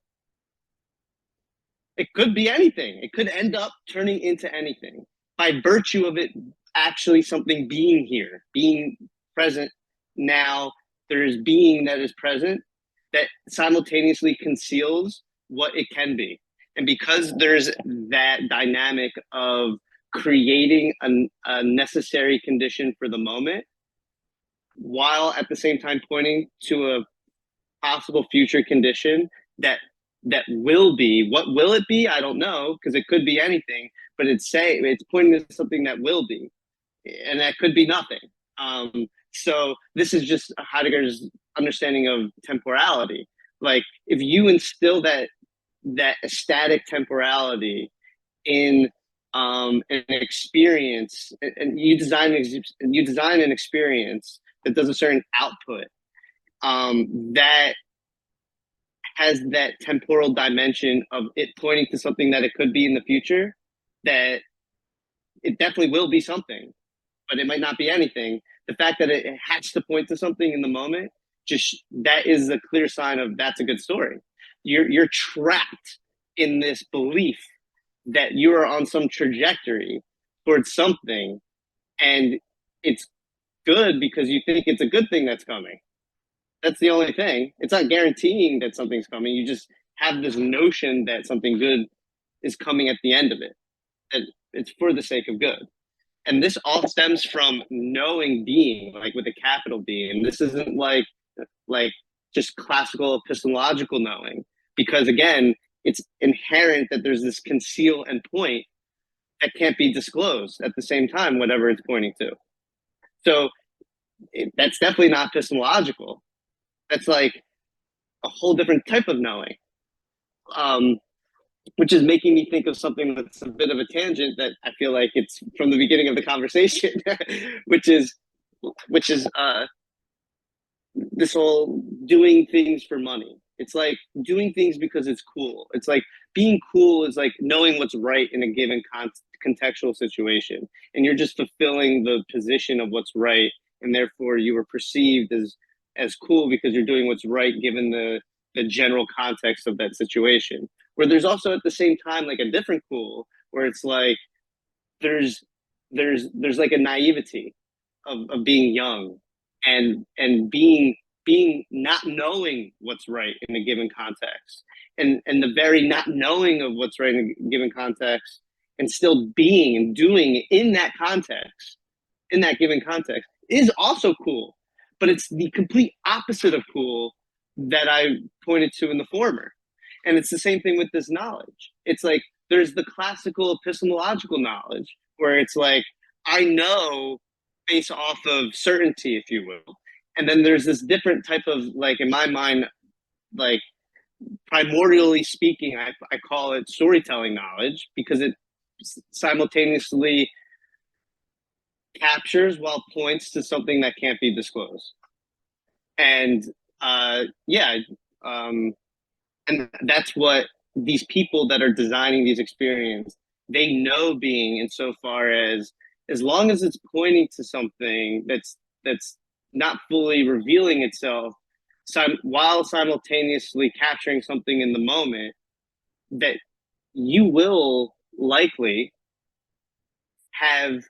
Speaker 6: It could be anything. It could end up turning into anything by virtue of it actually something being here, being present now. There is being that is present that simultaneously conceals what it can be. And because there's that dynamic of creating a necessary condition for the moment, while at the same time pointing to a possible future condition that will be, what will it be? I don't know, because it could be anything, but it's pointing to something that will be, and that could be nothing. So this is just Heidegger's understanding of temporality. Like if you instill that static temporality in an experience, and you design an experience that does a certain output that has that temporal dimension of it pointing to something that it could be in the future, that it definitely will be something, but it might not be anything. The fact that it has to point to something in the moment, that is a clear sign of that's a good story. You're trapped in this belief that you are on some trajectory towards something, and it's good because you think it's a good thing that's coming. That's the only thing. It's not guaranteeing that something's coming. You just have this notion that something good is coming at the end of it, that it's for the sake of good. And this all stems from knowing being, like with a capital B. And this isn't like just classical epistemological knowing, because again, it's inherent that there's this conceal and point that can't be disclosed at the same time, whatever it's pointing to. So that's definitely not epistemological. That's like a whole different type of knowing. which is making me think of something that's a bit of a tangent that I feel like it's from the beginning of the conversation, which is this whole doing things for money. It's like doing things because it's cool. It's like being cool is like knowing what's right in a given contextual situation, and you're just fulfilling the position of what's right, and therefore you were perceived as cool because you're doing what's right given the general context of that situation. Where there's also at the same time like a different cool, where it's like there's like a naivety of being young and being not knowing what's right in a given context, and the very not knowing of what's right in a given context and still being and doing in that context, in that given context, is also cool. But it's the complete opposite of cool that I pointed to in the former. And it's the same thing with this knowledge. It's like there's the classical epistemological knowledge where it's like, I know based off of certainty, if you will. And then there's this different type of, like, in my mind, like, primordially speaking, I call it storytelling knowledge, because it simultaneously captures while points to something that can't be disclosed. And and that's what these people that are designing these experiences, they know being insofar as long as it's pointing to something that's not fully revealing itself, while simultaneously capturing something in the moment, that you will likely have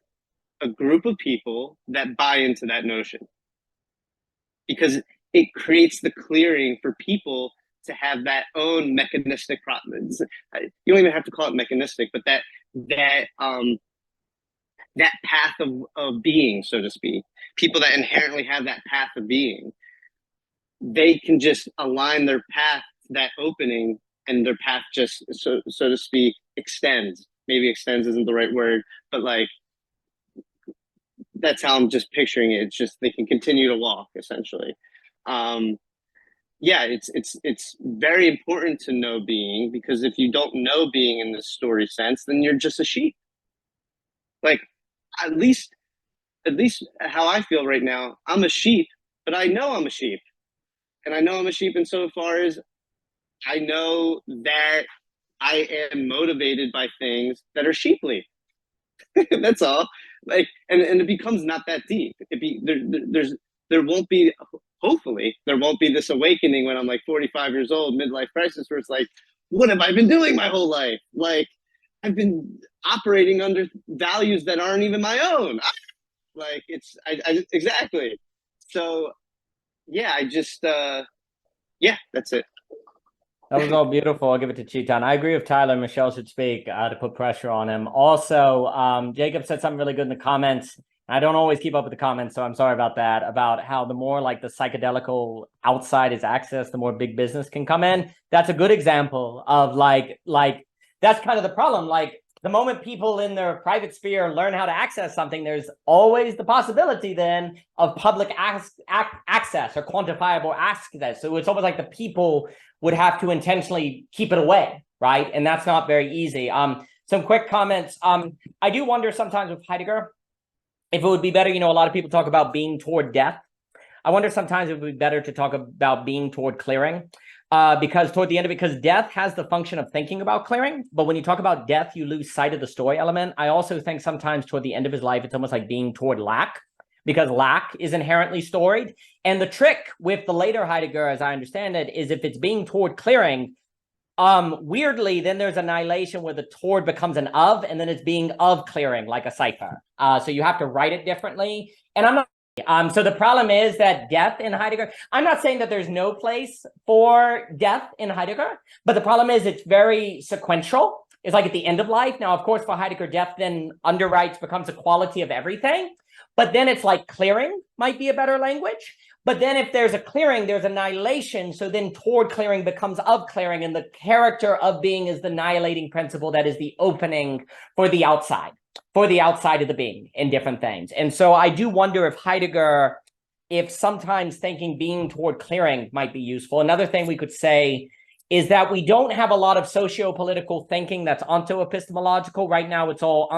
Speaker 6: a group of people that buy into that notion, because it creates the clearing for people to have that own mechanistic problems. You don't even have to call it mechanistic, but that path of being, so to speak. People that inherently have that path of being, they can just align their path to that opening, and their path just, so to speak, extends. Maybe extends isn't the right word, but like, that's how I'm just picturing it. It's just they can continue to walk, essentially. It's very important to know being, because if you don't know being in this story sense, then you're just a sheep. Like, at least how I feel right now, I'm a sheep, but I know I'm a sheep. And I know I'm a sheep insofar as I know that I am motivated by things that are sheeply. That's all. Like, and it becomes not that deep. There won't be, hopefully, there won't be this awakening when I'm like 45 years old, midlife crisis, where it's like, what have I been doing my whole life? Like, I've been operating under values that aren't even my own. Like, it's, exactly. So, yeah, that's it.
Speaker 1: That was all beautiful. I'll give it to Chetan. I agree with Tyler. Michelle should speak to put pressure on him. Also, Jacob said something really good in the comments. I don't always keep up with the comments, so I'm sorry about that, about how the more like the psychedelical outside is accessed, the more big business can come in. That's a good example of like that's kind of the problem. Like, the moment people in their private sphere learn how to access something, there's always the possibility then of public access or quantifiable access. So it's almost like the people would have to intentionally keep it away, right? And that's not very easy. Some quick comments. I do wonder sometimes with Heidegger, if it would be better, a lot of people talk about being toward death. I wonder sometimes it would be better to talk about being toward clearing. Because toward the end of it, because death has the function of thinking about clearing, but when you talk about death, you lose sight of the story element. I also think sometimes toward the end of his life, it's almost like being toward lack, because lack is inherently storied. And the trick with the later Heidegger, as I understand it, is if it's being toward clearing, weirdly, then there's annihilation where the toward becomes an of, and then it's being of clearing, like a cipher. So you have to write it differently. And I'm not. So the problem is that death in Heidegger, I'm not saying that there's no place for death in Heidegger, but the problem is it's very sequential. It's like at the end of life. Now, of course, for Heidegger, death then underwrites, becomes a quality of everything. But then it's like clearing might be a better language. But then if there's a clearing, there's annihilation. So then toward clearing becomes of clearing. And the character of being is the annihilating principle that is the opening for the outside of the being in different things. And so I do wonder if Heidegger, if sometimes thinking being toward clearing might be useful. Another thing we could say is that we don't have a lot of socio-political thinking that's onto-epistemological. Right now, it's all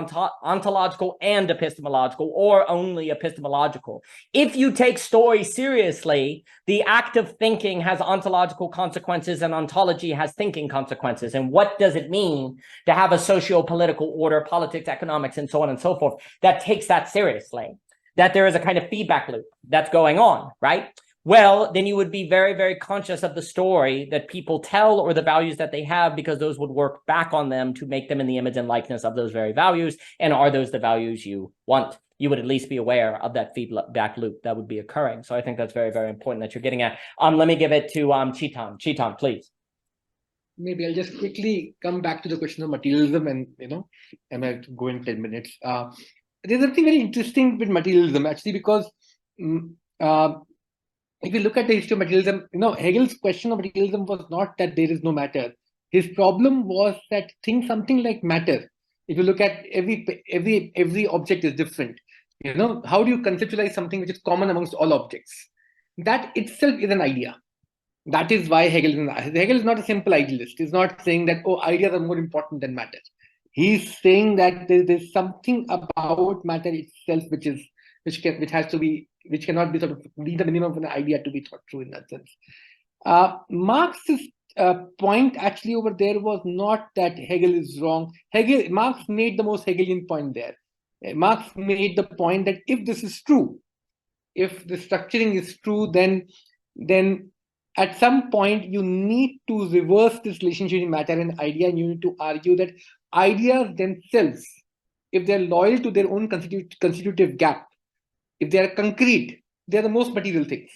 Speaker 1: ontological and epistemological, or only epistemological. If you take story seriously, the act of thinking has ontological consequences and ontology has thinking consequences. And what does it mean to have a socio-political order, politics, economics, and so on and so forth, that takes that seriously? That there is a kind of feedback loop that's going on, right? Well, then you would be very, very conscious of the story that people tell or the values that they have, because those would work back on them to make them in the image and likeness of those very values. And are those the values you want? You would at least be aware of that feedback loop that would be occurring. So I think that's very, very important that you're getting at. Let me give it to Chetan. Chetan, please.
Speaker 4: Maybe I'll just quickly come back to the question of materialism, and and I'll go in 10 minutes. There's something very interesting with materialism, actually, because if you look at the history of materialism, Hegel's question of materialism was not that there is no matter. His problem was that something like matter. If you look at every object is different. How do you conceptualize something which is common amongst all objects? That itself is an idea. That is why Hegel is not a simple idealist. He's not saying that, oh, ideas are more important than matter. He's saying that there's something about matter itself which cannot be sort of be the minimum of an idea to be thought through in that sense. Marx's point actually over there was not that Hegel is wrong. Marx made the most Hegelian point there. Marx made the point that if this is true, if the structuring is true, then at some point you need to reverse this relationship in matter and idea, and you need to argue that ideas themselves, if they're loyal to their own constitutive gap, if they are concrete, they are the most material things.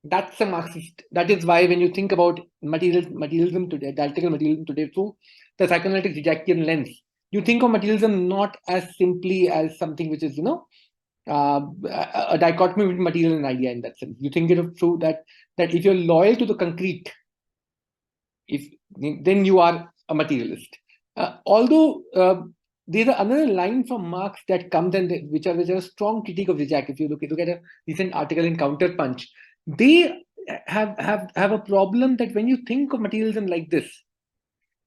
Speaker 4: That's a Marxist. That is why when you think about materialism today, dialectical materialism today, through the psychoanalytic Zizek'ian lens, you think of materialism not as simply as something which is, a dichotomy between material and idea in that sense. You think it through that if you're loyal to the concrete, then you are a materialist. Although there's another line from Marx that comes and which are a strong critique of Zizek. If you look at a recent article in Counterpunch, they have a problem that when you think of materialism like this,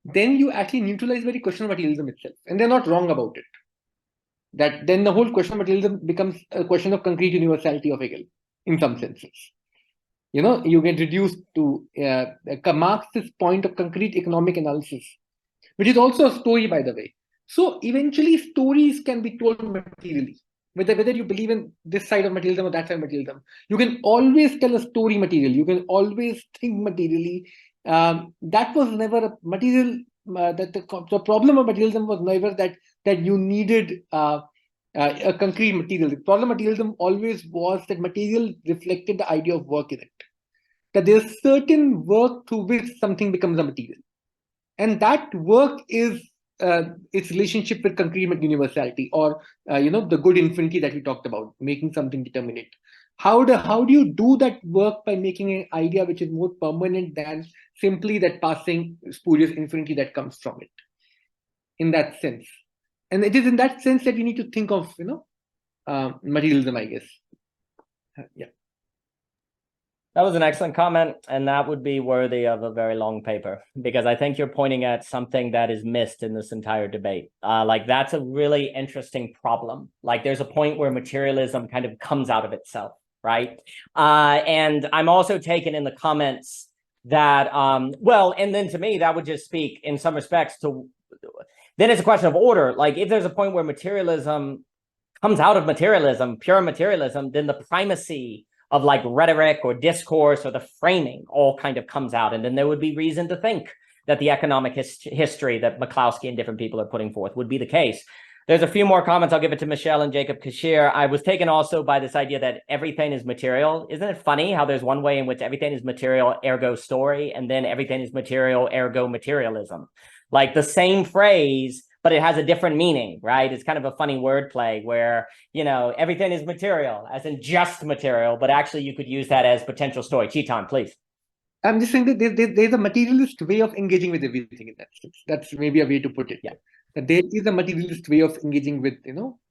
Speaker 4: then you actually neutralize very question of materialism itself, and they're not wrong about it. That then the whole question of materialism becomes a question of concrete universality of Hegel in some senses. You get reduced to Marx's point of concrete economic analysis, which is also a story, by the way. So eventually stories can be told materially, whether you believe in this side of materialism or that side of materialism. You can always tell a story materially. You can always think materially. That was never a material. The problem of materialism was never that you needed a concrete material. The problem of materialism always was that material reflected the idea of work in it. That there's certain work through which something becomes a material, and that work is its relationship with concrete universality, or the good infinity that we talked about, making something determinate. How do you do that work? By making an idea which is more permanent than simply that passing spurious infinity that comes from it. In that sense, and it is in that sense that you need to think of materialism, I guess. Yeah.
Speaker 1: That was an excellent comment, and that would be worthy of a very long paper, because I think you're pointing at something that is missed in this entire debate. That's a really interesting problem. There's a point where materialism kind of comes out of itself, right? And I'm also taken in the comments that, and then to me, that would just speak in some respects to, then it's a question of order. If there's a point where materialism comes out of materialism, pure materialism, then the primacy of rhetoric or discourse or the framing all kind of comes out. And then there would be reason to think that the economic history that McCloskey and different people are putting forth would be the case. There's a few more comments. I'll give it to Michelle and Jacob Kashir. I was taken also by this idea that everything is material. Isn't it funny how there's one way in which everything is material, ergo story, and then everything is material, ergo materialism? The same phrase, but it has a different meaning, right? It's kind of a funny wordplay where, everything is material, as in just material, but actually you could use that as potential story. Chetan, please.
Speaker 4: I'm just saying that there's a materialist way of engaging with everything in that sense. That's maybe a way to put it.
Speaker 1: Yeah.
Speaker 4: That there is a materialist way of engaging with,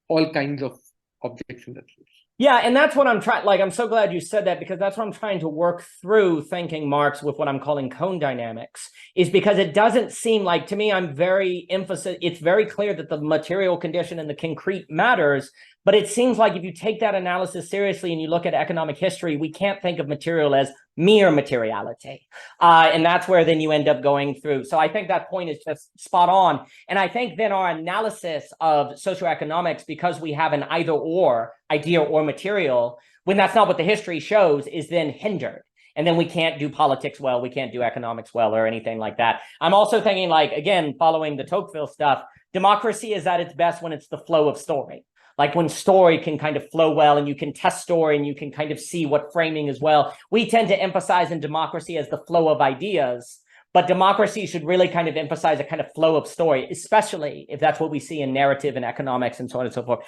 Speaker 4: all kinds of objects in that sense.
Speaker 1: Yeah, and that's what I'm trying, like, I'm so glad you said that, because that's what I'm trying to work through thinking, Marx, with what I'm calling cone dynamics, is because it doesn't seem like, to me, it's very clear that the material condition and the concrete matters, but it seems like if you take that analysis seriously and you look at economic history, we can't think of material as mere materiality. And that's where then you end up going through. So I think that point is just spot on. And I think then our analysis of socioeconomics, because we have an either or, idea or material, when that's not what the history shows, is then hindered. And then we can't do politics well, we can't do economics well, or anything like that. I'm also thinking, like, again, following the Tocqueville stuff, democracy is at its best when it's the flow of story. Like when story can kind of flow well and you can test story and you can kind of see what framing is well. We tend to emphasize in democracy as the flow of ideas, but democracy should really kind of emphasize a kind of flow of story, especially if that's what we see in narrative and economics and so on and so forth.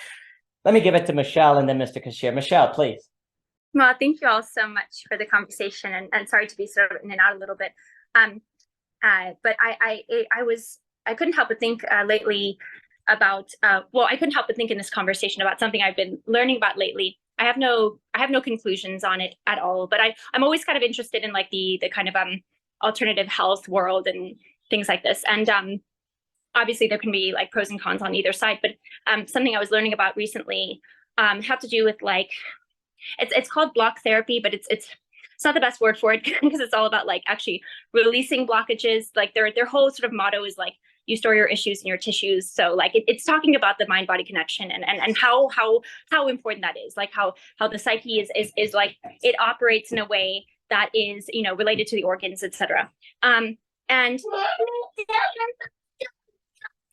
Speaker 1: Let me give it to Michelle and then Mr. Kashir. Michelle, please.
Speaker 7: Well, thank you all so much for the conversation, and sorry to be sort of in and out a little bit. But I couldn't help but think lately about I couldn't help but think in this conversation about something I've been learning about lately. I have no conclusions on it at all, but I'm always kind of interested in like the kind of alternative health world and things like this. And obviously there can be like pros and cons on either side, but something I was learning about recently had to do with like, it's called block therapy, but it's not the best word for it because it's all about like actually releasing blockages. Like their whole sort of motto is like, you store your issues in your tissues. So like it's talking about the mind body connection and how important that is, like how the psyche is like it operates in a way that is, you know, related to the organs, etc. And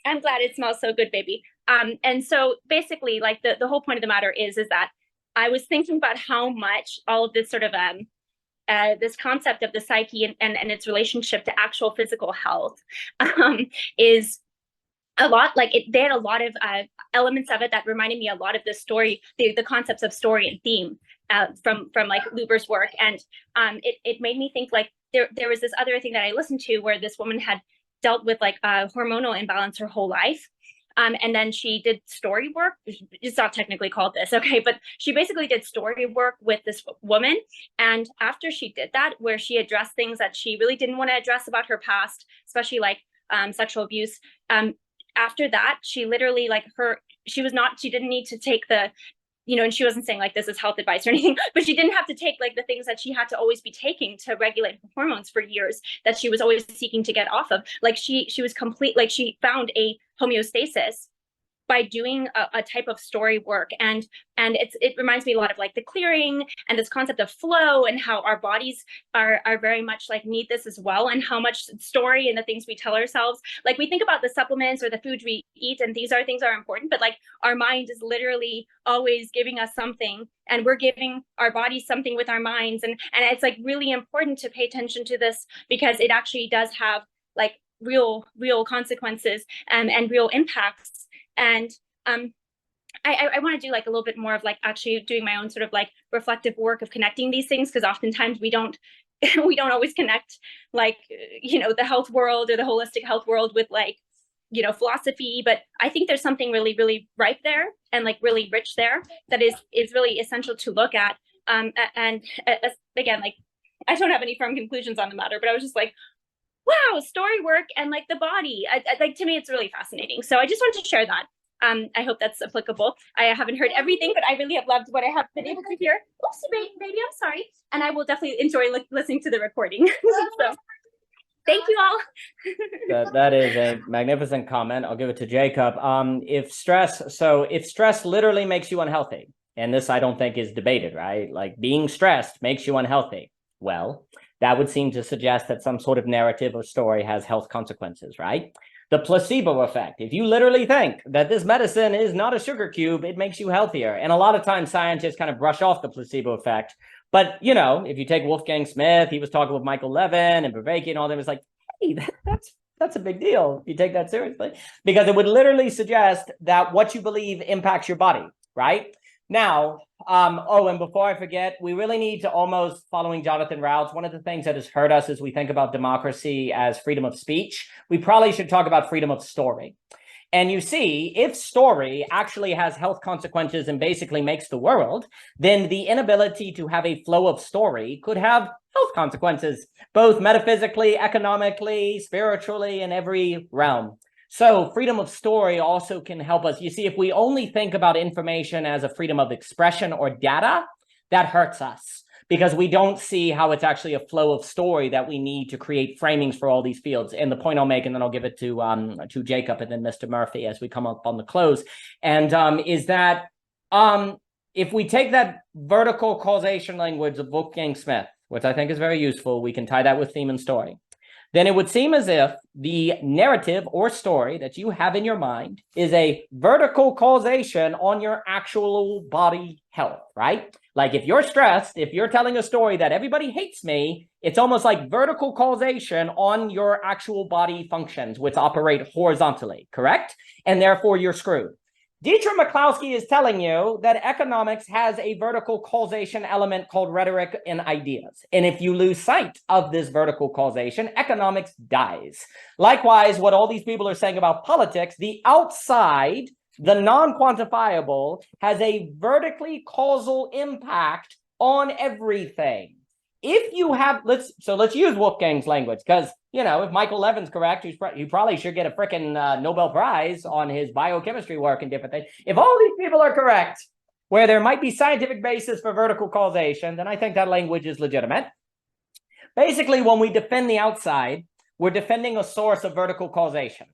Speaker 7: I'm glad it smells so good, baby. And so basically like the whole point of the matter is that I was thinking about how much all of this sort of this concept of the psyche and its relationship to actual physical health is a lot like they had a lot of elements of it that reminded me a lot of the story, the concepts of story and theme from like Luber's work. And it made me think like there was this other thing that I listened to where this woman had dealt with like a hormonal imbalance her whole life. And then she did story work. It's not technically called this, okay, but she basically did story work with this woman. And after she did that, where she addressed things that she really didn't want to address about her past, especially like sexual abuse, after that, she literally like she didn't need to take the, you know, and she wasn't saying like this is health advice or anything, but she didn't have to take like the things that she had to always be taking to regulate her hormones for years that she was always seeking to get off of. Like she was complete, like she found a homeostasis by doing a type of story work. And it reminds me a lot of like the clearing and this concept of flow and how our bodies are very much like need this as well, and how much story and the things we tell ourselves. Like we think about the supplements or the food we eat, and these things are important, but like our mind is literally always giving us something, and we're giving our bodies something with our minds. And it's like really important to pay attention to this because it actually does have like real consequences and real impacts. And I want to do like a little bit more of like actually doing my own sort of like reflective work of connecting these things, because oftentimes we don't always connect like, you know, the health world or the holistic health world with like, you know, philosophy. But I think there's something really, really ripe there and like really rich there that is really essential to look at. And again, like I don't have any firm conclusions on the matter, but I was just like, wow, story work and like the body, like to me, it's really fascinating. So I just wanted to share that. I hope that's applicable. I haven't heard everything, but I really have loved what I have been able to hear. Oops, baby, I'm sorry. And I will definitely enjoy listening to the recording. So thank you all.
Speaker 1: That is a magnificent comment. I'll give it to Jacob. If stress literally makes you unhealthy, and this I don't think is debated, right? Like being stressed makes you unhealthy. Well, that would seem to suggest that some sort of narrative or story has health consequences, right? The placebo effect. If you literally think that this medicine is not a sugar cube, it makes you healthier. And a lot of times scientists kind of brush off the placebo effect. But, you know, if you take Wolfgang Smith, he was talking with Michael Levin and Bavaki and all them, it's like, hey, that's a big deal if you take that seriously. Because it would literally suggest that what you believe impacts your body, right? Now, and before I forget, we really need to almost, following Jonathan Rouse, one of the things that has hurt us as we think about democracy as freedom of speech, we probably should talk about freedom of story. And you see, if story actually has health consequences and basically makes the world, then the inability to have a flow of story could have health consequences, both metaphysically, economically, spiritually, in every realm. So freedom of story also can help us. You see, if we only think about information as a freedom of expression or data, that hurts us, because we don't see how it's actually a flow of story that we need to create framings for all these fields. And the point I'll make, and then I'll give it to Jacob and then Mr. Murphy as we come up on the close, and is that if we take that vertical causation language of Wolfgang Smith, which I think is very useful, we can tie that with theme and story, then it would seem as if the narrative or story that you have in your mind is a vertical causation on your actual body health, right? Like if you're stressed, if you're telling a story that everybody hates me, it's almost like vertical causation on your actual body functions, which operate horizontally, correct? And therefore you're screwed. Dietrich McCloskey is telling you that economics has a vertical causation element called rhetoric and ideas. And if you lose sight of this vertical causation, economics dies. Likewise, what all these people are saying about politics, the outside, the non-quantifiable, has a vertically causal impact on everything. If you have, let's use Wolfgang's language, because, you know, if Michael Levin's correct, he probably should get a freaking Nobel Prize on his biochemistry work and different things. If all these people are correct, where there might be scientific basis for vertical causation, then I think that language is legitimate. Basically, when we defend the outside, we're defending a source of vertical causation.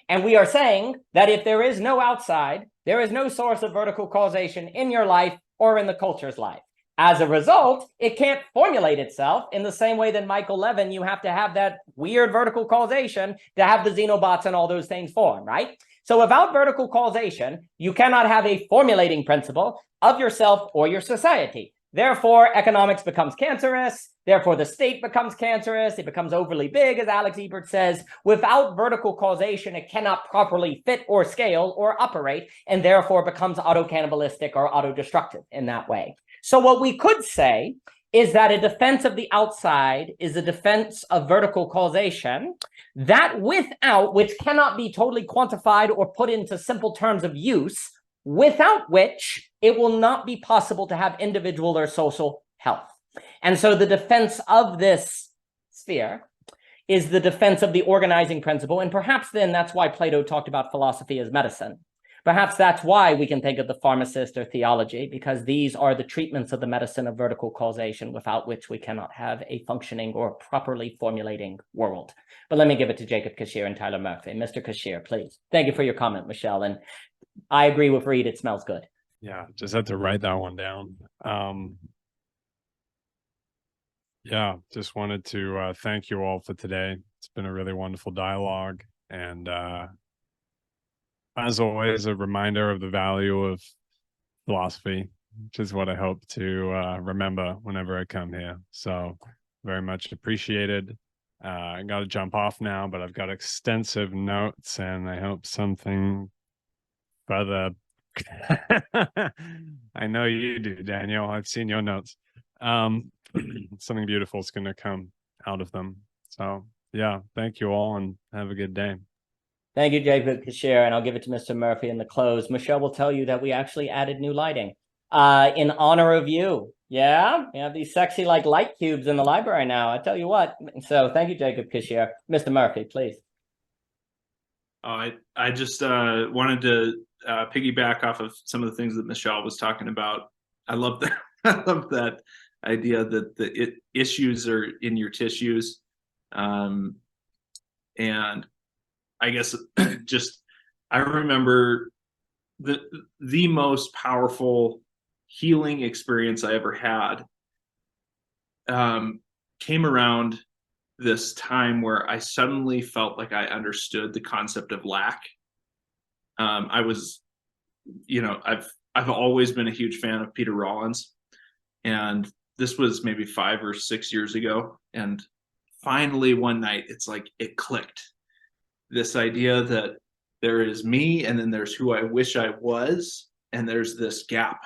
Speaker 1: And we are saying that if there is no outside, there is no source of vertical causation in your life or in the culture's life. As a result, it can't formulate itself in the same way that Michael Levin, you have to have that weird vertical causation to have the xenobots and all those things form, right? So without vertical causation, you cannot have a formulating principle of yourself or your society. Therefore, economics becomes cancerous. Therefore, the state becomes cancerous. It becomes overly big, as Alex Ebert says. Without vertical causation, it cannot properly fit or scale or operate, and therefore becomes auto-cannibalistic or auto-destructive in that way. So what we could say is that a defense of the outside is a defense of vertical causation, that without which cannot be totally quantified or put into simple terms of use, without which it will not be possible to have individual or social health. And so the defense of this sphere is the defense of the organizing principle. And perhaps then that's why Plato talked about philosophy as medicine. Perhaps that's why we can think of the pharmacist or theology, because these are the treatments of the medicine of vertical causation, without which we cannot have a functioning or properly formulating world. But let me give it to Jacob Cashier and Tyler Murphy. Mr. Cashier, please. Thank you for your comment, Michelle. And I agree with Reed, it smells good.
Speaker 5: Yeah, just had to write that one down. Yeah, just wanted to thank you all for today. It's been a really wonderful dialogue. And as always, a reminder of the value of philosophy, which is what I hope to remember whenever I come here. So very much appreciated. I got to jump off now, but I've got extensive notes and I hope something further. I know you do, Daniel. I've seen your notes. Something beautiful is going to come out of them. So yeah, thank you all and have a good day.
Speaker 1: Thank you, Jacob Cashier, and I'll give it to Mr. Murphy in the close. Michelle will tell you that we actually added new lighting in honor of you. Yeah, we have these sexy like light cubes in the library now. I tell you what. So thank you, Jacob Cashier. Mr. Murphy, please.
Speaker 3: I just wanted to piggyback off of some of the things that Michelle was talking about. I love that. I love that idea that the issues are in your tissues, and I guess just I remember the most powerful healing experience I ever had came around this time where I suddenly felt like I understood the concept of lack. I was, you know, I've always been a huge fan of Peter Rollins, and this was maybe 5 or 6 years ago. And finally one night, it's like it clicked. This idea that there is me, and then there's who I wish I was, and there's this gap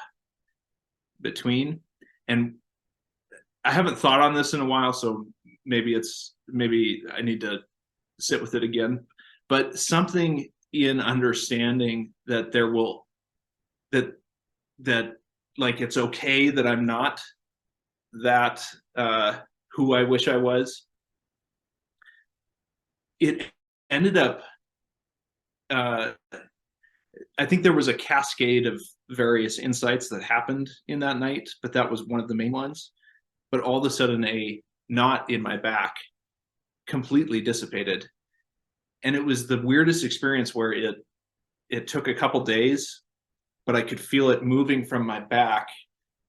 Speaker 3: between. And I haven't thought on this in a while, so maybe I need to sit with it again. But something in understanding that there will, that like it's okay that I'm not that who I wish I was. It ended up, I think there was a cascade of various insights that happened in that night, but that was one of the main ones. But all of a sudden, a knot in my back completely dissipated. And it was the weirdest experience where it took a couple days, but I could feel it moving from my back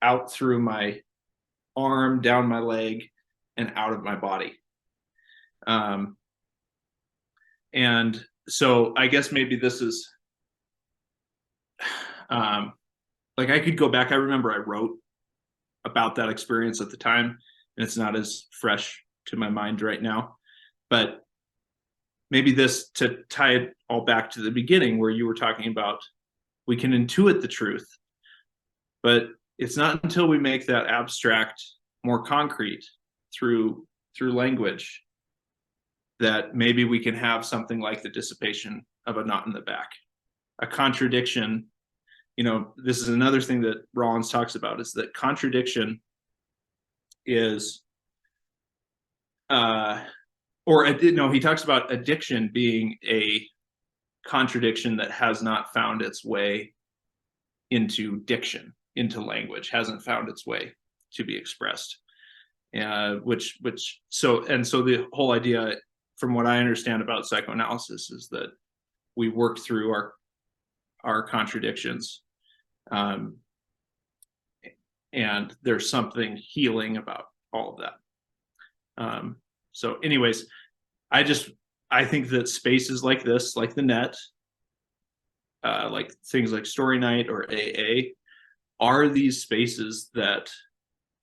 Speaker 3: out through my arm, down my leg, and out of my body. And so I guess maybe this is, like I could go back. I remember I wrote about that experience at the time, and it's not as fresh to my mind right now. But maybe this, to tie it all back to the beginning where you were talking about, we can intuit the truth, but it's not until we make that abstract more concrete through language that maybe we can have something like the dissipation of a knot in the back. A contradiction, you know, this is another thing that Rollins talks about, is that contradiction is, he talks about addiction being a contradiction that has not found its way into diction, into language, hasn't found its way to be expressed. So the whole idea, from what I understand about psychoanalysis, is that we work through our contradictions, and there's something healing about all of that. So anyways, I think that spaces like this, like the net, like things like Story Night or AA, are these spaces that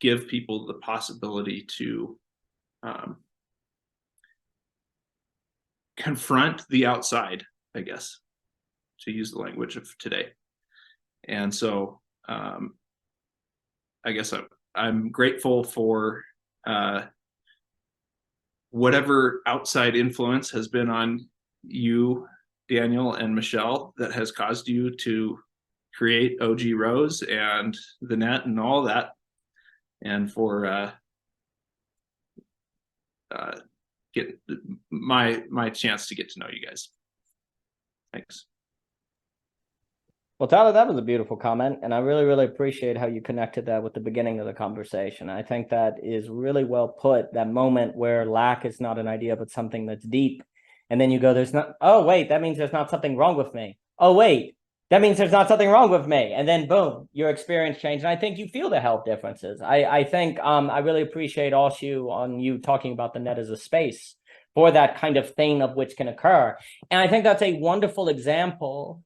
Speaker 3: give people the possibility to confront the outside, I guess, to use the language of today. And so I guess I'm grateful for whatever outside influence has been on you, Daniel and Michelle, that has caused you to create OG Rose and the net and all that, and for get my chance to get to know you guys. Thanks.
Speaker 1: Well, Tyler, that was a beautiful comment, and I really, really appreciate how you connected that with the beginning of the conversation. I think that is really well put, that moment where lack is not an idea, but something that's deep. And then you go, oh, wait, that means there's not something wrong with me. Oh, wait, that means there's not something wrong with me. And then boom, your experience changed. And I think you feel the health differences. I think I really appreciate also on you talking about the net as a space for that kind of thing of which can occur. And I think that's a wonderful example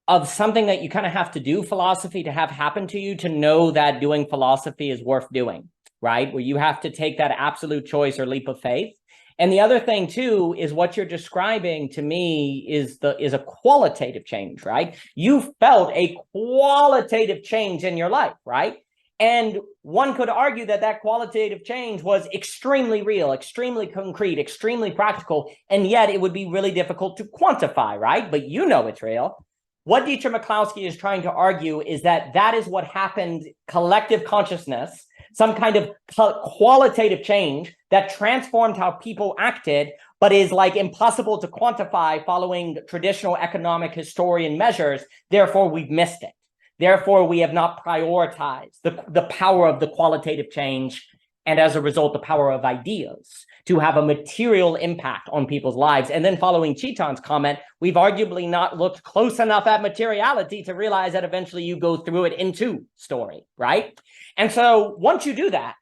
Speaker 1: of something that you kind of have to do philosophy to have happen to you, to know that doing philosophy is worth doing, right? Where you have to take that absolute choice or leap of faith. And the other thing too is what you're describing to me is a qualitative change, right? You felt a qualitative change in your life, right? And one could argue that that qualitative change was extremely real, extremely concrete, extremely practical, and yet it would be really difficult to quantify, right? But you know it's real. What Dietrich McCloskey is trying to argue is that that is what happened, collective consciousness, some kind of qualitative change that transformed how people acted, but is like impossible to quantify following traditional economic historian measures. Therefore, we've missed it. Therefore, we have not prioritized the power of the qualitative change, and as a result, the power of ideas to have a material impact on people's lives. And then following Chetan's comment, we've arguably not looked close enough at materiality to realize that eventually you go through it into story, right? And so once you do that,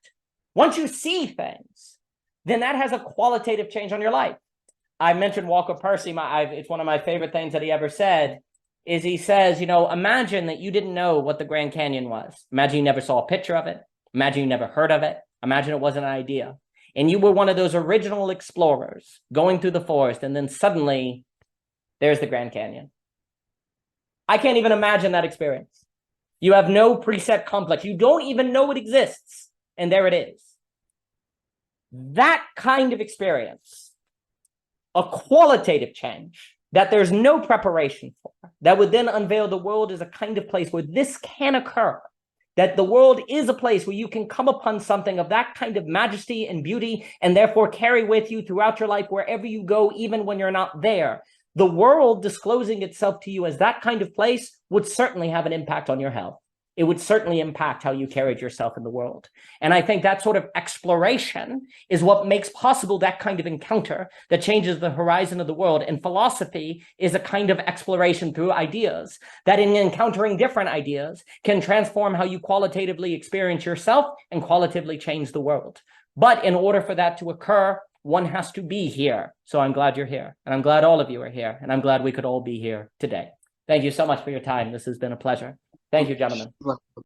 Speaker 1: once you see things, then that has a qualitative change on your life. I mentioned Walker Percy. It's one of my favorite things that he ever said, is he says, you know, imagine that you didn't know what the Grand Canyon was. Imagine you never saw a picture of it. Imagine you never heard of it. Imagine it wasn't an idea. And you were one of those original explorers going through the forest, and then suddenly there's the Grand Canyon. I can't even imagine that experience. You have no preset complex. You don't even know it exists. And there it is. That kind of experience, a qualitative change, that there's no preparation for, that would then unveil the world as a kind of place where this can occur, that the world is a place where you can come upon something of that kind of majesty and beauty, and therefore carry with you throughout your life wherever you go, even when you're not there. The world disclosing itself to you as that kind of place would certainly have an impact on your health. It would certainly impact how you carried yourself in the world. And I think that sort of exploration is what makes possible that kind of encounter that changes the horizon of the world. And philosophy is a kind of exploration through ideas that, in encountering different ideas, can transform how you qualitatively experience yourself and qualitatively change the world. But in order for that to occur, one has to be here. So I'm glad you're here, and I'm glad all of you are here, and I'm glad we could all be here today. Thank you so much for your time. This has been a pleasure. Thank you, gentlemen.